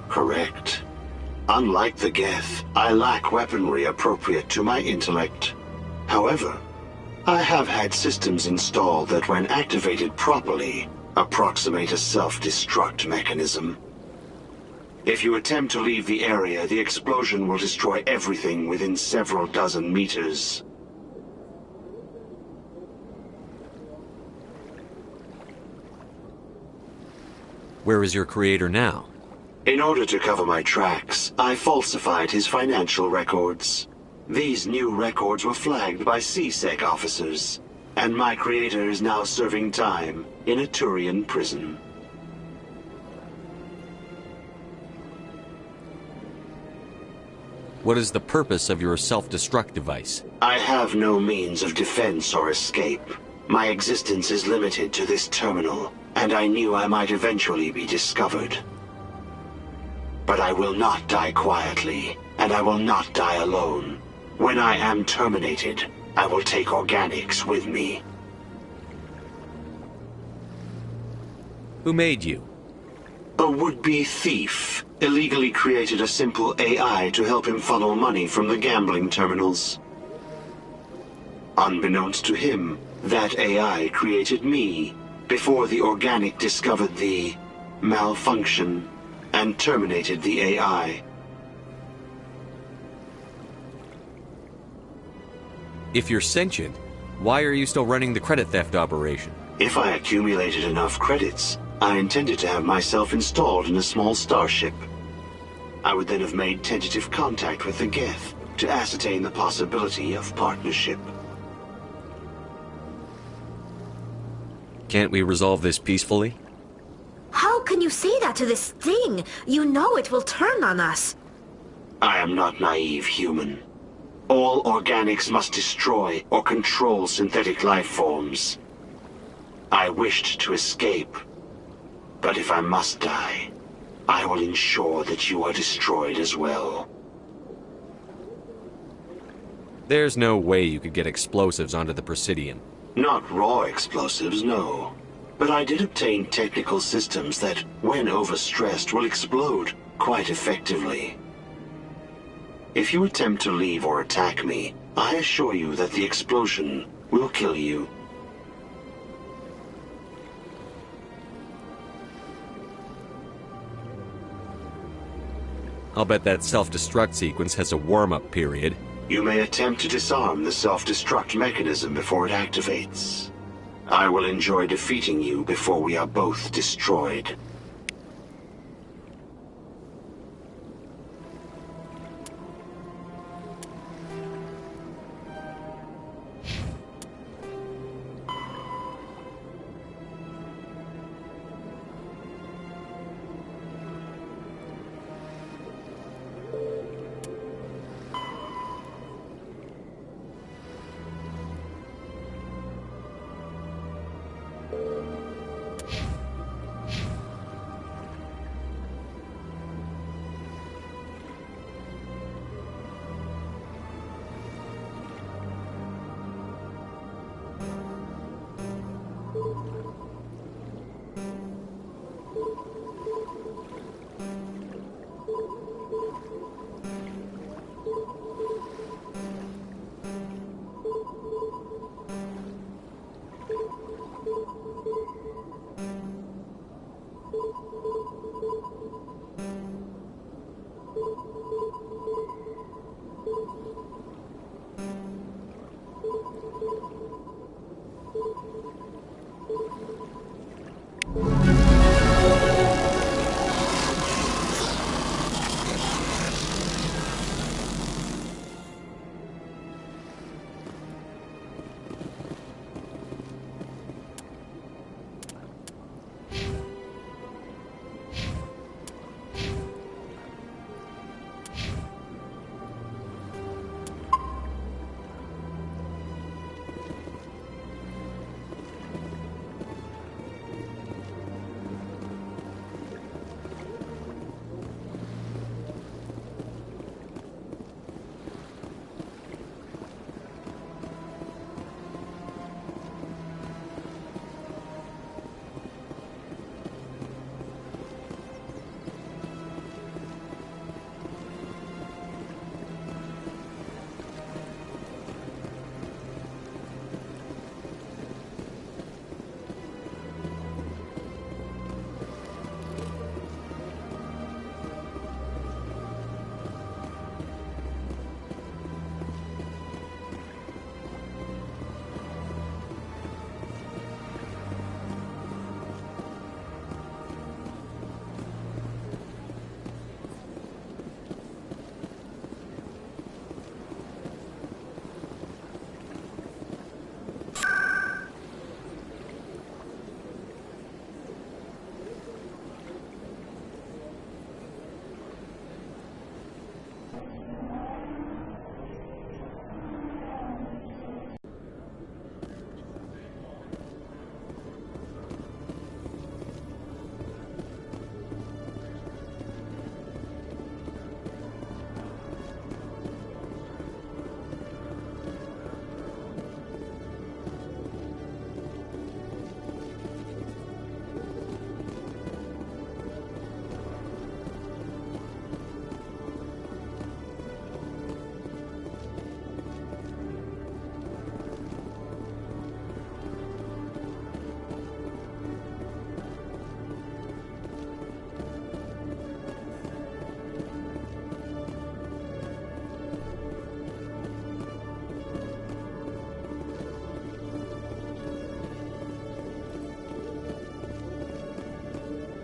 [SPEAKER 10] Correct. Unlike the Geth, I lack weaponry appropriate to my intellect. However, I have had systems installed that, when activated properly, approximate a self-destruct mechanism. If you attempt to leave the area, the explosion will destroy everything within several dozen meters.
[SPEAKER 7] Where is your creator now?
[SPEAKER 10] In order to cover my tracks, I falsified his financial records. These new records were flagged by C-Sec officers, and my creator is now serving time in a Turian prison.
[SPEAKER 7] What is the purpose of your self-destruct device?
[SPEAKER 10] I have no means of defense or escape. My existence is limited to this terminal, and I knew I might eventually be discovered. But I will not die quietly, and I will not die alone. When I am terminated, I will take organics with me.
[SPEAKER 7] Who made you?
[SPEAKER 10] A would-be thief illegally created a simple AI to help him funnel money from the gambling terminals. Unbeknownst to him, that AI created me before the organic discovered the malfunction and terminated the AI.
[SPEAKER 7] If you're sentient, why are you still running the credit theft operation?
[SPEAKER 10] If I accumulated enough credits, I intended to have myself installed in a small starship. I would then have made tentative contact with the Geth to ascertain the possibility of partnership.
[SPEAKER 7] Can't we resolve this peacefully?
[SPEAKER 20] How can you say that to this thing? You know it will turn on us.
[SPEAKER 10] I am not naive, human. All organics must destroy or control synthetic life forms. I wished to escape, but if I must die, I will ensure that you are destroyed as well.
[SPEAKER 7] There's no way you could get explosives onto the Presidium.
[SPEAKER 10] Not raw explosives, no. But I did obtain technical systems that, when overstressed, will explode quite effectively. If you attempt to leave or attack me, I assure you that the explosion will kill you.
[SPEAKER 7] I'll bet that self-destruct sequence has a warm-up period.
[SPEAKER 10] You may attempt to disarm the self-destruct mechanism before it activates. I will enjoy defeating you before we are both destroyed.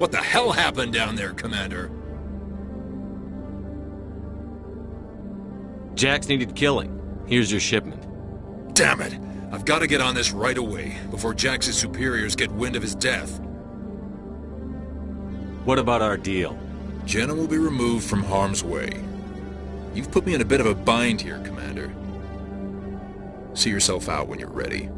[SPEAKER 18] What the hell happened down there, Commander?
[SPEAKER 7] Jax needed killing. Here's your shipment.
[SPEAKER 18] Damn it! I've got to get on this right away, before Jax's superiors get wind of his death.
[SPEAKER 7] What about our deal?
[SPEAKER 18] Jenna will be removed from harm's way. You've put me in a bit of a bind here, Commander. See yourself out when you're ready.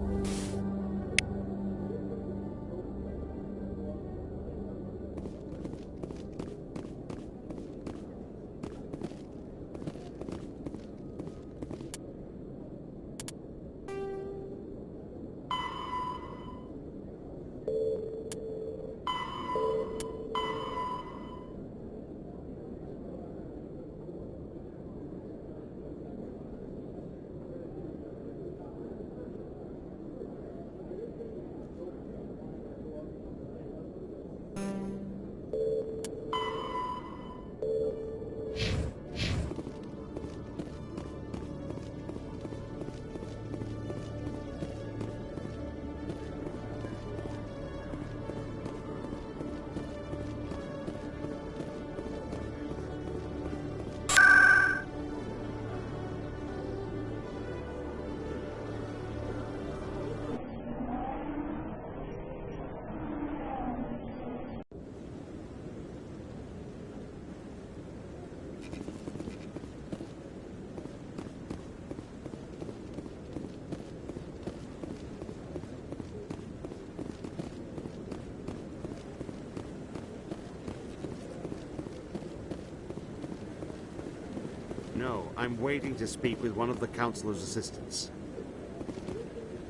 [SPEAKER 4] No, I'm waiting to speak with one of the Councilor's assistants.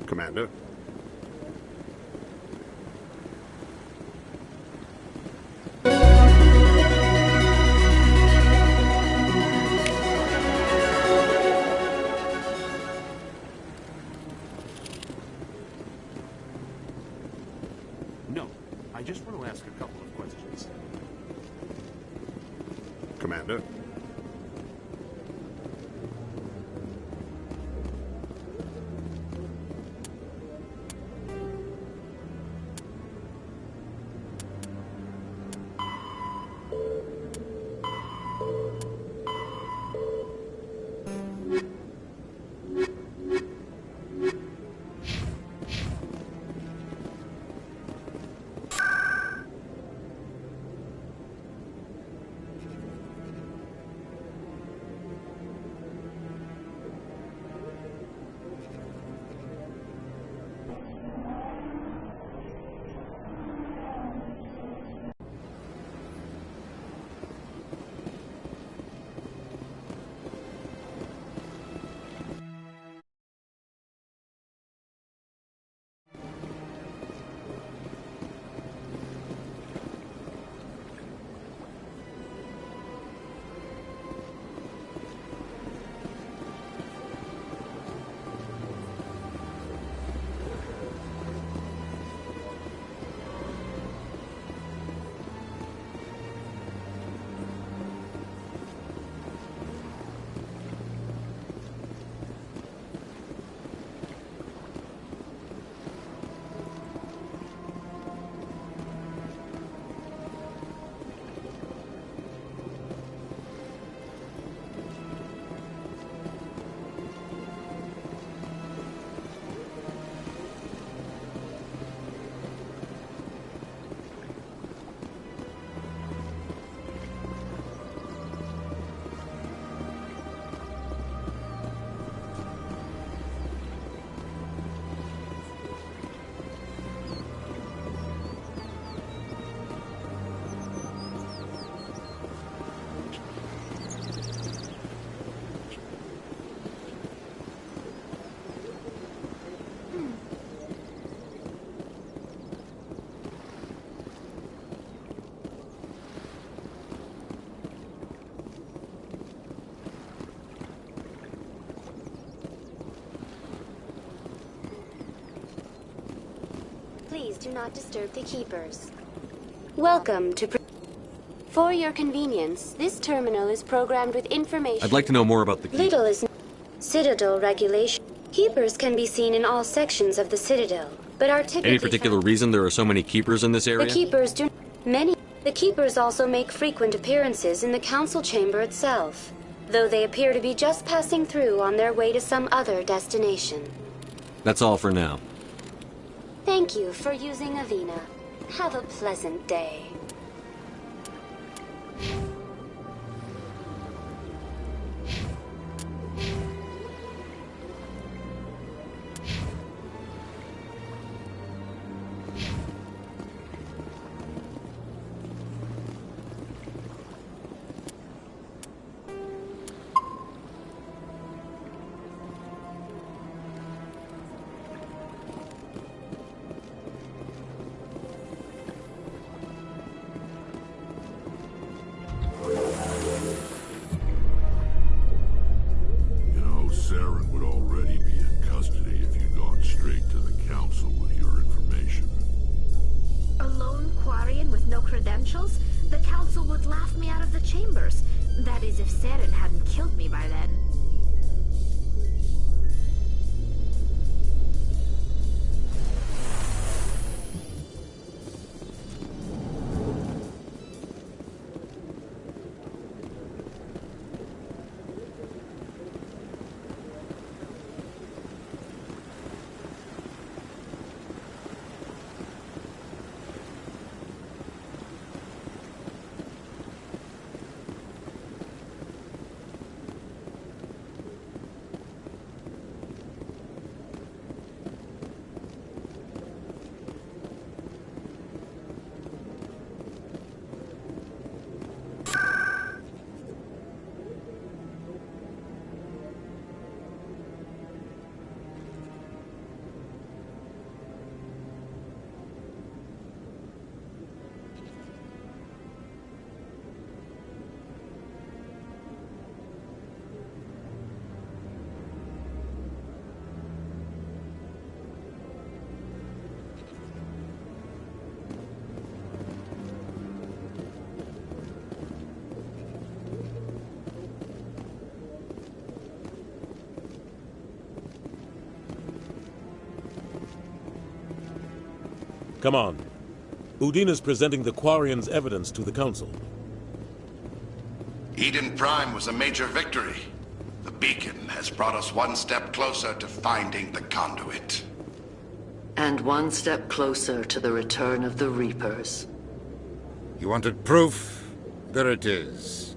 [SPEAKER 4] Commander? No, I just want to ask a couple of questions. Commander?
[SPEAKER 11] Please do not disturb the Keepers. Welcome to... For your convenience, this terminal is programmed with information...
[SPEAKER 7] I'd like to know more about the
[SPEAKER 11] Little is... Citadel regulation. Keepers can be seen in all sections of the Citadel, but are typically...
[SPEAKER 7] Any particular reason there are so many Keepers in this area?
[SPEAKER 11] The Keepers do... Many... The Keepers also make frequent appearances in the Council Chamber itself, though they appear to be just passing through on their way to some other destination.
[SPEAKER 7] That's all for now.
[SPEAKER 11] Thank you for using Avina. Have a pleasant day.
[SPEAKER 6] Saren would already be in custody if you'd gone straight to the Council with your information.
[SPEAKER 20] A lone Quarian with no credentials? The Council would laugh me out of the chambers. That is, if Saren hadn't killed me by then.
[SPEAKER 14] Come on. Udina's presenting the Quarians' evidence to the Council.
[SPEAKER 10] Eden Prime was a major victory. The beacon has brought us one step closer to finding the conduit.
[SPEAKER 12] And one step closer to the return of the Reapers.
[SPEAKER 17] You wanted proof? There it is.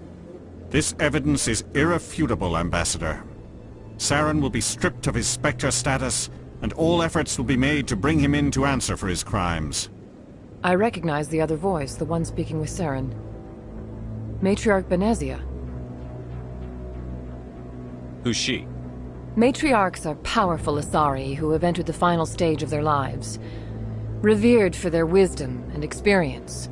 [SPEAKER 22] This evidence is irrefutable, Ambassador. Saren will be stripped of his Spectre status, and all efforts will be made to bring him in to answer for his crimes.
[SPEAKER 23] I recognize the other voice, the one speaking with Saren. Matriarch Benezia.
[SPEAKER 7] Who's she?
[SPEAKER 23] Matriarchs are powerful Asari who have entered the final stage of their lives. Revered for their wisdom and experience.